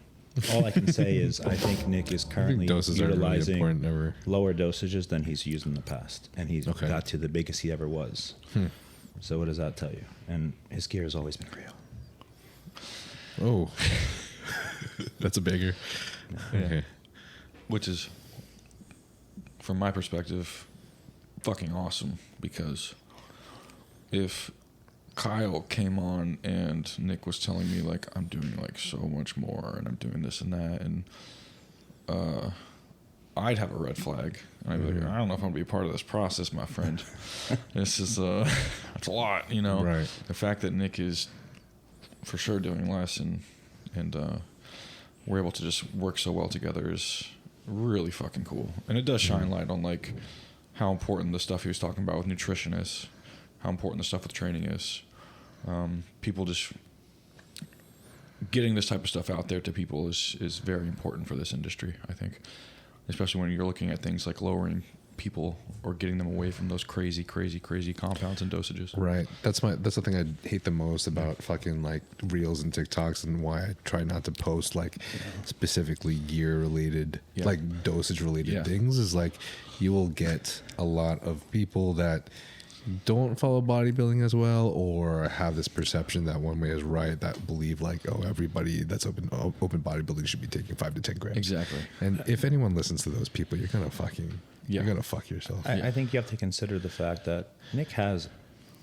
All I can say is I think Nick is currently utilizing really lower dosages than he's used in the past, and he's got to the biggest he ever was. So what does that tell you? And his gear has always been real. Oh, that's a bigger. Yeah. Okay. Which is, from my perspective, fucking awesome, because if Kyle came on and Nick was telling me like I'm doing like so much more and I'm doing this and that, and I'd have a red flag. And I'd be like, I don't know if I'm gonna be a part of this process, my friend. This is that's a lot, you know. Right. The fact that Nick is for sure doing less and we're able to just work so well together is really fucking cool. And it does shine light on like how important the stuff he was talking about with nutrition is, how important the stuff with training is. People just getting this type of stuff out there to people is very important for this industry, I think. Especially when you're looking at things like lowering people or getting them away from those crazy compounds and dosages. Right. That's the thing I hate the most about fucking like reels and TikToks, and why I try not to post like specifically gear related, like dosage related things, is like you will get a lot of people that don't follow bodybuilding as well, or have this perception that one way is right, that believe like, oh, everybody that's open bodybuilding should be taking 5 to 10 grams. Exactly. And if anyone listens to those people, you're gonna fucking you're gonna fuck yourself. I think you have to consider the fact that Nick has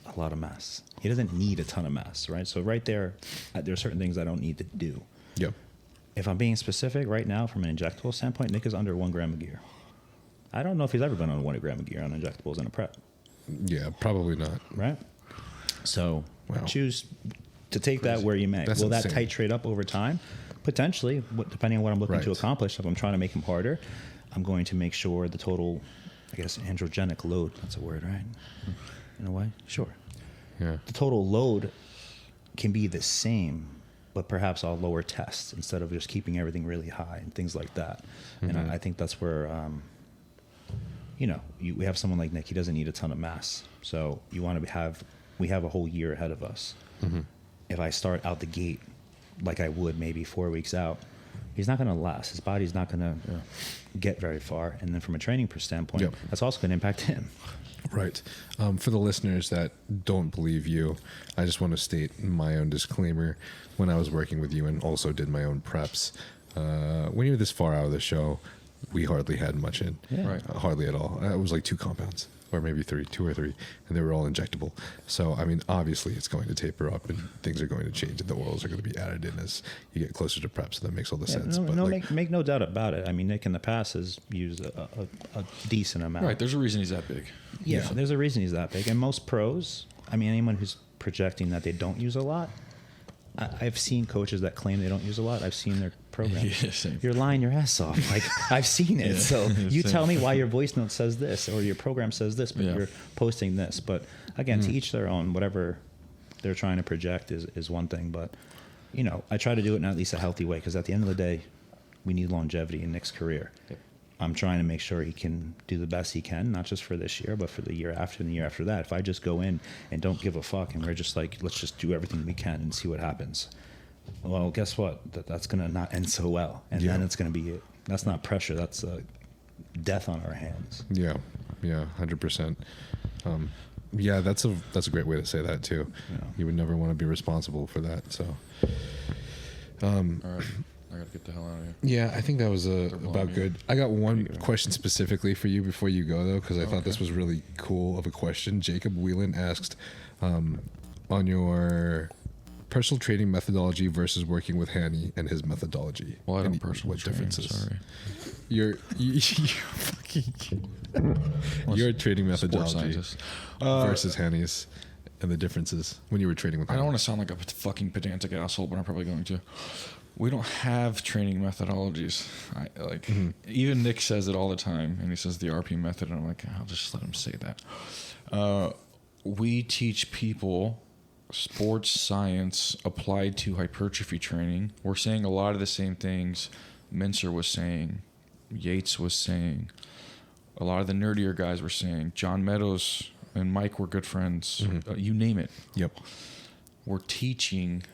a lot of mass. He doesn't need a ton of mass, right? So right there are certain things I don't need to do. Yep. If I'm being specific right now from an injectable standpoint, Nick is under 1 gram of gear. I don't know if he's ever been on 1 gram of gear on injectables in a prep. Yeah, probably not. right? So Wow. choose to take that where you may. That's Will that insane. titrate up over time? Potentially, depending on what I'm looking to Right. accomplish. If I'm trying to make him harder, I'm going to make sure the total, I guess, androgenic load, that's a word, right? In a way? Sure. Yeah. The total load can be the same, but perhaps I'll lower tests instead of just keeping everything really high and things like that. And I think that's where, we have someone like Nick, he doesn't need a ton of mass. So you want to we have a whole year ahead of us. If I start out the gate like I would maybe 4 weeks out, he's not going to last. His body's not going to get very far. And then from a training standpoint, Yep. that's also going to impact him. Right. For the listeners that don't believe you, I just want to state my own disclaimer. When I was working with you and also did my own preps, when you're this far out of the show, we hardly had much in. Yeah. Right. Hardly at all. It was like 2 compounds, or maybe 2 or 3, and they were all injectable. So, I mean, obviously it's going to taper up and things are going to change and the oils are going to be added in as you get closer to prep. So that makes all the sense. But Make no doubt about it. I mean, Nick in the past has used a decent amount. Right. There's a reason he's that big. Yeah, there's a reason he's that big. And most pros, I mean, anyone who's projecting that they don't use a lot, I've seen coaches that claim they don't use a lot. I've seen their programs. Yeah, same. You're lying your ass off. Like, I've seen it. Yeah. So you Same. tell me why your voice note says this or your program says this, but Yeah. you're posting this. But again, to each their own. Whatever they're trying to project is one thing. But, I try to do it in at least a healthy way because at the end of the day, we need longevity in Nick's career. Yep. I'm trying to make sure he can do the best he can, not just for this year, but for the year after and the year after that. If I just go in and don't give a fuck and we're just like, let's just do everything we can and see what happens. Well, guess what? That's going to not end so well. And then it's going to be, that's not pressure. That's death on our hands. Yeah, 100%. Yeah, that's a great way to say that too. Yeah. You would never want to be responsible for that. So, All right. I got to get the hell out of here. yeah, I think that was about me. good. I got one question specifically for you before you go though, because I thought this was really cool of a question. Jacob Whelan asked, on your personal training methodology versus working with Hanny and his methodology. Well, I don't Any- personally what train, differences? sorry. Your fucking your training Sports methodology scientist. versus Hanny's and the differences when you were training with I Hanny. don't want to sound like a fucking pedantic asshole, but I'm probably going to. We don't have training methodologies. Even Nick says it all the time, and he says the RP method, and I'm like, I'll just let him say that. We teach people sports science applied to hypertrophy training. We're saying a lot of the same things Mincer was saying, Yates was saying, a lot of the nerdier guys were saying. John Meadows and Mike were good friends. You name it. Yep. We're teaching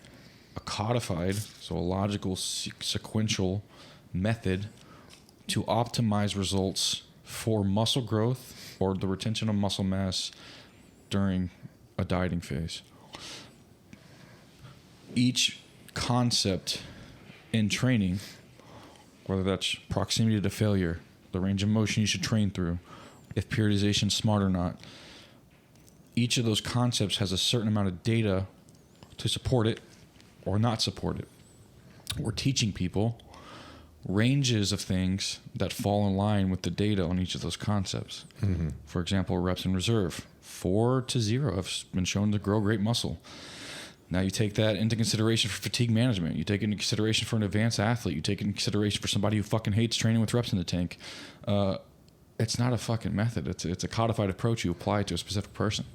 a codified, so a logical, sequential method to optimize results for muscle growth or the retention of muscle mass during a dieting phase. Each concept in training, whether that's proximity to failure, the range of motion you should train through, if periodization is smart or not, each of those concepts has a certain amount of data to support it or not support it. We're teaching people ranges of things that fall in line with the data on each of those concepts. For example, reps in reserve, 4 to 0 have been shown to grow great muscle. Now you take that into consideration for fatigue management. You take it into consideration for an advanced athlete. You take it into consideration for somebody who fucking hates training with reps in the tank. It's not a fucking method. It's a codified approach you apply to a specific person.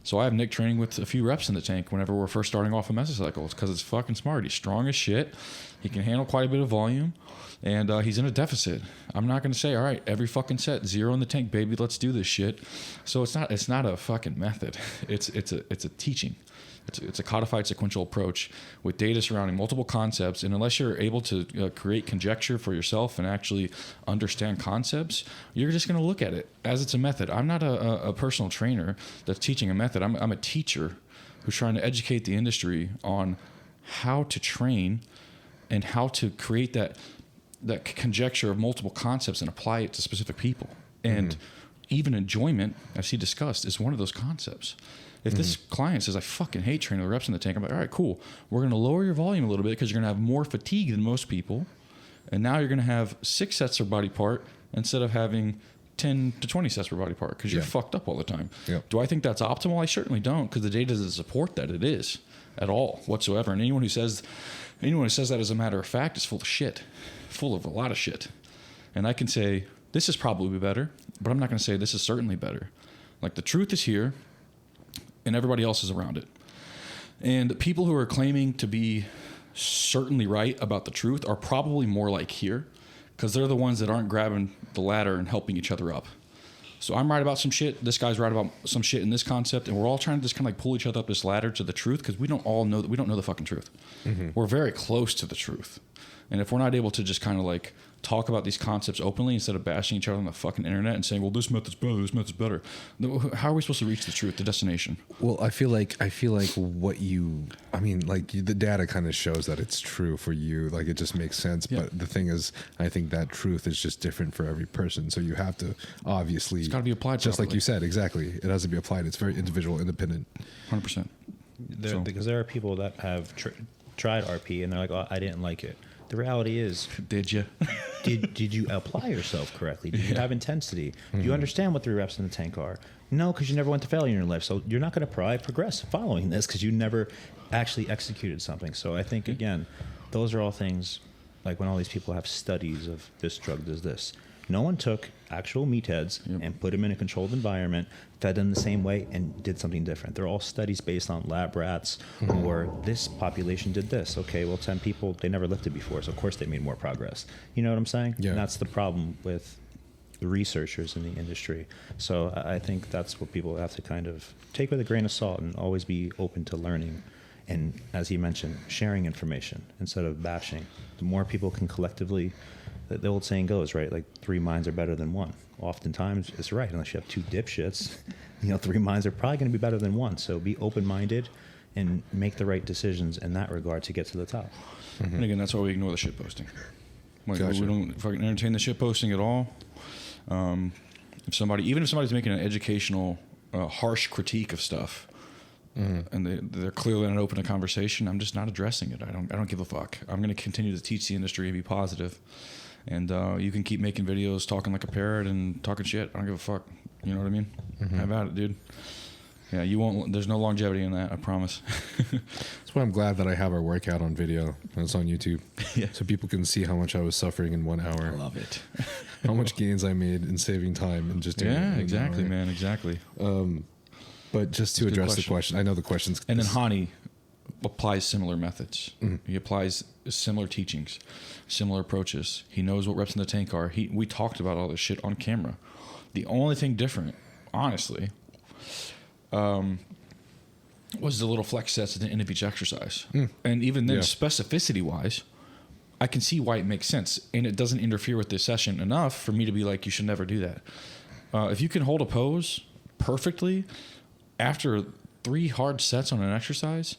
So I have Nick training with a few reps in the tank whenever we're first starting off a mesocycle. It's because it's fucking smart. He's strong as shit. He can handle quite a bit of volume, and he's in a deficit. I'm not going to say, all right, every fucking set, 0 in the tank, baby, let's do this shit. So it's not a fucking method. It's a teaching. It's a codified sequential approach with data surrounding multiple concepts. And unless you're able to create conjecture for yourself and actually understand concepts, you're just going to look at it as it's a method. I'm not a personal trainer that's teaching a method. I'm a teacher who's trying to educate the industry on how to train and how to create that conjecture of multiple concepts and apply it to specific people. And even enjoyment, as he discussed, is one of those concepts. If this client says, I fucking hate training with reps in the tank, I'm like, all right, cool. We're going to lower your volume a little bit because you're going to have more fatigue than most people. And now you're going to have 6 sets of body part instead of having 10 to 20 sets per body part because you're fucked up all the time. Yep. Do I think that's optimal? I certainly don't, because the data doesn't support that it is at all whatsoever. And anyone who says that as a matter of fact is full of shit, full of a lot of shit. And I can say this is probably better, but I'm not going to say this is certainly better. Like, the truth is here, and everybody else is around it. And people who are claiming to be certainly right about the truth are probably more like here, because they're the ones that aren't grabbing the ladder and helping each other up. So I'm right about some shit, this guy's right about some shit in this concept, and we're all trying to just kind of like pull each other up this ladder to the truth, because we don't know the fucking truth. We're very close to the truth. And if we're not able to just kind of like talk about these concepts openly instead of bashing each other on the fucking internet and saying, well, this method's better, how are we supposed to reach the truth, the destination? Well, I feel like the data kind of shows that it's true for you. Like, it just makes sense. Yeah. But the thing is, I think that truth is just different for every person. So you have to obviously, it's got to be applied just properly. Like you said, exactly. It has to be applied. It's very individual, independent. 100%. Because there are people that have tried RP and they're like, oh, I didn't like it. The reality is, did you? did you apply yourself correctly? Did you have intensity? Do you understand what 3 reps in the tank are? No, because you never went to failure in your life. So you're not going to probably progress following this because you never actually executed something. So I think, again, those are all things like when all these people have studies of this drug does this. No one took actual meatheads and put them in a controlled environment, fed them the same way, and did something different. They're all studies based on lab rats, or this population did this. Okay, well, 10 people, they never lifted before, so of course they made more progress. You know what I'm saying? Yeah. And that's the problem with the researchers in the industry. So I think that's what people have to kind of take with a grain of salt and always be open to learning. And as he mentioned, sharing information instead of bashing. The more people can collectively, the old saying goes, right? Like 3 minds are better than 1. Oftentimes it's right, unless you have 2 dipshits. 3 minds are probably going to be better than 1. So be open-minded and make the right decisions in that regard to get to the top. And again, that's why we ignore the shit posting. Like, Gotcha. we don't fucking entertain the shit posting at all. Even if somebody's making an educational, harsh critique of stuff, and they're clearly not open to conversation, I'm just not addressing it. I don't give a fuck. I'm going to continue to teach the industry and be positive. And you can keep making videos talking like a parrot and talking shit. I don't give a fuck. You know what I mean? Have at it, dude. Yeah, you won't. There's no longevity in that, I promise. That's why I'm glad that I have our workout on video and it's on YouTube. Yeah. So people can see how much I was suffering in 1 hour. I love it. How much gains I made in saving time and just doing it. Yeah, in exactly, an hour. man, exactly. But just to address the question, I know the question's... And then Hani applies similar methods. He applies similar teachings, similar approaches. He knows what reps in the tank are. We talked about all this shit on camera. The only thing different, honestly, was the little flex sets at the end of each exercise. And even then, specificity-wise, I can see why it makes sense. And it doesn't interfere with this session enough for me to be like, you should never do that. If you can hold a pose perfectly after 3 hard sets on an exercise,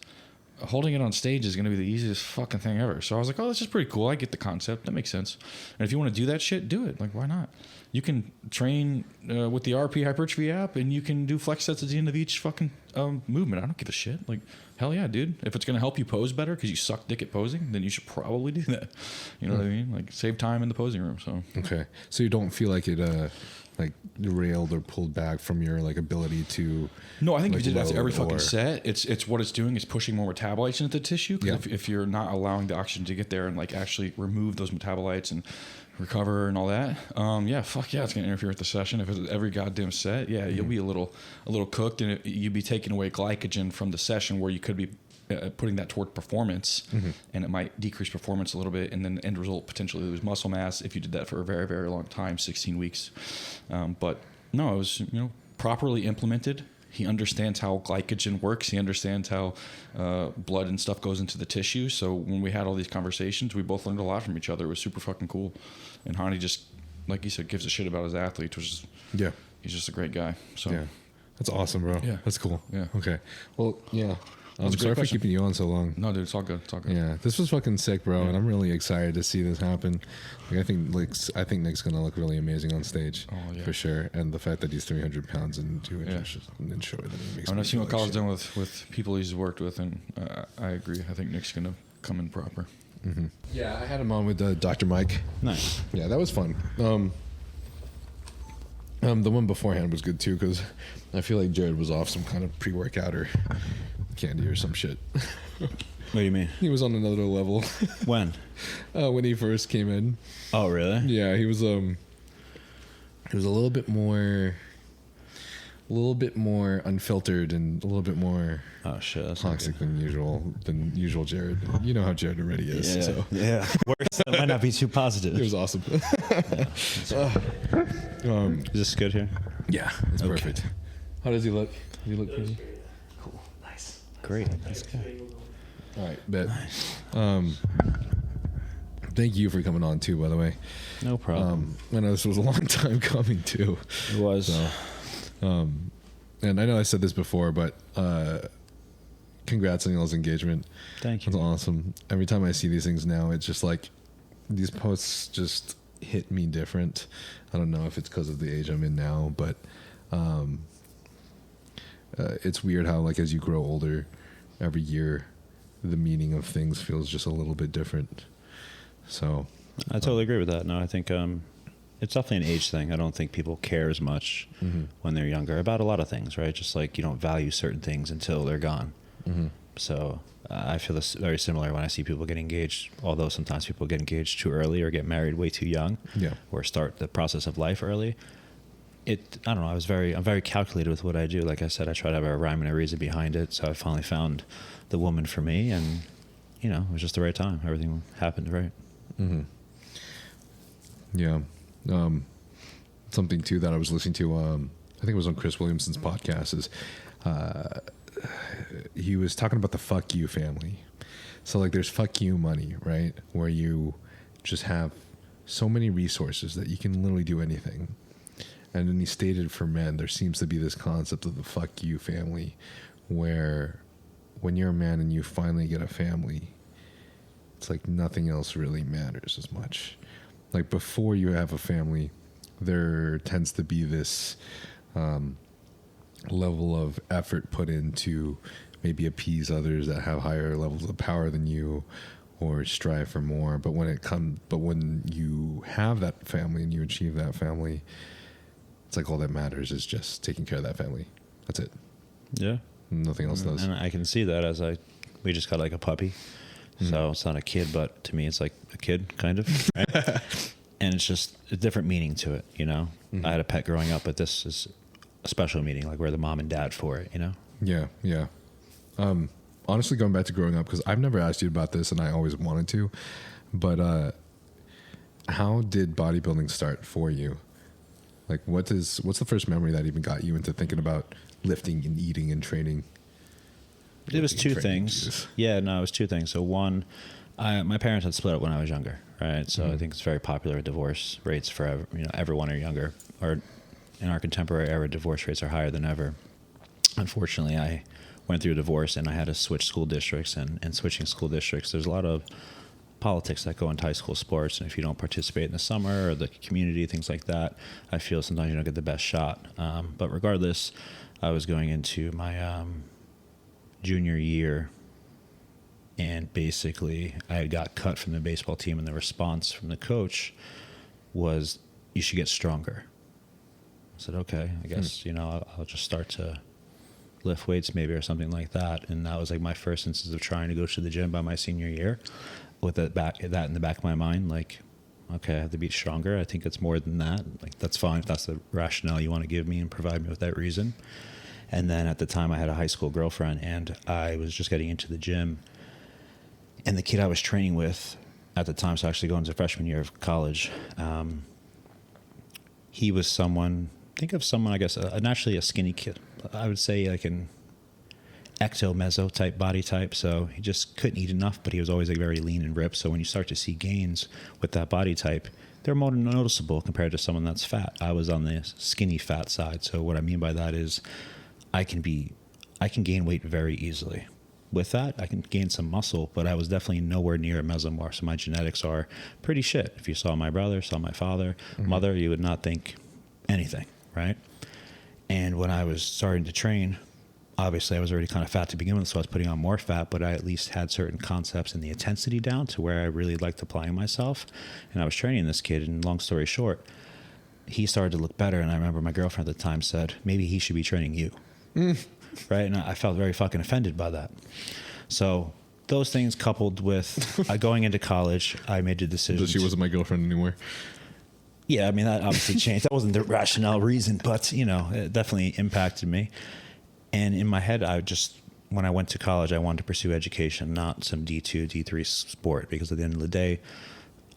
holding it on stage is going to be the easiest fucking thing ever. So I was like, oh, this is pretty cool. I get the concept. That makes sense. And if you want to do that shit, do it. Like, why not? You can train with the RP Hypertrophy app, and you can do flex sets at the end of each fucking movement. I don't give a shit. Like, hell yeah, dude. If it's going to help you pose better because you suck dick at posing, then you should probably do that. You know what I mean? Like, save time in the posing room. So Okay. So you don't feel like it like derailed or pulled back from your like ability to... No, I think like, if you did that to every fucking or- set, it's what it's doing is pushing more metabolites into the tissue. 'Cause Yeah. if you're not allowing the oxygen to get there and like actually remove those metabolites and recover and all that, fuck yeah, it's gonna interfere with the session. If it's every goddamn set, you'll be a little cooked, and you'd be taking away glycogen from the session where you could be putting that toward performance, and it might decrease performance a little bit, and then end result potentially lose muscle mass if you did that for a very, very long time, 16 weeks. But no, it was properly implemented. He understands how glycogen works. He understands how blood and stuff goes into the tissue. So when we had all these conversations, we both learned a lot from each other. It was super fucking cool. And Hani just, like you said, gives a shit about his athletes, which is he's just a great guy. So Yeah. That's awesome, bro. Yeah. That's cool. Yeah. Okay. Well, yeah. I'm a great sorry for question. keeping you on so long. No, dude, it's all good. It's all good. Yeah, this was fucking sick, bro, and I'm really excited to see this happen. Like, I think Nick's gonna look really amazing on stage, for sure. And the fact that he's 300 pounds and 2 inches and show that he makes. I mean, I've seen what Kyle's shit. done with people he's worked with, and I agree. I think Nick's gonna come in proper. Yeah, I had him on with Dr. Mike. Nice. Yeah, that was fun. The one beforehand was good too because I feel like Jared was off some kind of pre-workout or candy or some shit. What do you mean? He was on another level. When? When he first came in. Oh, really? Yeah, he was a little bit more unfiltered and a little bit more toxic than usual Jared. You know how Jared already is. Yeah. So. Yeah. Worse. That might not be too positive. It was awesome. Is this good here? Yeah, it's perfect. How does he look? Does he look pretty? Cool. Nice. Great. That's good. All right, bet. Thank you for coming on too, by the way. No problem. I know this was a long time coming too. It was. So, and I know I said this before, but congrats on y'all's engagement. Thank you. That's awesome. Every time I see these things now, it's just like these posts just hit me different. I don't know if it's because of the age I'm in now, but it's weird how like as you grow older, every year, the meaning of things feels just a little bit different. So I totally agree with that. No, I think it's definitely an age thing. I don't think people care as much when they're younger about a lot of things, right? Just like you don't value certain things until they're gone. So I feel this very similar when I see people get engaged, although sometimes people get engaged too early or get married way too young, or start the process of life early. I don't know. I'm very calculated with what I do. Like I said, I try to have a rhyme and a reason behind it. So I finally found the woman for me, and it was just the right time. Everything happened right. Yeah. Something too that I was listening to, I think it was on Chris Williamson's podcast, is he was talking about the fuck you family. So like there's fuck you money, right? Where you just have so many resources that you can literally do anything. And then he stated for men, there seems to be this concept of the fuck you family, where when you're a man and you finally get a family, it's like nothing else really matters as much. Like before you have a family, there tends to be this level of effort put into maybe appease others that have higher levels of power than you, or strive for more. But when you have that family and you achieve that family, it's like all that matters is just taking care of that family. That's it. Yeah. Nothing else does. And I can see that as we just got like a puppy. So it's not a kid, but to me it's like a kid kind of. Right? And it's just a different meaning to it, I had a pet growing up, but this is a special meaning, like we're the mom and dad for it, Yeah. Honestly, going back to growing up, because I've never asked you about this and I always wanted to, but how did bodybuilding start for you? Like what's the first memory that even got you into thinking about lifting and eating and training? It was two things. Yeah, no, it was two things. So one, my parents had split up when I was younger, right? So I think it's very popular. Divorce rates for everyone or younger, or in our contemporary era, divorce rates are higher than ever. Unfortunately, I went through a divorce and I had to switch school districts. And switching school districts, there's a lot of politics that go into high school sports, and if you don't participate in the summer or the community, things like that, I feel sometimes you don't get the best shot. But regardless, I was going into my junior year, and basically I had got cut from the baseball team, and the response from the coach was, you should get stronger. I said, okay, I guess, I'll just start to lift weights maybe or something like that. And that was like my first instance of trying to go to the gym by my senior year, with that in the back of my mind, like, okay, I have to be stronger. I think it's more than that. Like, that's fine if that's the rationale you want to give me and provide me with that reason. And then at the time I had a high school girlfriend, and I was just getting into the gym, and the kid I was training with at the time, so actually going to freshman year of college, he was someone, I guess, naturally a skinny kid. I would say like an ecto-meso type body type. So he just couldn't eat enough, but he was always like very lean and ripped. So when you start to see gains with that body type, they're more noticeable compared to someone that's fat. I was on the skinny fat side. So what I mean by that is I can gain weight very easily. With that, I can gain some muscle, but I was definitely nowhere near a mesomorph. So my genetics are pretty shit. If you saw my brother, saw my father, mother, you would not think anything, right? And when I was starting to train, obviously I was already kind of fat to begin with, so I was putting on more fat, but I at least had certain concepts and the intensity down to where I really liked applying myself. And I was training this kid, and long story short, he started to look better. And I remember my girlfriend at the time said, maybe he should be training you. Right? And I felt very fucking offended by that. So those things coupled with going into college, I made the decision. So she wasn't my girlfriend anymore. Yeah, I mean, that obviously changed. That wasn't the rationale reason, but, you know, it definitely impacted me. And in my head, when I went to college, I wanted to pursue education, not some D2, D3 sport, because at the end of the day,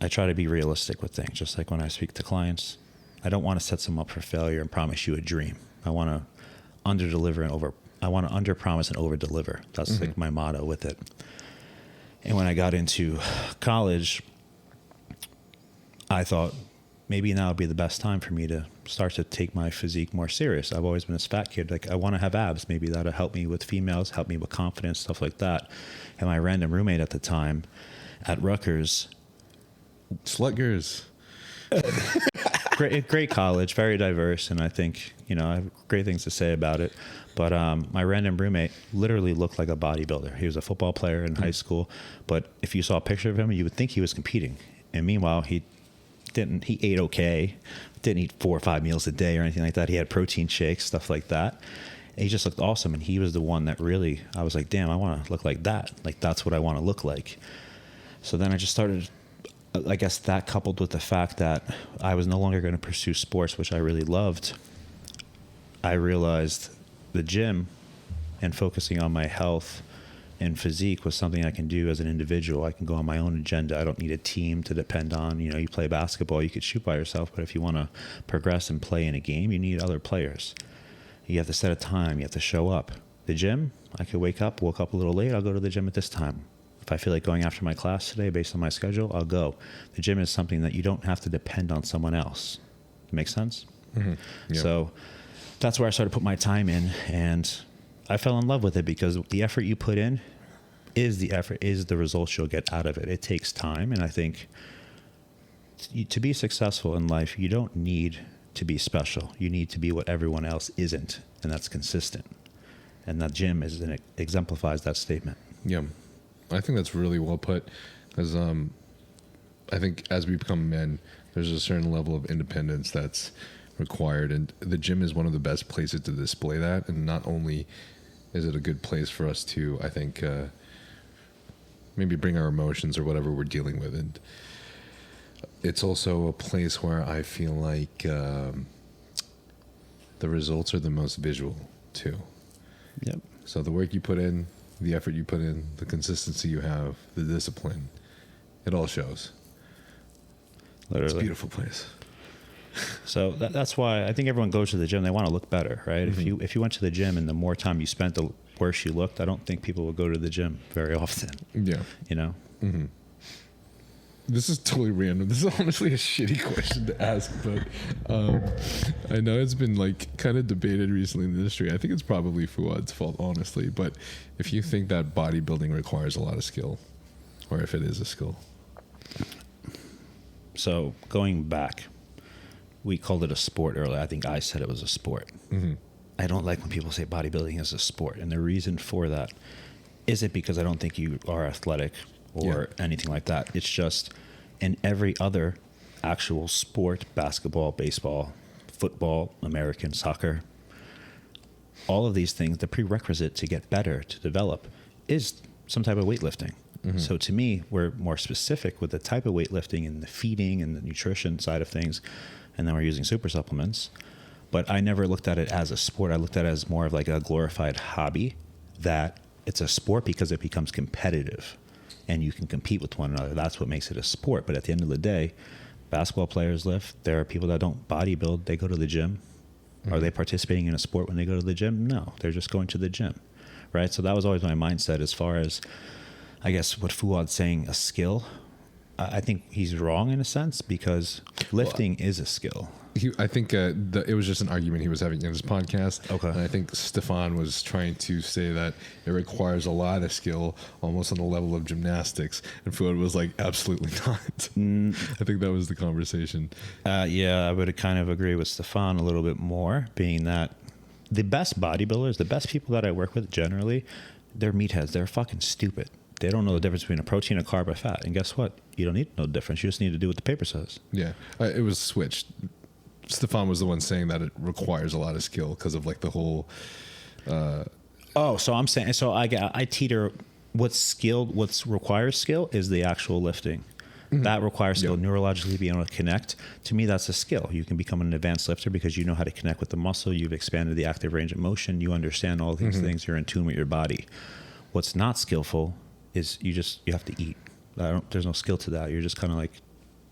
I try to be realistic with things. Just like when I speak to clients, I don't want to set them up for failure and promise you a dream. I want to under-promise and over-deliver. That's like my motto with it. And when I got into college, I thought maybe now would be the best time for me to start to take my physique more serious. I've always been this fat kid. Like, I want to have abs. Maybe that'll help me with females, help me with confidence, stuff like that. And my random roommate at the time at Rutgers. Sluggers. Great college, very diverse. And I think, you know, I have great things to say about it. But my random roommate literally looked like a bodybuilder. He was a football player in high school. But if you saw a picture of him, you would think he was competing. And meanwhile, he ate okay, didn't eat 4 or 5 meals a day or anything like that. He had protein shakes, stuff like that. And he just looked awesome. And he was the one that really, I was like, damn, I want to look like that. Like, that's what I want to look like. So then I just started, I guess that coupled with the fact that I was no longer going to pursue sports, which I really loved. I realized the gym and focusing on my health and physique was something I can do as an individual. I can go on my own agenda. I don't need a team to depend on. You know, you play basketball, you could shoot by yourself, but if you want to progress and play in a game, you need other players. You have to set a time. You have to show up. The gym, I could woke up a little late. I'll go to the gym at this time. If I feel like going after my class today based on my schedule, I'll go. The gym is something that you don't have to depend on someone else. Make sense? Mm-hmm. Yeah. So that's where I started to put my time in, and I fell in love with it because the effort you put in is the results you'll get out of it. It takes time, and I think to be successful in life, you don't need to be special. You need to be what everyone else isn't, and that's consistent. And that gym exemplifies that statement. Yeah, I think that's really well put, because I think as we become men, there's a certain level of independence that's required, and the gym is one of the best places to display that. And not only is it a good place for us to, I think, maybe bring our emotions or whatever we're dealing with, and it's also a place where I feel like the results are the most visual too. Yep. So the work you put in, the effort you put in, the consistency you have, the discipline, it all shows. Literally. It's a beautiful place. So that's why I think everyone goes to the gym. They want to look better, right? Mm-hmm. If you went to the gym and the more time you spent, the worse you looked, I don't think people would go to the gym very often. Yeah. You know? Mm-hmm. This is totally random. This is honestly a shitty question to ask, but I know it's been like kind of debated recently in the industry. I think it's probably Fuad's fault, honestly. But if you think that bodybuilding requires a lot of skill, or if it is a skill. So going back, we called it a sport earlier. I think I said it was a sport. Mm-hmm. I don't like when people say bodybuilding is a sport. And the reason for that isn't because I don't think you are athletic or anything like that. It's just in every other actual sport, basketball, baseball, football, American soccer, all of these things, the prerequisite to get better, to develop, is some type of weightlifting. Mm-hmm. So to me, we're more specific with the type of weightlifting and the feeding and the nutrition side of things. And then we're using super supplements. But I never looked at it as a sport. I looked at it as more of like a glorified hobby, that it's a sport because it becomes competitive and you can compete with one another. That's what makes it a sport. But at the end of the day, basketball players lift. There are people that don't bodybuild. They go to the gym. Mm-hmm. Are they participating in a sport when they go to the gym? No, they're just going to the gym, right? So that was always my mindset as far as, I guess, what Fuad's saying, a skill. I think he's wrong in a sense, because lifting is a skill. I think it was just an argument he was having in his podcast. Okay. And I think Stefan was trying to say that it requires a lot of skill, almost on the level of gymnastics. And Fuad was like, absolutely not. I think that was the conversation. Yeah, I would kind of agree with Stefan a little bit more, being that the best bodybuilders, the best people that I work with generally, they're meatheads. They're fucking stupid. They don't know the difference between a protein, a carb, a fat. And guess what? You don't need to know the difference. You just need to do what the paper says. Yeah. It was switched. Stefan was the one saying that it requires a lot of skill because of like the whole. So I'm saying, so I teeter. What's requires skill is the actual lifting. That requires skill, neurologically being able to connect. To me, that's a skill. You can become an advanced lifter because you know how to connect with the muscle. You've expanded the active range of motion. You understand all these things. You're in tune with your body. What's not skillful is you have to eat. There's no skill to that. You're just kind of like,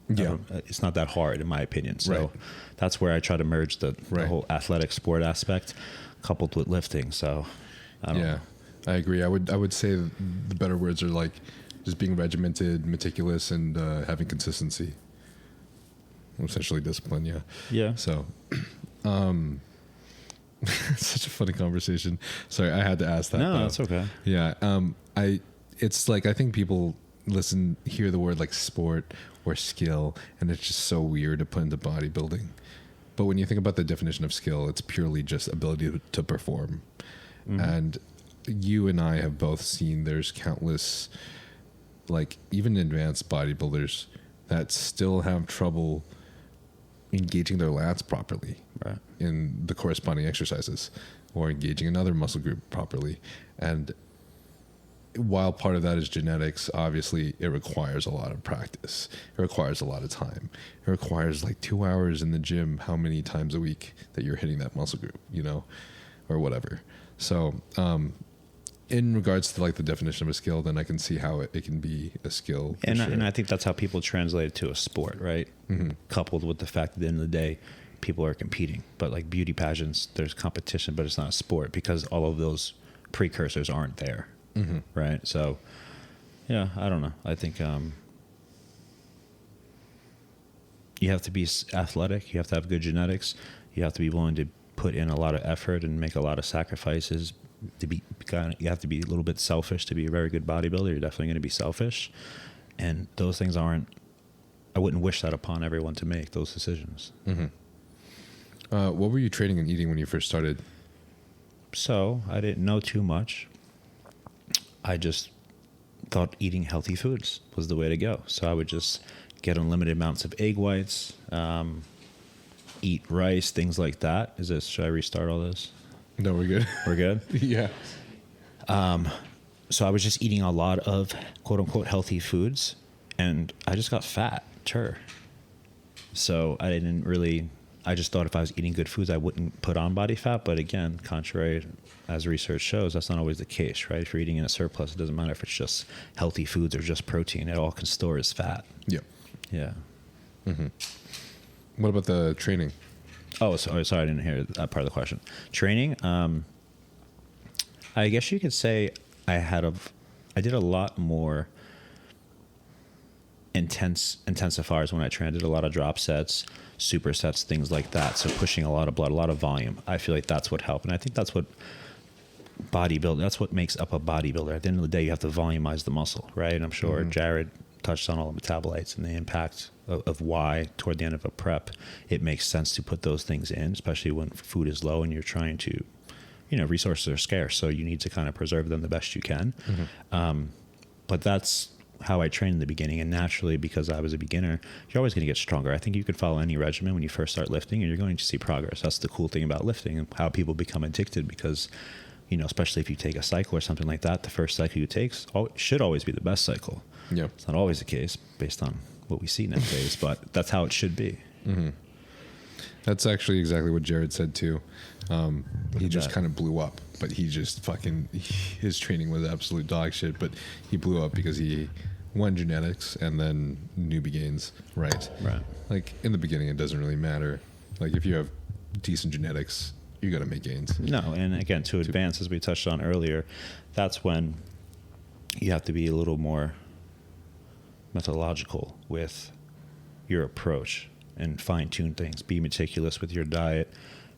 it's not that hard in my opinion. So that's where I try to merge the whole athletic sport aspect coupled with lifting. So I don't know. I agree. I would say the better words are like just being regimented, meticulous, and having consistency. Essentially discipline, Yeah. So, such a funny conversation. Sorry, I had to ask that. No, that's okay. Yeah. It's like, I think people hear the word like sport or skill, and it's just so weird to put into bodybuilding. But when you think about the definition of skill, it's purely just ability to perform. And you and I have both seen there's countless, like even advanced bodybuilders that still have trouble engaging their lats properly in the corresponding exercises, or engaging another muscle group properly. And while part of that is genetics, obviously it requires a lot of practice. It requires a lot of time. It requires like 2 hours in the gym, how many times a week that you're hitting that muscle group, or whatever. So, in regards to like the definition of a skill, then I can see how it can be a skill. And I think that's how people translate it to a sport, right? Coupled with the fact that at the end of the day, people are competing. But like beauty pageants, there's competition, but it's not a sport because all of those precursors aren't there, right? So, yeah, I don't know. I think you have to be athletic. You have to have good genetics. You have to be willing to put in a lot of effort and make a lot of sacrifices. You have to be a little bit selfish to be a very good bodybuilder. You're definitely going to be selfish, and those things I wouldn't wish that upon everyone to make those decisions. What were you training and eating when you first started? So I didn't know too much. I just thought eating healthy foods was the way to go. So I would just get unlimited amounts of egg whites, eat rice, things like that. Should I restart all this? No, we're good. We're good? Yeah. So I was just eating a lot of quote unquote healthy foods, and I just got fat. So I just thought if I was eating good foods, I wouldn't put on body fat. But again, contrary, as research shows, that's not always the case, right? If you're eating in a surplus, it doesn't matter if it's just healthy foods or just protein. It all can store as fat. Yep. Yeah. What about the training? Oh, sorry, I didn't hear that part of the question. Training, I guess you could say I did a lot more intensifiers when I trained. I did a lot of drop sets, supersets, things like that. So pushing a lot of blood, a lot of volume. I feel like that's what helped. And I think that's what makes up a bodybuilder. At the end of the day, you have to volumize the muscle, right? And I'm sure Jared touched on all the metabolites and the impact of why toward the end of a prep it makes sense to put those things in, especially when food is low and you're trying to, resources are scarce, so you need to kind of preserve them the best you can. But that's how I trained in the beginning, and naturally, because I was a beginner, you're always going to get stronger. I think you can follow any regimen when you first start lifting and you're going to see progress. That's the cool thing about lifting and how people become addicted, because especially if you take a cycle or something like that, the first cycle you take should always be the best cycle. Yeah. It's not always the case based on what we see nowadays, but that's how it should be. That's actually exactly what Jared said too. He just kind of blew up, but he just his training was absolute dog shit, but he blew up because he won genetics and then newbie gains. Right. Like in the beginning, it doesn't really matter. Like if you have decent genetics, you're going to make gains. No. And again, to advance, as we touched on earlier, that's when you have to be a little more methodological with your approach and fine-tune things. Be meticulous with your diet.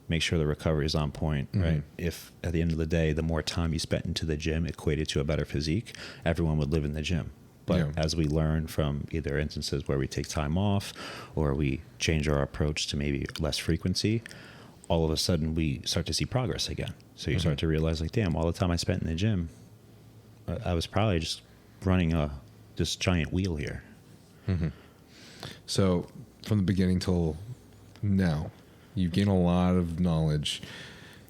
Make sure the recovery is on point, right? If at the end of the day, the more time you spent into the gym equated to a better physique, everyone would live in the gym. But as we learn from either instances where we take time off or we change our approach to maybe less frequency, all of a sudden we start to see progress again. So you start to realize, like, damn, all the time I spent in the gym, I was probably just running this giant wheel here. So from the beginning till now, You've gained a lot of knowledge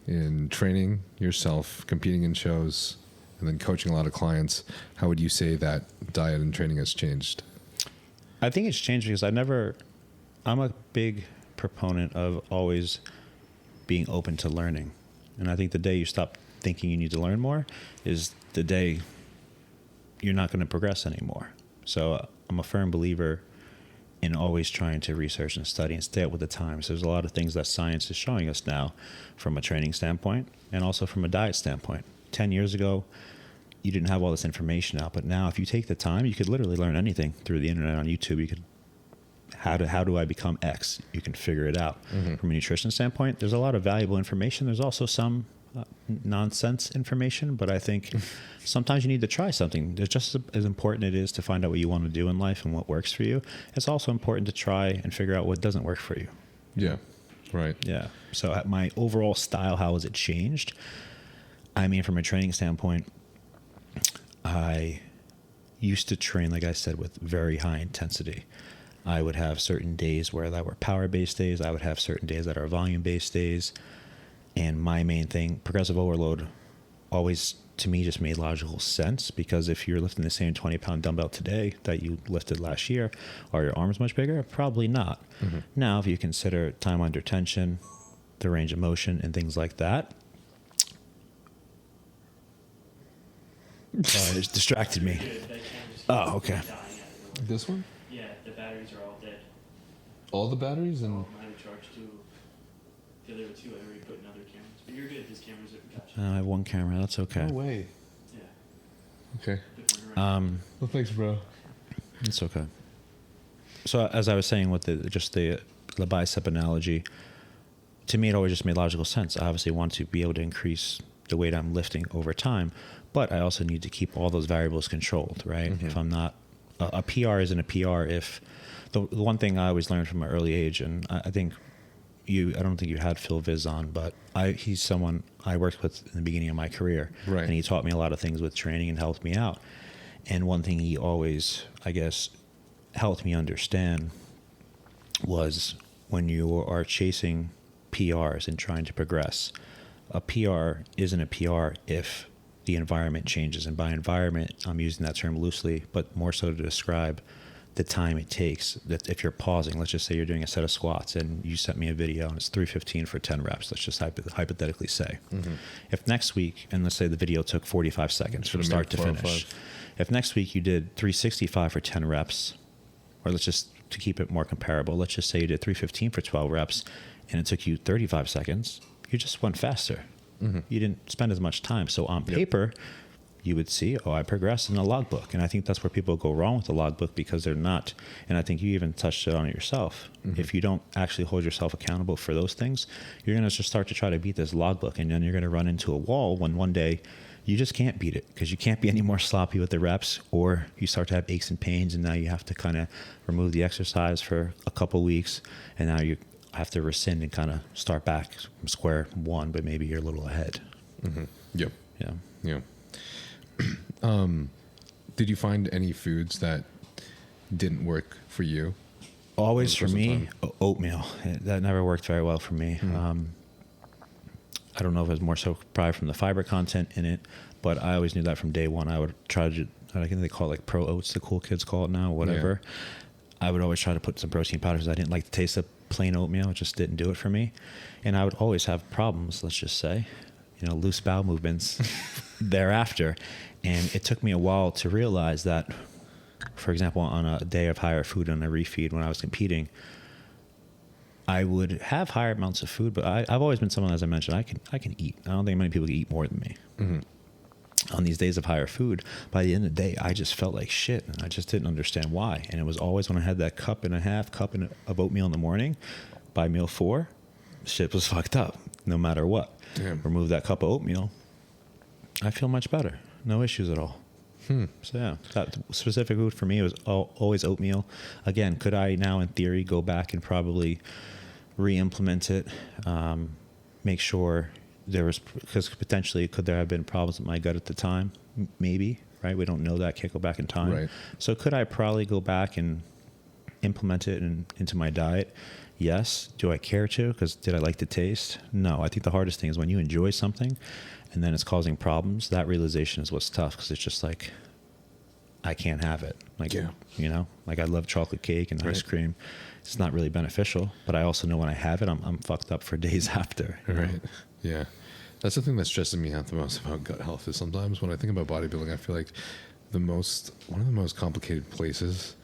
in training yourself, competing in shows, and then coaching a lot of clients. How would you say that diet and training has changed? I think it's changed because I'm a big proponent of always being open to learning. And I think the day you stop thinking you need to learn more is the day you're not going to progress anymore. So I'm a firm believer in always trying to research and study and stay up with the times. There's a lot of things that science is showing us now from a training standpoint and also from a diet standpoint. 10 years ago, you didn't have all this information out, but now if you take the time, you could literally learn anything through the internet on YouTube. You could, how do I become X? You can figure it out. From a nutrition standpoint, there's a lot of valuable information. There's also some nonsense information, but I think sometimes you need to try something. It's just as important it is to find out what you want to do in life and what works for you. It's also important to try and figure out what doesn't work for you. Yeah, right. Yeah. So my overall style, how has it changed? I mean, from a training standpoint, I used to train, like I said, with very high intensity. I would have certain days where that were power-based days. I would have certain days that are volume-based days. And my main thing, progressive overload, always to me just made logical sense, because if you're lifting the same 20-pound dumbbell today that you lifted last year, are your arms much bigger? Probably not. Now, if you consider time under tension, the range of motion, and things like that, it distracted me. Oh, okay. This one? Yeah, the batteries are all dead. All the batteries? And I had to charge two. The other two I already put in other cameras. But you're good. This camera's gotcha. I have one camera. That's okay. no way. Yeah. Okay. Well, thanks, bro. It's okay. So as I was saying with the bicep analogy, to me it always just made logical sense. I obviously want to be able to increase the weight I'm lifting over time, but I also need to keep all those variables controlled, right? If I'm not, a PR isn't a PR if, the one thing I always learned from an early age, and I think I don't think you had Phil Viz on, but he's someone I worked with in the beginning of my career. Right. And he taught me a lot of things with training and helped me out. And one thing he always, I guess, helped me understand was when you are chasing PRs and trying to progress, a PR isn't a PR if the environment changes. And by environment, I'm using that term loosely, but more so to describe the time it takes. That if you're pausing, let's just say you're doing a set of squats and you sent me a video and it's 315 for 10 reps, let's just hypothetically say. If next week, and let's say the video took 45 seconds from start to finish, if next week you did 365 for 10 reps, or let's just, to keep it more comparable, let's just say you did 315 for 12 reps and it took you 35 seconds, you just went faster. You didn't spend as much time. So on paper, you would see, I progressed in the logbook. And I think that's where people go wrong with the logbook, because they're not, and I think you even touched on it yourself. If you don't actually hold yourself accountable for those things, you're going to just start to try to beat this logbook, and then you're going to run into a wall when one day you just can't beat it, because you can't be any more sloppy with the reps, or you start to have aches and pains, and now you have to kind of remove the exercise for a couple weeks, and now you have to rescind and kind of start back from square one, but maybe you're a little ahead. Yep. Yeah. Did you find any foods that didn't work for you? Always for me, oatmeal. That never worked very well for me. I don't know if it was more so probably from the fiber content in it, but I always knew that from day one. I would try to, I think they call it like pro oats, the cool kids call it now, whatever. I would always try to put some protein powders. I didn't like the taste of plain oatmeal. It just didn't do it for me. And I would always have problems, let's just say, loose bowel movements thereafter. And it took me a while to realize that, for example, on a day of higher food on a refeed when I was competing, I would have higher amounts of food, but I've always been someone, as I mentioned, I can eat. I don't think many people can eat more than me. On these days of higher food, by the end of the day, I just felt like shit, and I just didn't understand why. And it was always when I had that cup of oatmeal in the morning, by meal 4, shit was fucked up, no matter what. Remove that cup of oatmeal, I feel much better. No issues at all. So yeah, that specific food for me was always oatmeal. Again, could I now in theory go back and probably re-implement it, make sure there was, because potentially could there have been problems with my gut at the time? Maybe, right? We don't know that, can't go back in time. Right. So could I probably go back and implement it into my diet Yes. Do I care to? Because did I like the taste? No. I think the hardest thing is when you enjoy something and then it's causing problems. That realization is what's tough, because it's just like, I can't have it. Like, Yeah. you know, like I love chocolate cake and ice cream. It's not really beneficial, but I also know when I have it, I'm fucked up for days after. you know? Right. Yeah. That's the thing that stresses me out the most about gut health is sometimes when I think about bodybuilding, I feel like one of the most complicated places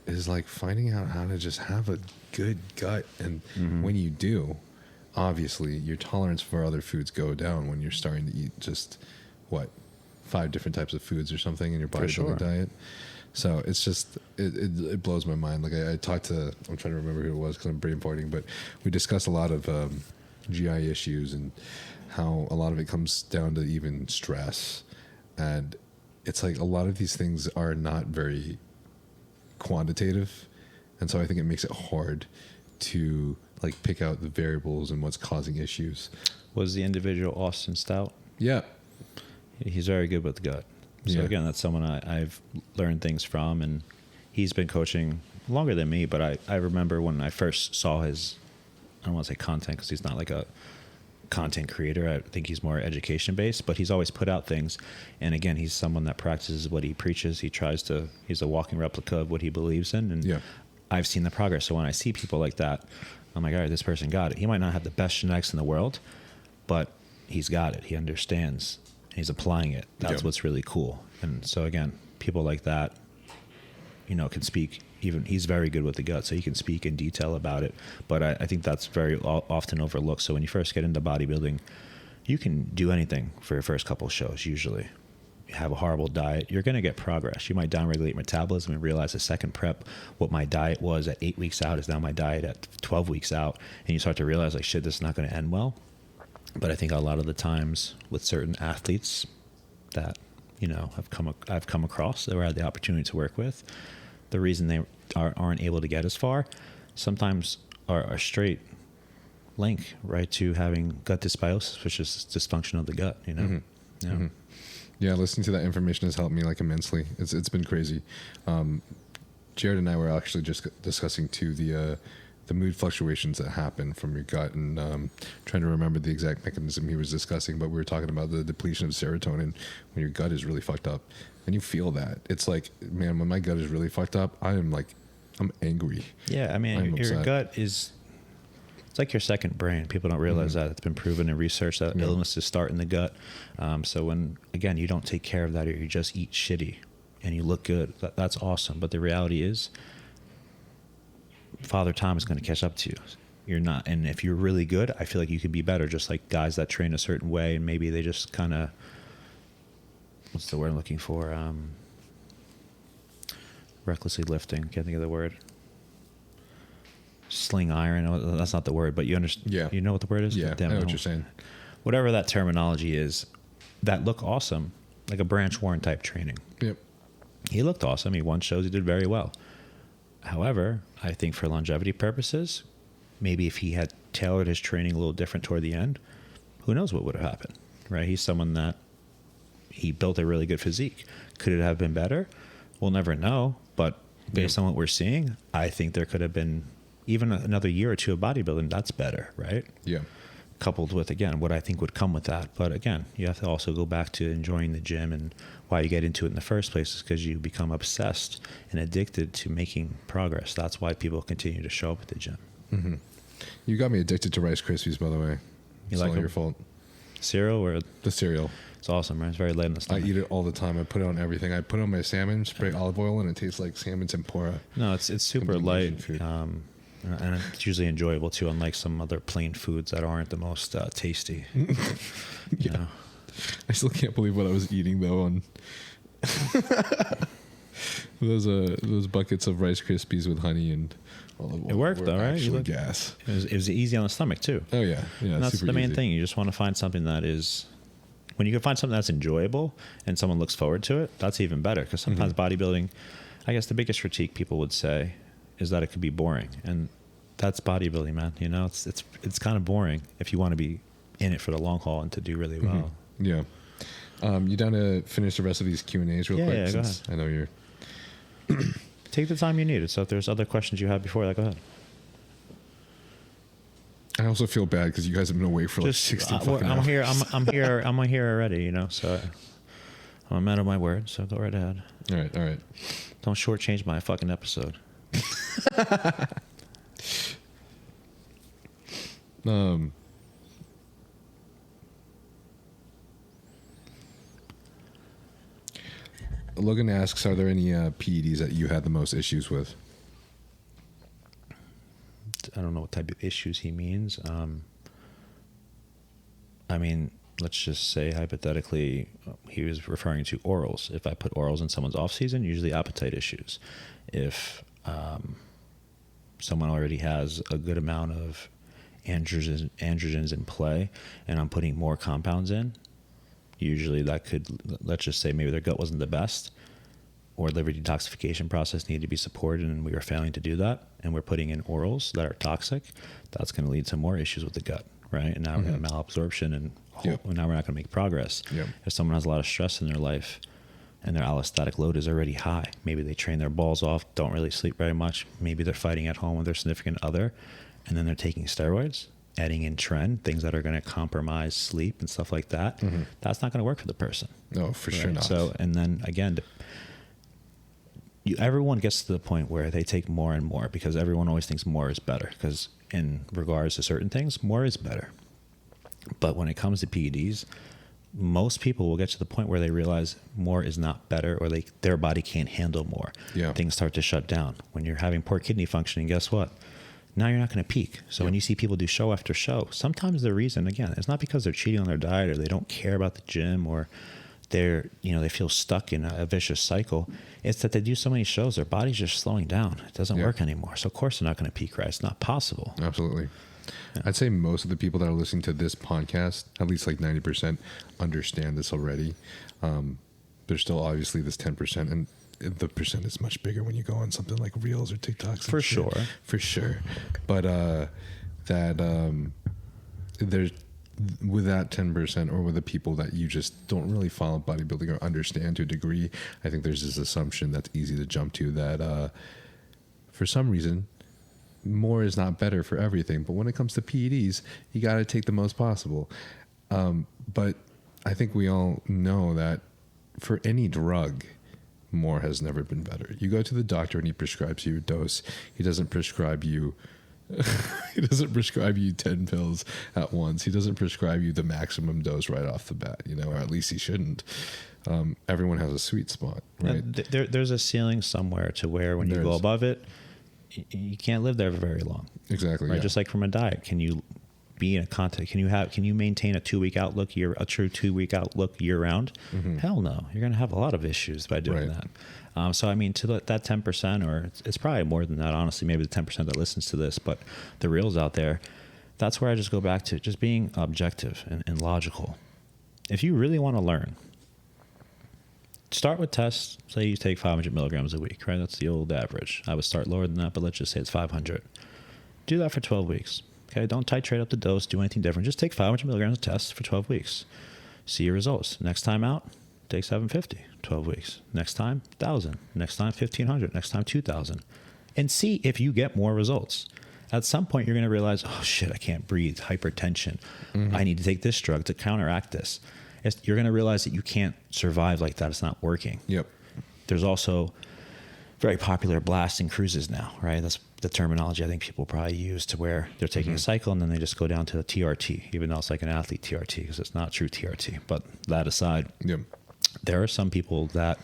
is like finding out how to just have a good gut. And when you do, obviously your tolerance for other foods go down when you're starting to eat just 5 different types of foods or something in your bodybuilding diet. So it's just, it blows my mind. Like I talked to, I'm trying to remember who it was because I'm brain farting, but we discussed a lot of GI issues and how a lot of it comes down to even stress. And it's like a lot of these things are not very quantitative. And so I think it makes it hard to like pick out the variables and what's causing issues. Was the individual Austin Stout? Yeah. He's very good with the gut. So again, that's someone I've learned things from, and he's been coaching longer than me, but I remember when I first saw his, I don't want to say content because he's not like a content creator. I think he's more education based, but he's always put out things. And again, he's someone that practices what he preaches. He's a walking replica of what he believes in. And I've seen the progress. So when I see people like that, I'm like, all right, this person got it. He might not have the best genetics in the world, but he's got it. He understands. He's applying it. That's what's really cool. And so again, people like that, you know, can speak. Even he's very good with the gut, so he can speak in detail about it. But I think that's very often overlooked. So when you first get into bodybuilding, you can do anything for your first couple of shows. Usually, you have a horrible diet, you're going to get progress. You might downregulate metabolism and realize the second prep, what my diet was at 8 weeks out is now my diet at 12 weeks out, and you start to realize like, shit, this is not going to end well. But I think a lot of the times with certain athletes that, you know, I've come across that I had the opportunity to work with, the reason they aren't able to get as far sometimes are a straight link right to having gut dysbiosis, which is dysfunction of the gut, you know. Yeah, listening to that information has helped me like immensely. It's been crazy. Jared and I were actually just discussing too the mood fluctuations that happen from your gut, and trying to remember the exact mechanism he was discussing, but we were talking about the depletion of serotonin when your gut is really fucked up, and you feel that. It's like, man, when my gut is really fucked up, I'm angry. Yeah, I mean, your gut is, it's like your second brain. People don't realize that. It's been proven in research that illnesses start in the gut. So when, again, you don't take care of that, or you just eat shitty and you look good, that's awesome. But the reality is, Father Time is going to catch up to you. You're not. And if you're really good, I feel like you could be better. Just like guys that train a certain way and maybe they just kind of, what's the word I'm looking for? Recklessly lifting. Can't think of the word. Sling iron. That's not the word, but you understand. Yeah. You know what the word is? Yeah, I know what you're saying. Whatever that terminology is, that look awesome. Like a Branch Warren type training. Yep. He looked awesome. He won shows. He did very well. However, I think for longevity purposes, maybe if he had tailored his training a little different toward the end, who knows what would have happened, right? He's someone that he built a really good physique. Could it have been better? We'll never know. But based on what we're seeing, I think there could have been even another year or two of bodybuilding. That's better, right? Yeah. Coupled with, again, what I think would come with that. But again, you have to also go back to enjoying the gym, and why you get into it in the first place is because you become obsessed and addicted to making progress. That's why people continue to show up at the gym. Mm-hmm. You got me addicted to Rice Krispies, by the way. You it's like all your fault. Cereal or the cereal? It's awesome, right? It's very light in the stomach. I eat it all the time. I put it on everything. I put it on my salmon, spray olive oil, and it tastes like salmon tempura. No, it's super light. And it's usually enjoyable too, unlike some other plain foods that aren't the most tasty. You know? I still can't believe what I was eating though on those buckets of Rice Krispies with honey and olive oil. It worked though, right? Actually, gas. It was easy on the stomach too. Oh yeah. And that's the main easy. thing. You just want to find something that is, when you can find something that's enjoyable and someone looks forward to it, that's even better. Because sometimes bodybuilding, I guess the biggest critique people would say is that it could be boring, and that's bodybuilding, man. You know, it's kind of boring if you want to be in it for the long haul and to do really well. Yeah. You down to finish the rest of these Q&As real quick? Yeah, go ahead. I know you're. Take the time you need. So if there's other questions you have before that, go ahead. I also feel bad because you guys have been away for like 60 fucking I'm hours. here. I'm here already. So I'm a man of my word. So go right ahead. All right. Don't shortchange my fucking episode. Logan asks, are there any PEDs that you had the most issues with? I don't know what type of issues he means. I mean, let's just say hypothetically, he was referring to orals. If I put orals in someone's off season, usually appetite issues. If someone already has a good amount of androgens in play, and I'm putting more compounds in, usually that could, let's just say maybe their gut wasn't the best, or liver detoxification process needed to be supported and we were failing to do that, and we're putting in orals that are toxic, that's going to lead to more issues with the gut, right? And now we're going to malabsorption, and now we're not going to make progress. Yep. If someone has a lot of stress in their life and their allostatic load is already high, maybe they train their balls off, don't really sleep very much, maybe they're fighting at home with their significant other, and then they're taking steroids, adding in Tren, things that are going to compromise sleep and stuff like that, that's not going to work for the person. No, for sure not. So, and then again, everyone gets to the point where they take more and more because everyone always thinks more is better, because in regards to certain things, more is better. But when it comes to PEDs, most people will get to the point where they realize more is not better, or their body can't handle more. Yeah. Things start to shut down. When you're having poor kidney functioning, guess what? Now you're not going to peak. So when you see people do show after show, sometimes the reason, again, it's not because they're cheating on their diet or they don't care about the gym or they feel stuck in a vicious cycle. It's that they do so many shows, their body's just slowing down. It doesn't work anymore. So of course they're not going to peak, right? It's not possible. Absolutely. Yeah. I'd say most of the people that are listening to this podcast, at least like 90%, understand this already. There's still obviously this 10%, and the percent is much bigger when you go on something like Reels or TikToks. For sure. But there's, with that 10%, or with the people that you just don't really follow bodybuilding or understand to a degree, I think there's this assumption that's easy to jump to that for some reason, more is not better for everything. But when it comes to PEDs, you got to take the most possible. But I think we all know that for any drug, more has never been better. You go to the doctor and he prescribes you a dose. He doesn't prescribe you 10 pills at once. He doesn't prescribe you the maximum dose right off the bat, or at least he shouldn't. Everyone has a sweet spot, right? There's a ceiling somewhere to where when you go above it, you can't live there for very long. Exactly. Right. Yeah. Just like from a diet, can you be in a context? Can you maintain a 2-week outlook a true 2-week outlook year round? Hell no. You're going to have a lot of issues by doing that. So I mean, to that 10%, or it's probably more than that, honestly, maybe the 10% that listens to this, but the reals out there, that's where I just go back to just being objective and logical. If you really want to learn, start with tests. Say you take 500 milligrams a week, right? That's the old average. I would start lower than that, but let's just say it's 500. Do that for 12 weeks. Okay, don't titrate up the dose, do anything different. Just take 500 milligrams of tests for 12 weeks. See your results. Next time out, take 750, 12 weeks. Next time, 1,000. Next time, 1,500. Next time, 2,000. And see if you get more results. At some point, you're going to realize, oh shit, I can't breathe, hypertension. I need to take this drug to counteract this. You're going to realize that you can't survive like that. It's not working. Yep. There's also very popular blasting cruises now, right? That's the terminology I think people probably use, to where they're taking a cycle and then they just go down to a TRT, even though it's like an athlete TRT, because it's not true TRT. But that aside, there are some people that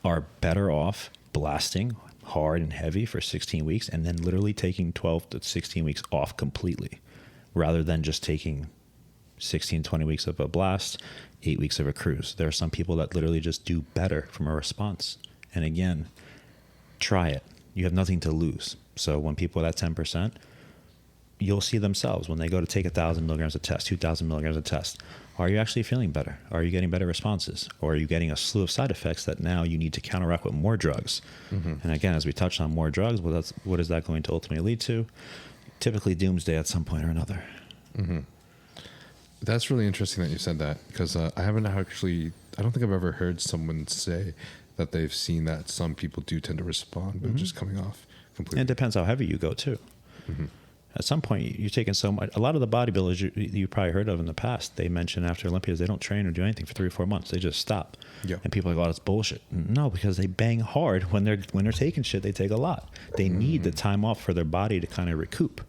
are better off blasting hard and heavy for 16 weeks and then literally taking 12 to 16 weeks off completely, rather than just taking 16, 20 weeks of a blast, 8 weeks of a cruise. There are some people that literally just do better from a response. And again, try it. You have nothing to lose. So when people are at 10%, you'll see themselves when they go to take 1,000 milligrams of test, 2,000 milligrams of test. Are you actually feeling better? Are you getting better responses? Or are you getting a slew of side effects that now you need to counteract with more drugs? And again, as we touched on more drugs, what is that going to ultimately lead to? Typically doomsday at some point or another. That's really interesting that you said that, because I don't think I've ever heard someone say that they've seen that some people do tend to respond, but just coming off completely. And it depends how heavy you go too. At some point, you're taking so much. A lot of the bodybuilders you probably heard of in the past, they mention after Olympias, they don't train or do anything for 3 or 4 months. They just stop. Yeah. And people are like, oh, that's bullshit. No, because they bang hard. When they're taking shit, they take a lot. They need the time off for their body to kind of recoup.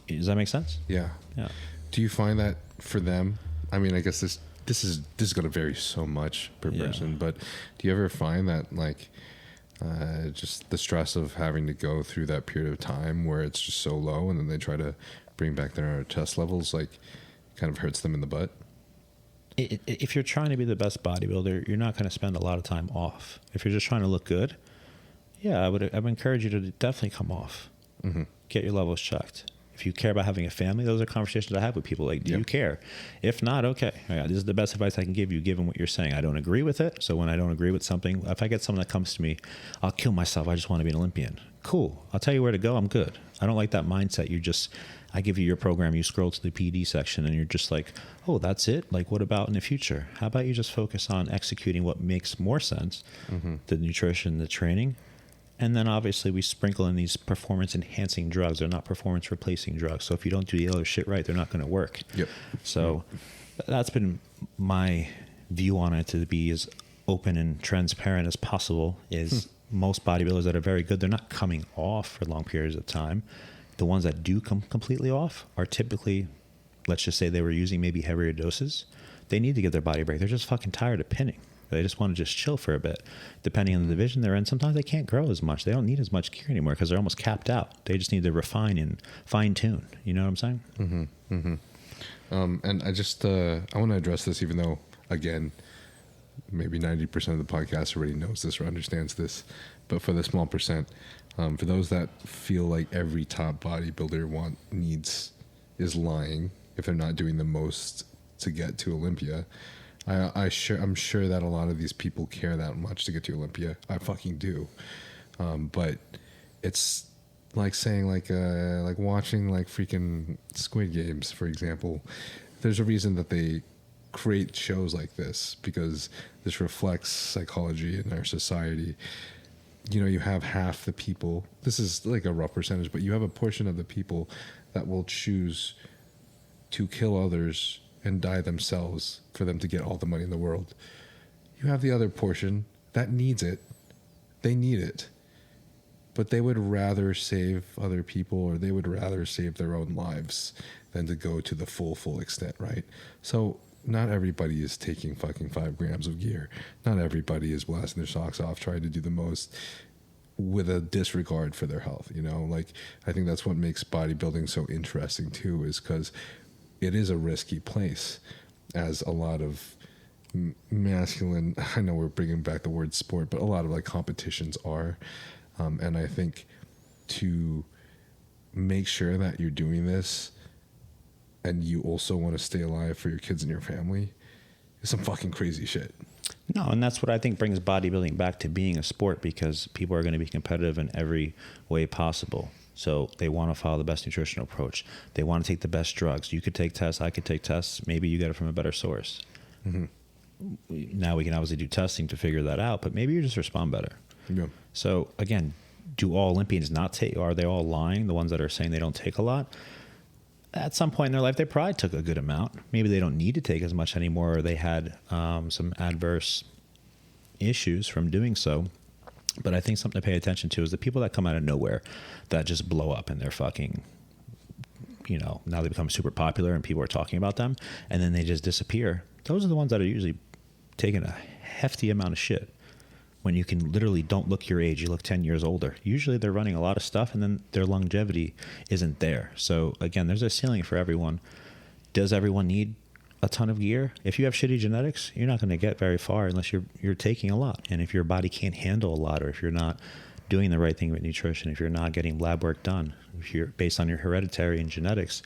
Does that make sense? Yeah. Yeah. Do you find that for them? I mean, I guess this is going to vary so much per person, but do you ever find that like just the stress of having to go through that period of time where it's just so low, and then they try to bring back their test levels, like kind of hurts them in the butt? If you're trying to be the best bodybuilder, you're not going to spend a lot of time off. If you're just trying to look good, I would encourage you to definitely come off. Mm-hmm. Get your levels checked. If you care about having a family, those are conversations I have with people. Like, do you care? If not, okay. This is the best advice I can give you, given what you're saying. I don't agree with it. So when I don't agree with something, if I get someone that comes to me, I'll kill myself. I just want to be an Olympian. Cool. I'll tell you where to go. I'm good. I don't like that mindset. I give you your program. You scroll to the PD section and you're just like, oh, that's it? Like, what about in the future? How about you just focus on executing what makes more sense, the nutrition, the training, and then obviously we sprinkle in these performance-enhancing drugs. They're not performance-replacing drugs. So if you don't do the other shit right, they're not going to work. Yep. So that's been my view on it, to be as open and transparent as possible. Is most bodybuilders that are very good, they're not coming off for long periods of time. The ones that do come completely off are typically, let's just say they were using maybe heavier doses. They need to give their body a break. They're just fucking tired of pinning. They just want to just chill for a bit. Depending on the division they're in, sometimes they can't grow as much. They don't need as much gear anymore because they're almost capped out. They just need to refine and fine tune. You know what I'm saying? Mm-hmm. Mm-hmm. And I just I want to address this, even though, again, maybe 90% of the podcast already knows this or understands this, but for the small percent, for those that feel like every top bodybuilder is lying if they're not doing the most to get to Olympia. I'm sure that a lot of these people care that much to get to Olympia. I fucking do. But it's like saying like watching like freaking Squid Games, for example. There's a reason that they create shows like this, because this reflects psychology in our society. You have half the people, this is like a rough percentage, but you have a portion of the people that will choose to kill others and die themselves for them to get all the money in the world. You have the other portion that needs it. They need it. But they would rather save other people, or they would rather save their own lives than to go to the full extent, right? So not everybody is taking fucking 5 grams of gear. Not everybody is blasting their socks off trying to do the most with a disregard for their health, Like, I think that's what makes bodybuilding so interesting too, is because it is a risky place, as a lot of masculine, I know we're bringing back the word sport, but a lot of like competitions are. And I think to make sure that you're doing this and you also want to stay alive for your kids and your family is some fucking crazy shit. No, and that's what I think brings bodybuilding back to being a sport, because people are going to be competitive in every way possible. So they want to follow the best nutritional approach. They want to take the best drugs. You could take tests. I could take tests. Maybe you get it from a better source. Mm-hmm. Now we can obviously do testing to figure that out, but maybe you just respond better. Yeah. So again, do all Olympians not take? Are they all lying? The ones that are saying they don't take a lot? At some point in their life, they probably took a good amount. Maybe they don't need to take as much anymore, or they had some adverse issues from doing so. But I think something to pay attention to is the people that come out of nowhere that just blow up and they're fucking, now they become super popular and people are talking about them, and then they just disappear. Those are the ones that are usually taking a hefty amount of shit. When you can literally don't look your age, you look 10 years older. Usually they're running a lot of stuff and then their longevity isn't there. So again, there's a ceiling for everyone. Does everyone need a ton of gear? If you have shitty genetics, you're not going to get very far unless you're taking a lot. And if your body can't handle a lot, or if you're not doing the right thing with nutrition, if you're not getting lab work done, if you're based on your hereditary and genetics,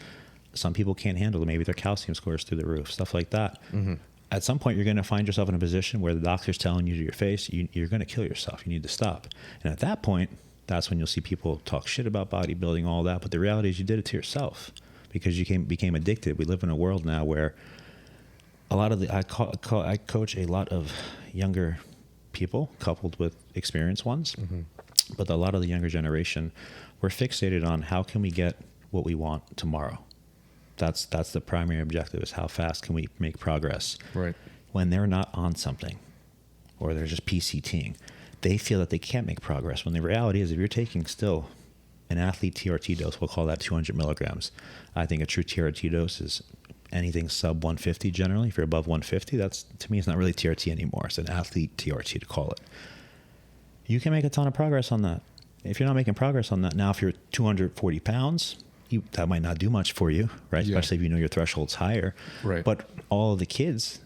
some people can't handle it. Maybe their calcium score is through the roof, stuff like that. Mm-hmm. At some point, you're going to find yourself in a position where the doctor's telling you to your face, you're going to kill yourself. You need to stop. And at that point, that's when you'll see people talk shit about bodybuilding, all that. But the reality is you did it to yourself because you became addicted. We live in a world now where a lot of I coach a lot of younger people coupled with experienced ones. Mm-hmm. But a lot of the younger generation, we're fixated on how can we get what we want tomorrow. That's the primary objective, is how fast can we make progress. Right. When they're not on something, or they're just PCTing, they feel that they can't make progress, when the reality is if you're taking still an athlete TRT dose, we'll call that 200 milligrams. I think a true TRT dose is anything sub 150 generally. If you're above 150, that's, to me, it's not really TRT anymore. It's an athlete TRT to call it. You can make a ton of progress on that. If you're not making progress on that, now if you're 240 pounds, that might not do much for you, right? Yeah. Especially if you know your threshold's higher. Right. But all of the kids,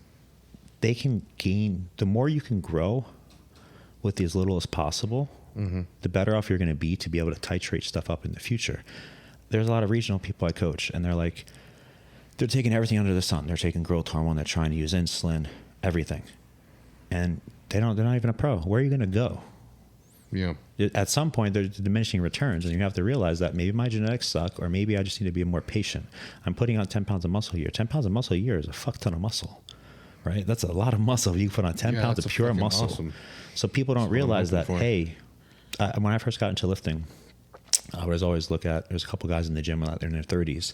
they can gain, the more you can grow with as little as possible, the better off you're going to be able to titrate stuff up in the future. There's a lot of regional people I coach, and they're like, they're taking everything under the sun. They're taking growth hormone. They're trying to use insulin, everything. And they're not even a pro. Where are you going to go? Yeah. At some point, there's diminishing returns, and you have to realize that maybe my genetics suck, or maybe I just need to be more patient. I'm putting on 10 pounds of muscle a year. 10 pounds of muscle a year is a fuck ton of muscle, right? That's a lot of muscle. You put on 10 pounds of pure muscle. Awesome. So people don't realize that, hey, when I first got into lifting, I would always look at, there's a couple guys in the gym out there in their 30s,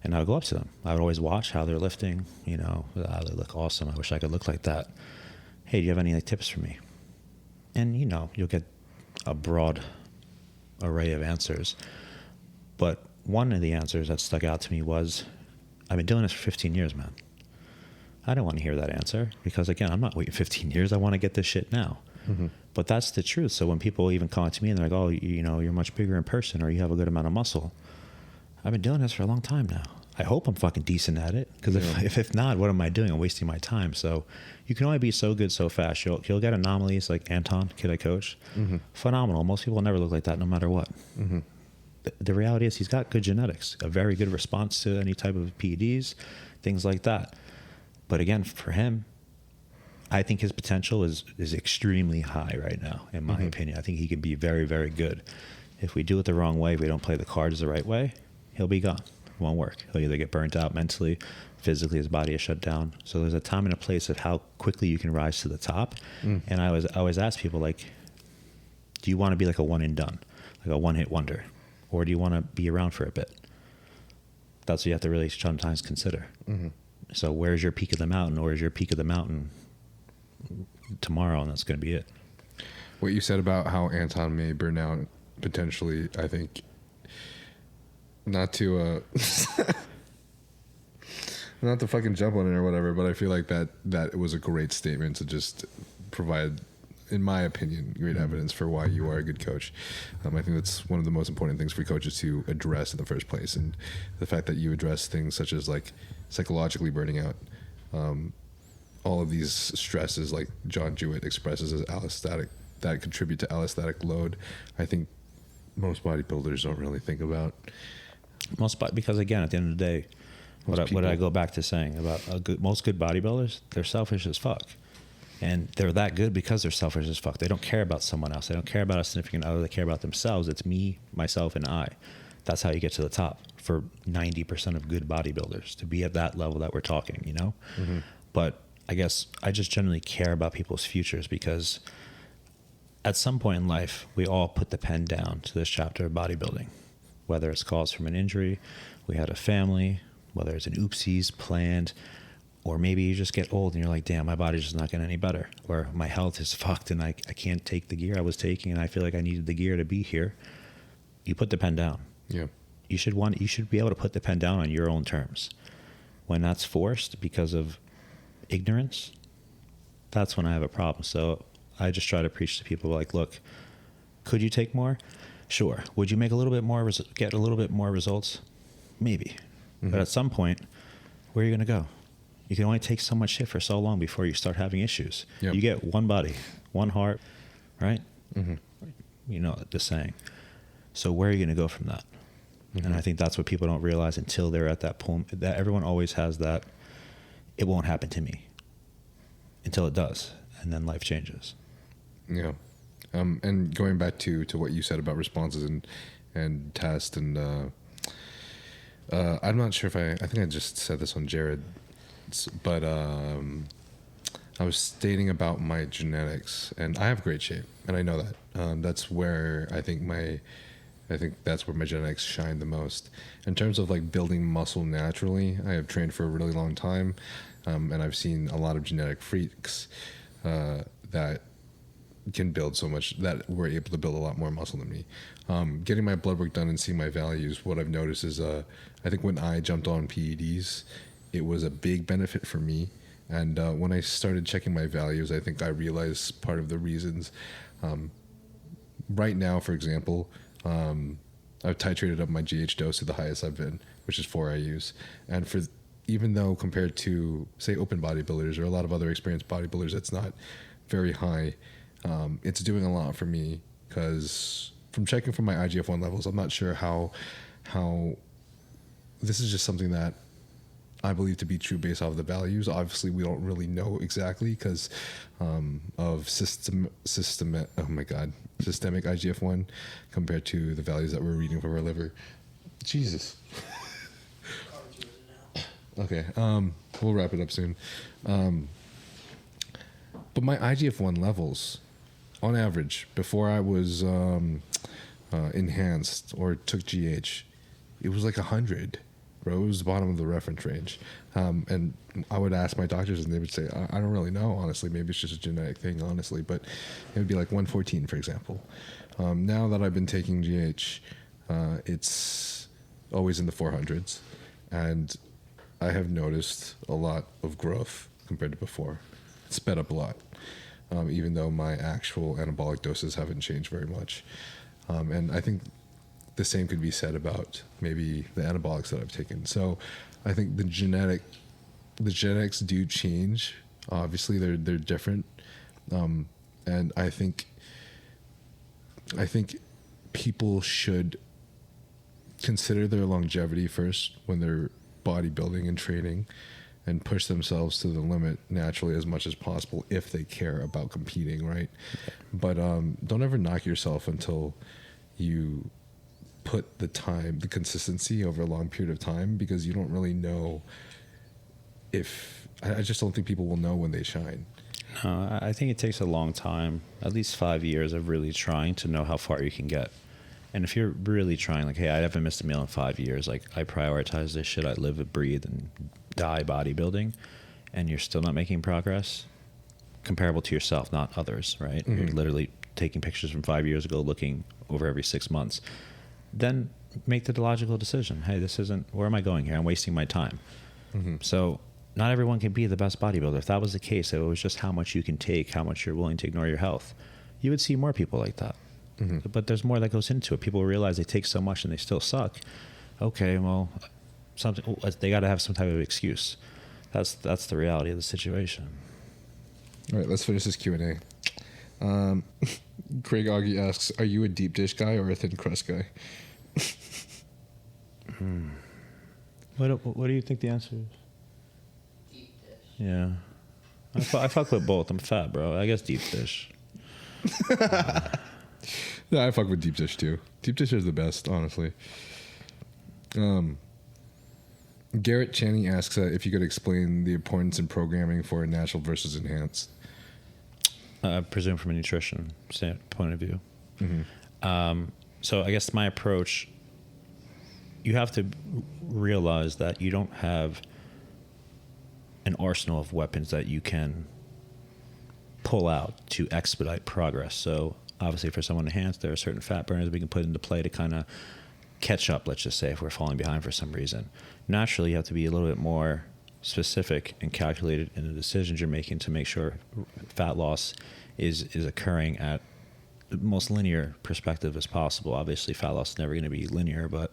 and I would go up to them. I would always watch how they're lifting, they look awesome. I wish I could look like that. Hey, do you have any tips for me? And, you'll get a broad array of answers. But one of the answers that stuck out to me was, I've been doing this for 15 years, man. I don't want to hear that answer because, again, I'm not waiting 15 years. I want to get this shit now. But that's the truth. So when people even come to me and they're like, oh, you're much bigger in person, or you have a good amount of muscle. I've been doing this for a long time now. I hope I'm fucking decent at it, because if not, what am I doing? I'm wasting my time. So you can only be so good so fast. You'll get anomalies like Anton, kid I coach. Phenomenal. Most people never look like that no matter what. The reality is he's got good genetics, a very good response to any type of PEDs, things like that. But again, for him, I think his potential is extremely high right now, in my opinion. I think he could be very, very good. If we do it the wrong way, if we don't play the cards the right way, he'll be gone. It won't work. He'll either get burnt out mentally, physically, his body is shut down. So there's a time and a place of how quickly you can rise to the top. And I always ask people, like, do you want to be like a one and done, like a one-hit wonder? Or do you want to be around for a bit? That's what you have to really sometimes consider. So where's your peak of the mountain, or is your peak of the mountain tomorrow, and that's going to be it? What you said about how Anton may burn out potentially, I think, not to not to fucking jump on it or whatever, but I feel like that was a great statement to just provide, in my opinion, great evidence for why you are a good coach. I think that's one of the most important things for coaches to address in the first place, and the fact that you address things such as like psychologically burning out, all of these stresses like John Jewett expresses as allostatic, that contribute to allostatic load. I think most bodybuilders don't really think about. Because again, at the end of the day, what I go back to saying about most good bodybuilders, they're selfish as fuck. And they're that good because they're selfish as fuck. They don't care about someone else. They don't care about a significant other. They care about themselves. It's me, myself, and I. That's how you get to the top for 90% of good bodybuilders, to be at that level that we're talking, But I guess I just generally care about people's futures, because at some point in life, we all put the pen down to this chapter of bodybuilding, whether it's caused from an injury, we had a family, whether it's an oopsies planned, or maybe you just get old and you're like, damn, my body's just not getting any better, or my health is fucked and I can't take the gear I was taking and I feel like I needed the gear to be here. You put the pen down. Yeah. You should be able to put the pen down on your own terms. When that's forced because of ignorance, that's when I have a problem. So I just try to preach to people like, look, could you take more? Sure. Would you make a little bit more, get a little bit more results? Maybe. But at some point, where are you going to go? You can only take so much shit for so long before you start having issues. Yep. You get one body, one heart, right? You know the saying. So where are you going to go from that? And I think that's what people don't realize until they're at that point. That everyone always has that, it won't happen to me, until it does, and then life changes. Yeah. And going back to what you said about responses and test, and I'm not sure if I think I just said this on Jared, but I was stating about my genetics, and I have great shape, and I know that. That's where I think my I think that's where my genetics shine the most. In terms of like building muscle naturally, I have trained for a really long time, and I've seen a lot of genetic freaks that can build so much, that were able to build a lot more muscle than me. Getting my blood work done and seeing my values, what I've noticed is I think when I jumped on PEDs, it was a big benefit for me. And when I started checking my values, I think I realized part of the reasons. Right now, for example, I've titrated up my GH dose to the highest I've been, which is 4 IUs. And even though compared to, say, open bodybuilders or a lot of other experienced bodybuilders, it's not very high, it's doing a lot for me, because from checking for my IGF-1 levels, I'm not sure how this is just something that I believe to be true based off of the values. Obviously, we don't really know exactly because of systemic IGF-1 compared to the values that we're reading from our liver. Jesus. Okay, we'll wrap it up soon. But my IGF-1 levels, on average, before I was enhanced or took GH, it was like 100. Bro, it was the bottom of the reference range. And I would ask my doctors and they would say, I don't really know, honestly. Maybe it's just a genetic thing, honestly. But it would be like 114, for example. Now that I've been taking GH, it's always in the 400s. And I have noticed a lot of growth compared to before. It's sped up a lot, even though my actual anabolic doses haven't changed very much. And I think the same could be said about maybe the anabolics that I've taken. So I think the genetics do change. Obviously, they're different, and I think people should consider their longevity first when they're bodybuilding and training, and push themselves to the limit naturally as much as possible if they care about competing, right? But don't ever knock yourself until you put the time, the consistency over a long period of time, because you don't really know if, I just don't think people will know when they shine. No, I think it takes a long time, at least 5 years of really trying to know how far you can get. And if you're really trying, like, hey, I haven't missed a meal in 5 years, like, I prioritize this shit, I live and breathe and die bodybuilding, and you're still not making progress, comparable to yourself, not others, right? Mm-hmm. You're literally taking pictures from 5 years ago, looking over every 6 months. Then make the logical decision. Hey, this isn't, where am I going here? I'm wasting my time. Mm-hmm. So not everyone can be the best bodybuilder. If that was the case, if it was just how much you can take, how much you're willing to ignore your health, you would see more people like that. Mm-hmm. But there's more that goes into it. People realize they take so much and they still suck. Okay, well, they got to have some type of excuse. That's the reality of the situation. All right, let's finish this Q&A. Craig Augie asks, are you a deep dish guy or a thin crust guy? What do you think the answer is? Deep dish. Yeah. I fuck with both. I'm fat, bro. I guess deep dish. No, I fuck with deep dish too. Deep dish is the best, honestly. Garrett Channing asks if you could explain the importance in programming for natural versus enhanced. I presume from a nutrition point of view. Mm-hmm. So I guess my approach, you have to realize that you don't have an arsenal of weapons that you can pull out to expedite progress. So obviously for someone enhanced, there are certain fat burners we can put into play to kind of catch up, let's just say, if we're falling behind for some reason. Naturally, you have to be a little bit more specific and calculated in the decisions you're making to make sure fat loss is occurring at the most linear perspective as possible. Obviously, fat loss is never going to be linear, but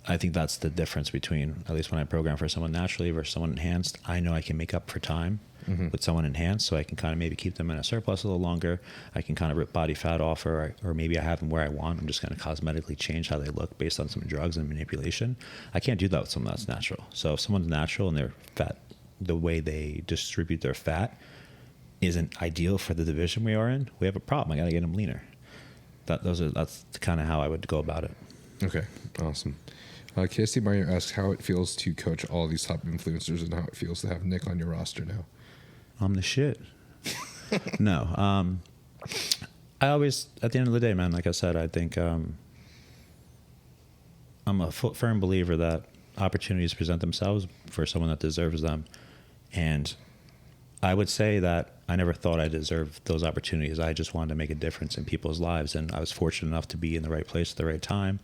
I think that's the difference between, at least when I program for someone naturally versus someone enhanced, I know I can make up for time with someone enhanced, so I can kind of maybe keep them in a surplus a little longer. I can kind of rip body fat off, or maybe I have them where I want. I'm just going to cosmetically change how they look based on some drugs and manipulation. I can't do that with someone that's natural. So if someone's natural and their fat, the way they distribute their fat isn't ideal for the division we are in, we have a problem. I got to get them leaner. That's kind of how I would go about it. Okay, awesome. KST Mario asks how it feels to coach all these top influencers and how it feels to have Nick on your roster now. I'm the shit. No. I always, at the end of the day, man, like I said, I think I'm a firm believer that opportunities present themselves for someone that deserves them. And I would say that I never thought I deserved those opportunities. I just wanted to make a difference in people's lives. And I was fortunate enough to be in the right place at the right time,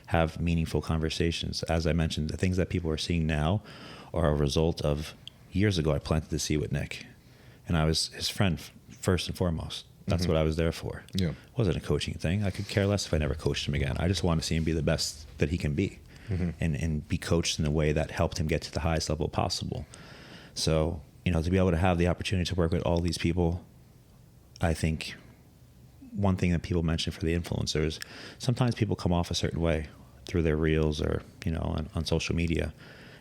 have meaningful conversations. As I mentioned, the things that people are seeing now are a result of years ago I planted the seed with Nick. And I was his friend first and foremost. That's what I was there for. Yeah. It wasn't a coaching thing. I could care less if I never coached him again. I just want to see him be the best that he can be and be coached in a way that helped him get to the highest level possible. So, you know, to be able to have the opportunity to work with all these people, I think one thing that people mention for the influencers, sometimes people come off a certain way through their reels or, you know, on social media.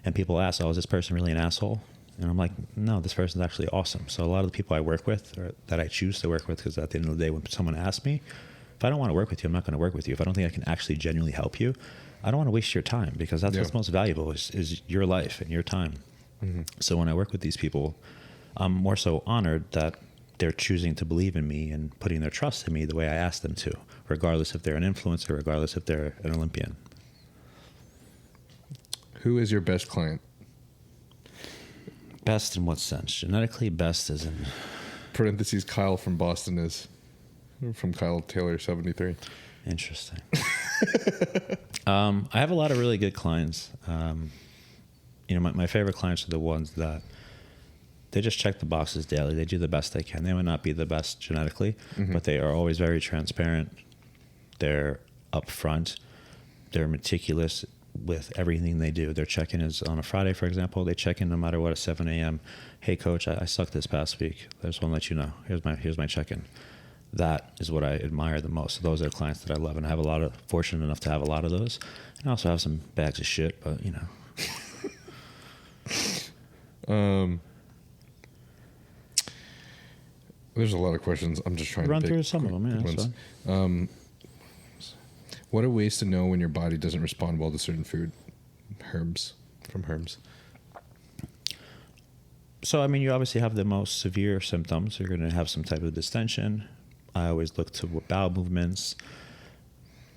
And people ask, oh, is this person really an asshole? And I'm like, no, this person's actually awesome. So a lot of the people I work with or that I choose to work with, because at the end of the day, when someone asks me, if I don't want to work with you, I'm not going to work with you. If I don't think I can actually genuinely help you, I don't want to waste your time, because that's what's most valuable is your life and your time. So when I work with these people, I'm more so honored that they're choosing to believe in me and putting their trust in me the way I asked them to, regardless if they're an influencer, regardless if they're an Olympian. Who is your best client? Best in what sense? Genetically best as in... Parentheses, Kyle from Boston is from Kyle Taylor 73. Interesting. I have a lot of really good clients. You know, my favorite clients are the ones that they just check the boxes daily. They do the best they can. They might not be the best genetically, but they are always very transparent. They're upfront. They're meticulous with everything they do. Their check-in is on a Friday, for example. They check in no matter what at 7 a.m. Hey, coach, I sucked this past week. I just want to let you know. Here's my check-in. That is what I admire the most. So those are the clients that I love, and I have fortunate enough to have a lot of those. And I also have some bags of shit, but you know. There's a lot of questions. I'm just trying to run through some of them. Yeah, that's fine. What are ways to know when your body doesn't respond well to certain food? From Herms. So, I mean, you obviously have the most severe symptoms. You're going to have some type of distension. I always look to bowel movements.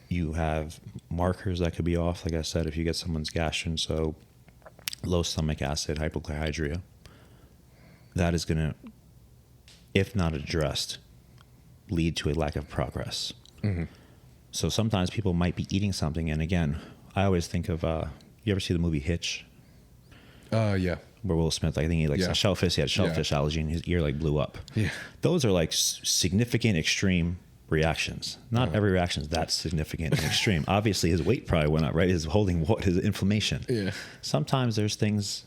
You have markers that could be off. Like I said, if you get someone's gastrin, so low stomach acid, hypochlorhydria, that is going to, if not addressed, lead to a lack of progress. So sometimes people might be eating something, and again, I always think of, you ever see the movie Hitch? Yeah. Where Will Smith, I think he likes shellfish. He had shellfish allergy, and his ear like blew up. Yeah. Those are like significant, extreme reactions. Not every reaction is that significant and extreme. Obviously, his weight probably went up, right? His inflammation. Yeah. Sometimes there's things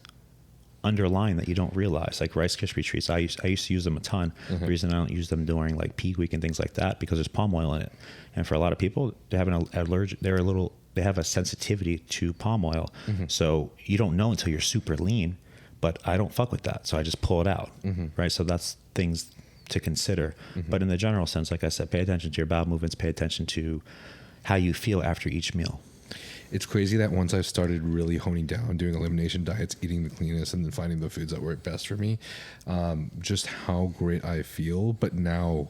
underlying that you don't realize, like Rice Krispie treats. I used to use them a ton. The reason I don't use them during like peak week and things like that, because there's palm oil in it, and for a lot of people, they have an allergic. They have a sensitivity to palm oil, so you don't know until you're super lean. But I don't fuck with that, so I just pull it out, right? So that's things to consider. But in the general sense, like I said, pay attention to your bowel movements. Pay attention to how you feel after each meal. It's crazy that once I've started really honing down, doing elimination diets, eating the cleanest, and then finding the foods that work best for me, just how great I feel. But now,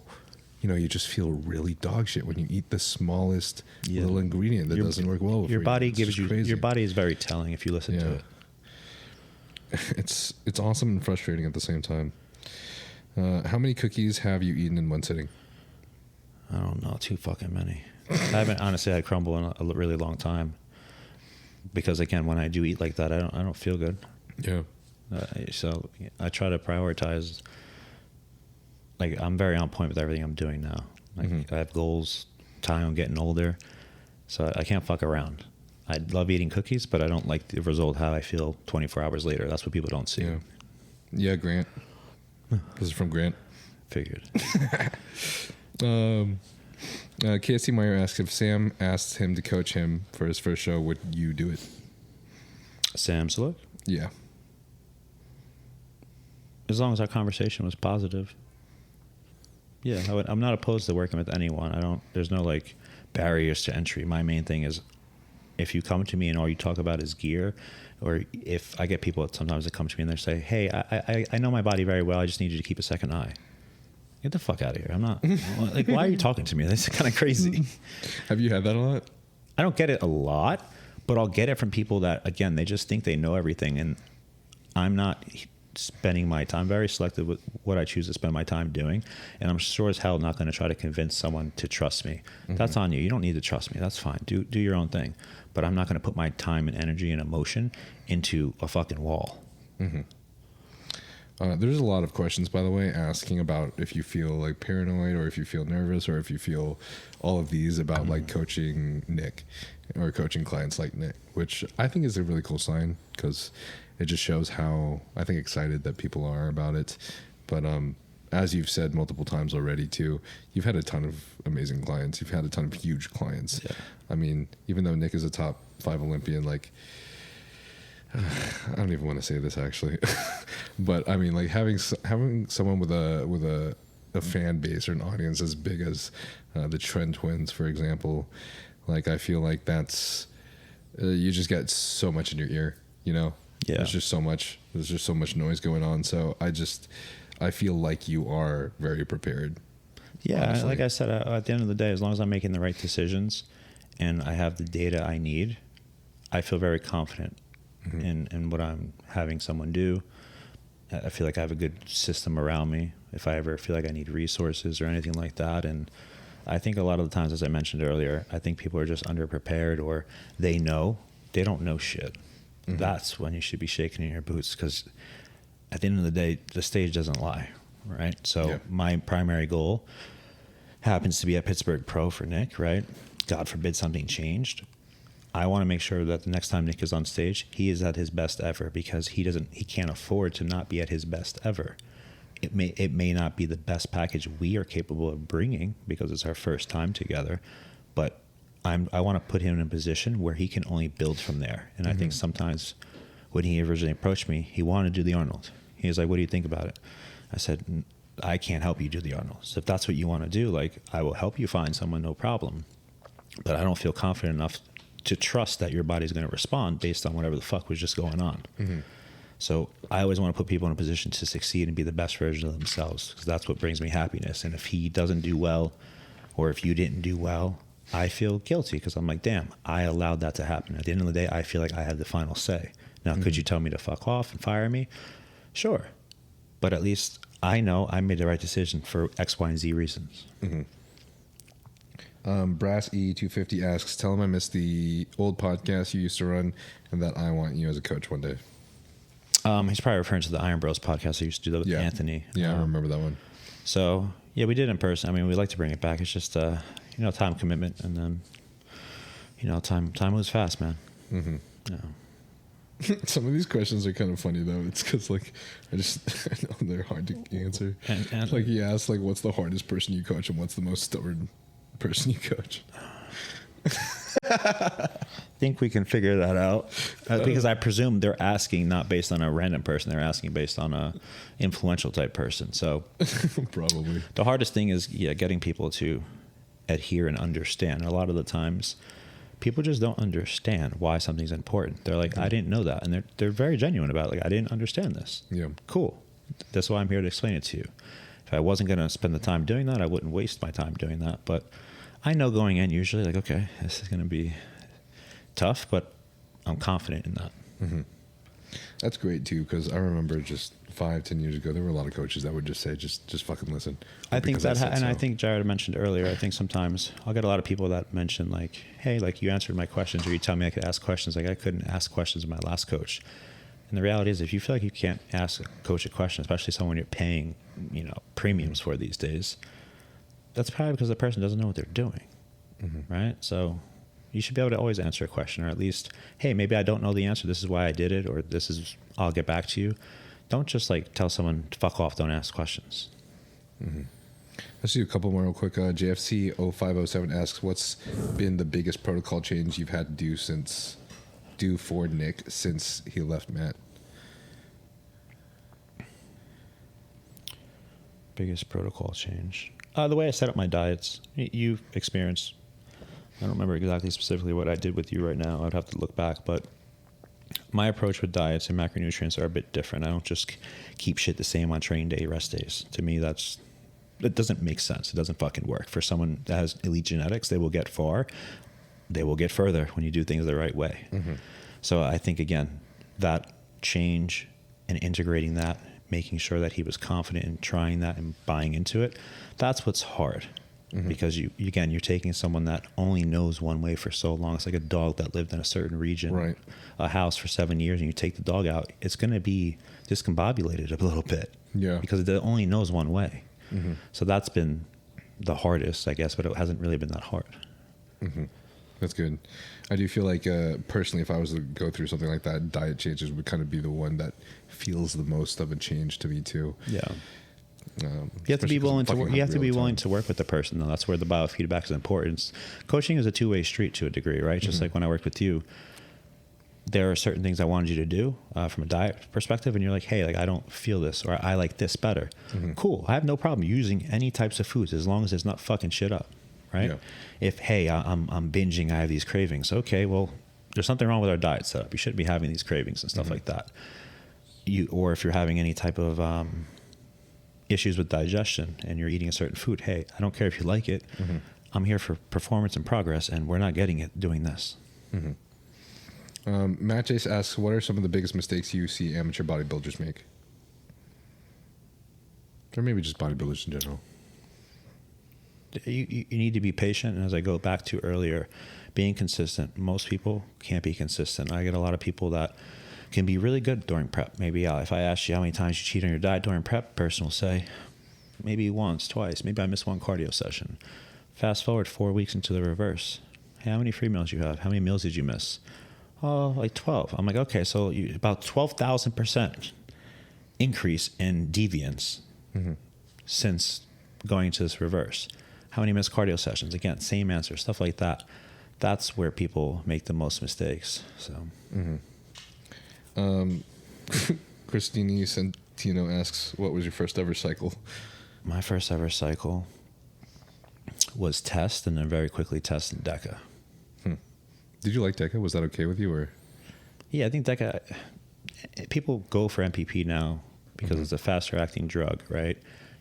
you know, you just feel really dog shit when you eat the smallest little ingredient that doesn't work well. Your body gives you. Your body is very telling if you listen to it. It's awesome and frustrating at the same time. How many cookies have you eaten in one sitting? I don't know, too fucking many. I haven't honestly had crumble in a really long time, because again, when I do eat like that, I don't feel good. Yeah. So I try to prioritize. Like, I'm very on point with everything I'm doing now. Like, I have goals. I'm getting older, so I can't fuck around. I love eating cookies, but I don't like the result how I feel 24 hours later. That's what people don't see. Yeah, Grant. This is from Grant. Figured. KSC Meyer asks, if Sam asked him to coach him for his first show, would you do it? Sam Slick? Yeah. As long as our conversation was positive. Yeah, I'm not opposed to working with anyone. There's no like barriers to entry. My main thing is, if you come to me and all you talk about is gear, or if I get people sometimes that come to me and they say, hey, I know my body very well, I just need you to keep a second eye. Get the fuck out of here. I'm not, like, why are you talking to me? That's kind of crazy. Have you had that a lot? I don't get it a lot, But I'll get it from people that, again, they just think they know everything. And I'm not spending my time, very selective with what I choose to spend my time doing. And I'm sure as hell not going to try to convince someone to trust me. That's on you. You don't need to trust me. That's fine. Do your own thing. But I'm not going to put my time and energy and emotion into a fucking wall. There's a lot of questions, by the way, asking about if you feel like paranoid or if you feel nervous or if you feel all of these about like coaching Nick or coaching clients like Nick, which I think is a really cool sign because it just shows how I think excited that people are about it. But as you've said multiple times already too, you've had a ton of amazing clients. You've had a ton of huge clients. Yeah. I mean, even though Nick is a top 5 Olympian, like I don't even want to say this actually, but I mean, like having someone with a fan base or an audience as big as the Tren twins, for example, like I feel like that's you just get so much in your ear, you know. Yeah. There's just so much noise going on. So I feel like you are very prepared. Yeah, honestly. like I said, at the end of the day, as long as I'm making the right decisions and I have the data I need, I feel very confident in what I'm having someone do. I feel like I have a good system around me if I ever feel like I need resources or anything like that. And I think a lot of the times, as I mentioned earlier, I think people are just underprepared or they don't know shit. That's when you should be shaking in your boots, because at the end of the day, the stage doesn't lie, right? So my primary goal happens to be at Pittsburgh Pro for Nick, right? God forbid something changed. I want to make sure that the next time Nick is on stage, he is at his best ever, because he can't afford to not be at his best ever. It may not be the best package we are capable of bringing because it's our first time together, but I want to put him in a position where he can only build from there. And I think sometimes when he originally approached me, he wanted to do the Arnold. He was like, "What do you think about it?" I said, "I can't help you do the Arnold. So if that's what you want to do, like, I will help you find someone, no problem. But I don't feel confident enough to trust that your body's going to respond based on whatever the fuck was just going on." So I always want to put people in a position to succeed and be the best version of themselves, because that's what brings me happiness. And if he doesn't do well, or if you didn't do well, I feel guilty, because I'm like, damn, I allowed that to happen. At the end of the day, I feel like I have the final say. Now, could you tell me to fuck off and fire me? Sure. But at least I know I made the right decision for X, Y, and Z reasons. Brass E250 asks, tell him I missed the old podcast you used to run and that I want you as a coach one day. He's probably referring to the Iron Bros podcast I used to do with Anthony. Yeah, I remember that one. So, yeah, we did it in person. I mean, we'd like to bring it back. It's just, time commitment. And then, time moves fast, man. Yeah. Some of these questions are kind of funny, though. It's because, like, I know they're hard to answer. And like, he asked, like, what's the hardest person you coach and what's the most stubborn person you coach? I think we can figure that out, because I presume they're asking not based on a random person. They're asking based on a influential type person. So probably the hardest thing is getting people to adhere and understand. A lot of the times people just don't understand why something's important. They're like, I didn't know that. And they're very genuine about it. Like, I didn't understand this. Yeah. Cool. That's why I'm here to explain it to you. If I wasn't going to spend the time doing that, I wouldn't waste my time doing that. But I know going in usually, like, okay, this is going to be tough, but I'm confident in that. That's great too, because I remember just 5-10 years ago, there were a lot of coaches that would just say, just fucking listen. I think that, I think Jared mentioned earlier, I think sometimes I'll get a lot of people that mention, like, hey, like, you answered my questions, or you tell me I could ask questions. Like, I couldn't ask questions of my last coach. And the reality is, if you feel like you can't ask a coach a question, especially someone you're paying, premiums for these days, that's probably because the person doesn't know what they're doing, right? So you should be able to always answer a question, or at least, hey, maybe I don't know the answer. This is why I did it, or I'll get back to you. Don't just like tell someone, fuck off, don't ask questions. Let's do a couple more real quick. JFC 0507 asks, what's been the biggest protocol change you've had to do for Nick since he left Matt? Biggest protocol change. The way I set up my diets. You've experienced, I don't remember exactly specifically what I did with you right now. I'd have to look back, but my approach with diets and macronutrients are a bit different. I don't just keep shit the same on training day, rest days. To me, it doesn't make sense. It doesn't fucking work. For someone that has elite genetics, they will get far. they will get further when you do things the right way. So I think, again, that change and integrating that, making sure that he was confident in trying that and buying into it, that's what's hard. Because you're taking someone that only knows one way for so long. It's like a dog that lived in a certain region, right, a house for 7 years, and you take the dog out, it's going to be discombobulated a little bit. Yeah. Because it only knows one way. So that's been the hardest, I guess, but it hasn't really been that hard. That's good. I do feel like, personally, if I was to go through something like that, diet changes would kind of be the one that feels the most of a change to me too. Yeah. You have to be willing to work. You have to be willing to work with the person, though. That's where the biofeedback is important. Coaching is a two-way street to a degree, right? Just like when I worked with you, there are certain things I wanted you to do from a diet perspective, and you're like, hey, like I don't feel this, or I like this better. Cool. I have no problem using any types of foods as long as it's not fucking shit up, right? Yeah. If hey, I'm binging, I have these cravings. Okay, well, there's something wrong with our diet setup. You shouldn't be having these cravings and stuff like that. Or if you're having any type of issues with digestion and you're eating a certain food, hey, I don't care if you like it. I'm here for performance and progress, and we're not getting it doing this. Matt Chase asks, what are some of the biggest mistakes you see amateur bodybuilders make? Or maybe just bodybuilders in general. You need to be patient. And as I go back to earlier, being consistent. Most people can't be consistent. I get a lot of people that can be really good during prep. Maybe if I ask you how many times you cheat on your diet during prep, the person will say, maybe once, twice. Maybe I missed one cardio session. Fast forward 4 weeks into the reverse. Hey, how many free meals you have? How many meals did you miss? Oh, like 12. I'm like, okay, so about 12,000% increase in deviance since going to this reverse. How many missed cardio sessions? Again, same answer, stuff like that. That's where people make the most mistakes. So, Christine Santino asks, what was your first ever cycle? My first ever cycle was test, and then very quickly test in DECA. Did you like DECA? Was that okay with you, or? Yeah, I think DECA, people go for MPP now because it's a faster acting drug, right?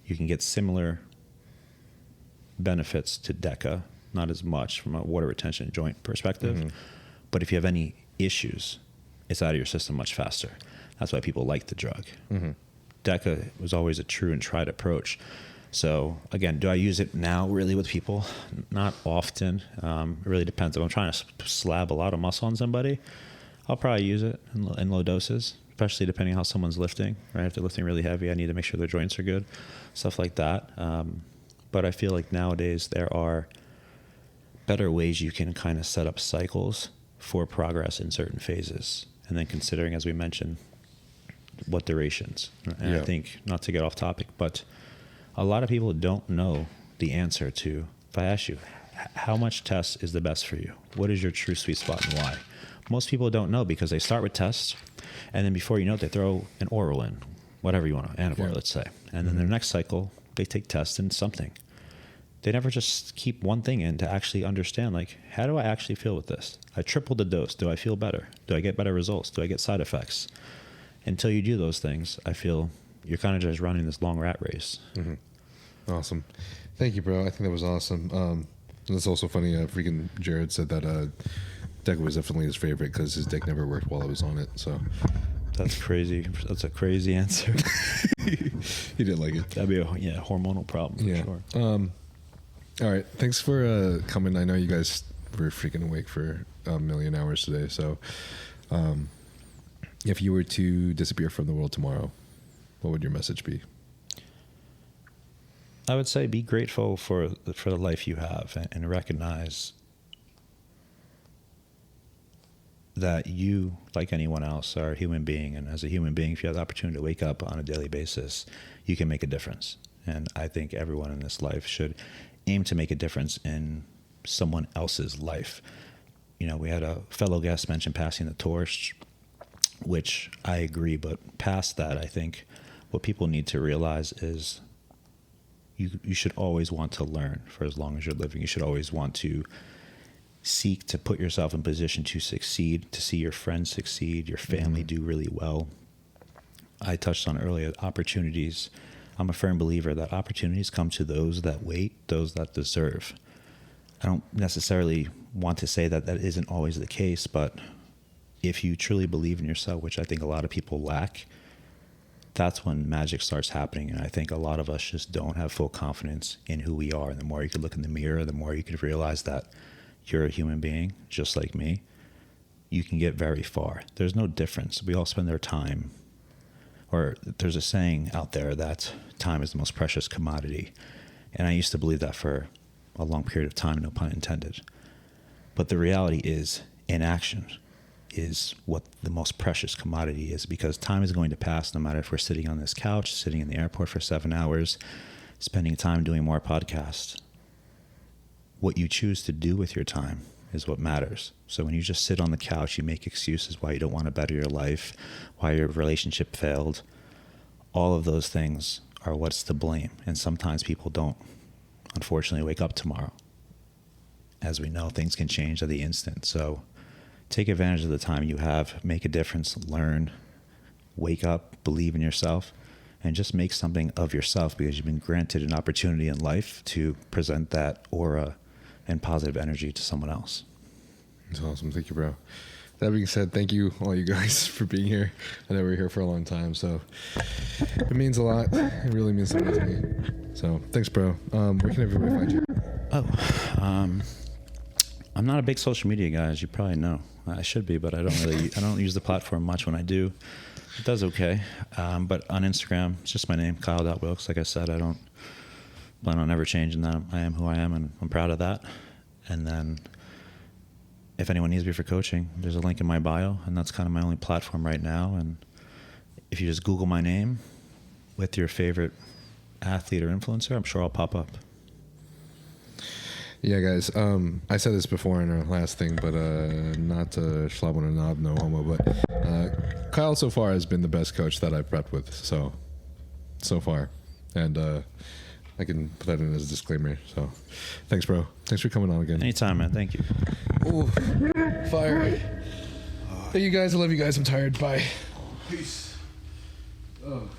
You can get similar benefits to DECA, not as much from a water retention joint perspective. But if you have any issues, it's out of your system much faster. That's why people like the drug. DECA was always a true and tried approach. So again, do I use it now really with people? Not often. It really depends. If I'm trying to slab a lot of muscle on somebody, I'll probably use it in low doses, especially depending on how someone's lifting, right? If they're lifting really heavy, I need to make sure their joints are good, stuff like that. But I feel like nowadays there are better ways you can kind of set up cycles for progress in certain phases. And then considering, as we mentioned, what durations. And I think, not to get off topic, but a lot of people don't know the answer to, if I ask you, how much test is the best for you? What is your true sweet spot and why? Most people don't know because they start with tests, and then before you know it, they throw an oral in, whatever you want, Anabolics, let's say. And then their next cycle, they take tests in something. They never just keep one thing in to actually understand, like, how do I actually feel with this? I tripled the dose. Do I feel better? Do I get better results? Do I get side effects? Until you do those things, I feel you're kind of just running this long rat race. Awesome. Thank you, bro. I think that was awesome. It's also funny, freaking Jared said that DECA was definitely his favorite because his dick never worked while I was on it. So that's crazy. That's a crazy answer. He didn't like it. That'd be a hormonal problem for sure. All right. Thanks for coming. I know you guys were freaking awake for a million hours today. So if you were to disappear from the world tomorrow, what would your message be? I would say be grateful for the life you have, and recognize that you, like anyone else, are a human being. And as a human being, if you have the opportunity to wake up on a daily basis, you can make a difference. And I think everyone in this life should aim to make a difference in someone else's life. You know, we had a fellow guest mention passing the torch, which I agree, but past that, I think what people need to realize is you should always want to learn for as long as you're living. You should always want to seek to put yourself in position to succeed, to see your friends succeed, your family do really well. I touched on earlier, opportunities. I'm a firm believer that opportunities come to those that wait, those that deserve. I don't necessarily want to say that that isn't always the case, but if you truly believe in yourself, which I think a lot of people lack, that's when magic starts happening. And I think a lot of us just don't have full confidence in who we are. And the more you could look in the mirror, the more you could realize that you're a human being just like me, you can get very far. There's no difference. We all spend our time, or there's a saying out there that time is the most precious commodity. And I used to believe that for a long period of time, no pun intended. But the reality is, inaction is what the most precious commodity is, because time is going to pass no matter if we're sitting on this couch, sitting in the airport for 7 hours, spending time doing more podcasts. What you choose to do with your time is what matters. So when you just sit on the couch, you make excuses why you don't want to better your life, why your relationship failed. All of those things are what's to blame. And sometimes people don't, unfortunately, wake up tomorrow. As we know, things can change at the instant. So take advantage of the time you have, make a difference, learn, wake up, believe in yourself, and just make something of yourself, because you've been granted an opportunity in life to present that aura and positive energy to someone else. That's awesome. Thank you, bro. That being said, thank you all you guys for being here. I know we're here for a long time, so it means a lot. It really means a lot to me. So thanks, bro. Where can everybody find you? I'm not a big social media guy, as you probably know. I should be, but I don't use the platform much. When I do, it does okay. But on Instagram, it's just my name, Kyle.Wilkes. Like I said, I don't plan on ever changing that. I am who I am, and I'm proud of that. And then if anyone needs me for coaching, there's a link in my bio, and that's kind of my only platform right now. And if you just Google my name with your favorite athlete or influencer, I'm sure I'll pop up. Yeah, guys. I said this before in our last thing, but not to schlab on a knob, no homo. But Kyle so far has been the best coach that I've prepped with. So far, and I can put that in as a disclaimer. So, thanks, bro. Thanks for coming on again. Anytime, man. Thank you. Ooh, fire. Thank you guys. I love you guys. I'm tired. Bye. Peace. Oh.